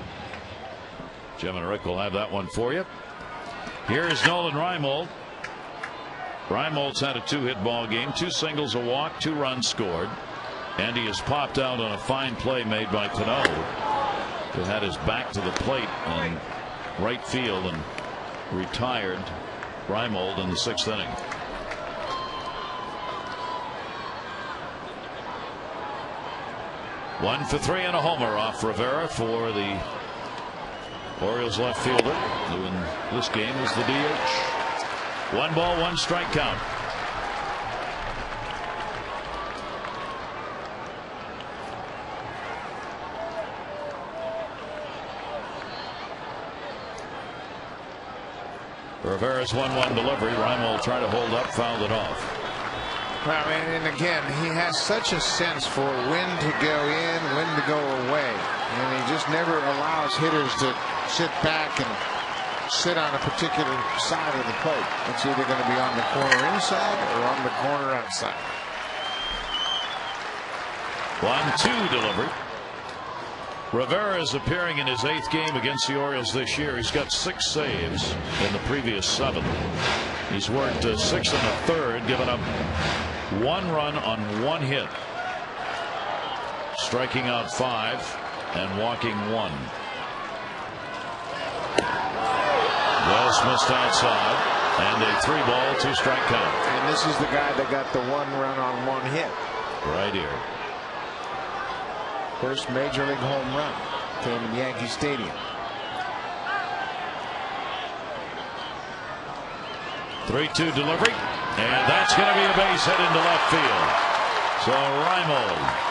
Jim and Rick will have that one for you. Here is Nolan Reimold. Reimold's had a 2-hit ball game, 2 singles, a walk, 2 runs scored, and he has popped out on a fine play made by Cano, who had his back to the plate in right field and retired Reimold in the 6th inning. One for 3 and a homer off Rivera for the Orioles left fielder, who in this game is the DH. 1 ball, 1 strike count. Rivera's 1-1 delivery. Reimold tried to hold up, fouled it off. Well, and again, he has such a sense for when to go in, when to go away, and he just never allows hitters to sit back and sit on a particular side of the plate. It's either going to be on the corner inside or on the corner outside. 1-2 delivery. Rivera is appearing in his 8th game against the Orioles this year. He's got 6 saves in the previous 7. He's worked 6 1/3, given up 1 run on 1 hit, striking out 5 and walking 1. Well missed outside, and a 3 ball, 2 strike count. And this is the guy that got the 1 run on 1 hit. Right here. First major league home run came in Yankee Stadium. 3-2 delivery, and that's going to be a base hit into left field. So Reimold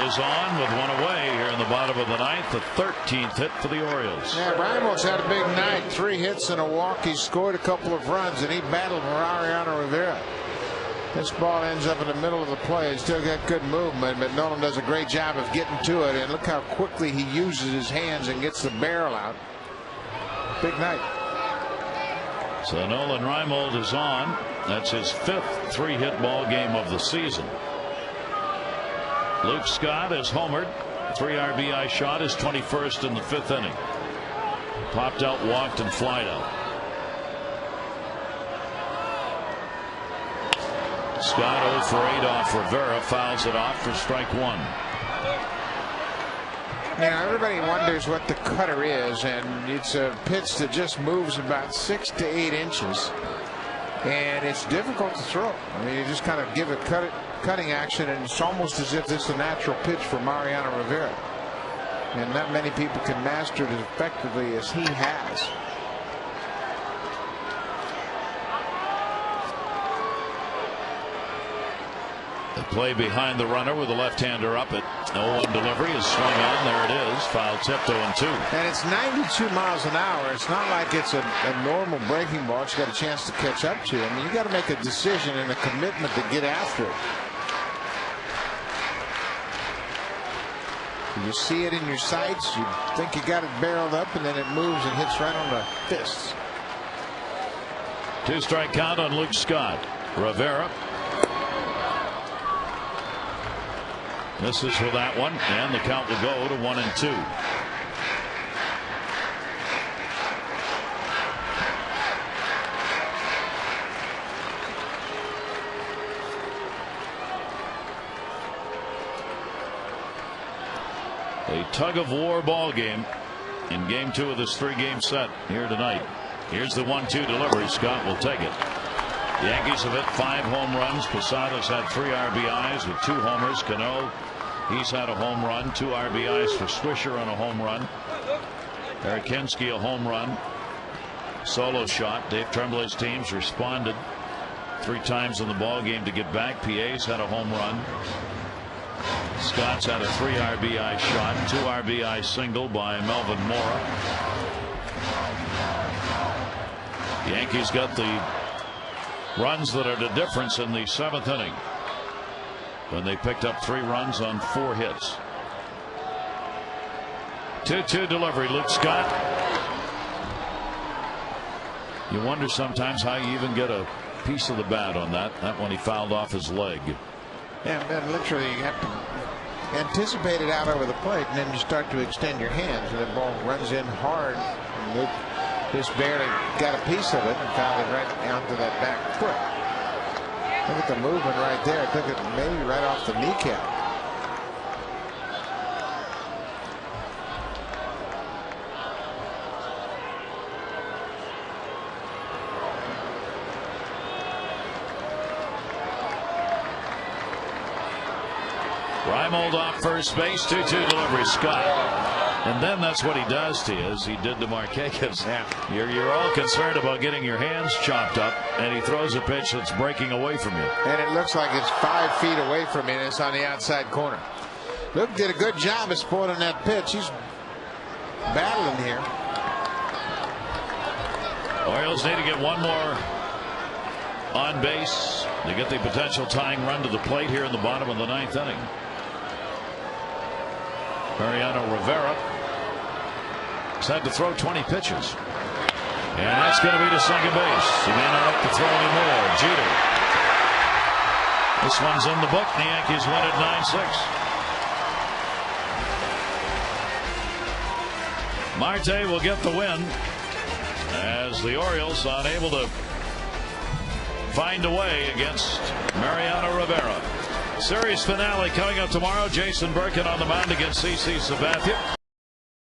is on with 1 away here in the bottom of the 9th, the 13th hit for the Orioles. Yeah, Reimold's had a big night. 3 hits and a walk. He scored a couple of runs, and he battled Mariano Rivera. This ball ends up in the middle of the play. It's still got good movement, but Nolan does a great job of getting to it. And look how quickly he uses his hands and gets the barrel out. Big night. So Nolan Reimold is on. That's his 5th 3-hit ball game of the season. Luke Scott is homered. 3 RBI shot, his 21st in the 5th inning. Popped out, walked, and flied out. Scott 0 for 8 off Rivera, fouls it off for strike 1. You know, everybody wonders what the cutter is, and it's a pitch that just moves about 6 to 8 inches, and it's difficult to throw. I mean, you just kind of give it cutting action, and it's almost as if this is a natural pitch for Mariano Rivera, and not many people can master it as effectively as he has. The play behind the runner with the left-hander up at 0-1 delivery is swung on. There it is. Foul tipped 0-2. And it's 92 miles an hour. It's not like it's a normal breaking ball. It's got a chance to catch up to. I mean, you got to make a decision and a commitment to get after it. You see it in your sights. You think you got it barreled up, and then it moves and hits right on the fists. 2-strike count on Luke Scott. Rivera misses for that one, and the count will go to 1-2. A tug-of-war ball game in game 2 of this 3-game set here tonight. Here's the 1-2 delivery. Scott will take it. The Yankees have hit 5 home runs. Posadas had 3 RBIs with 2 homers. Cano, he's had a home run. 2 RBIs for Swisher on a home run. Eric Hensky a home run. Solo shot. Dave Tremblay's teams responded 3 times in the ball game to get back. PA's had a home run. Scott's had a 3 RBI shot. 2 RBI single by Melvin Mora. The Yankees got the runs that are the difference in the 7th inning when they picked up 3 runs on 4 hits. 2-2 delivery. Luke Scott. You wonder sometimes how you even get a piece of the bat on that. That one he fouled off his leg. Yeah, man, literally you have to anticipate it out over the plate, and then you start to extend your hands, and the ball runs in hard. And Luke just barely got a piece of it and found it right onto that back foot. Look at the movement right there. It took it maybe right off the kneecap. Reimold off first base. 2-2 delivery. Scott. And then that's what he does to you, as he did to Marquez. Yeah. You're all concerned about getting your hands chopped up, and he throws a pitch that's breaking away from you. And it looks like it's 5 feet away from you, and it's on the outside corner. Luke did a good job of spoiling that pitch. He's battling here. Orioles need to get one more on base to get the potential tying run to the plate here in the bottom of the 9th inning. Mariano Rivera has had to throw 20 pitches. And that's going to be to second base. He may not have to throw anymore. Jeter. This one's in the book. The Yankees win at 9-6. Marte will get the win as the Orioles unable to find a way against Mariano Rivera. Series finale coming up tomorrow. Jason Birkin on the mound against CC Sabathia.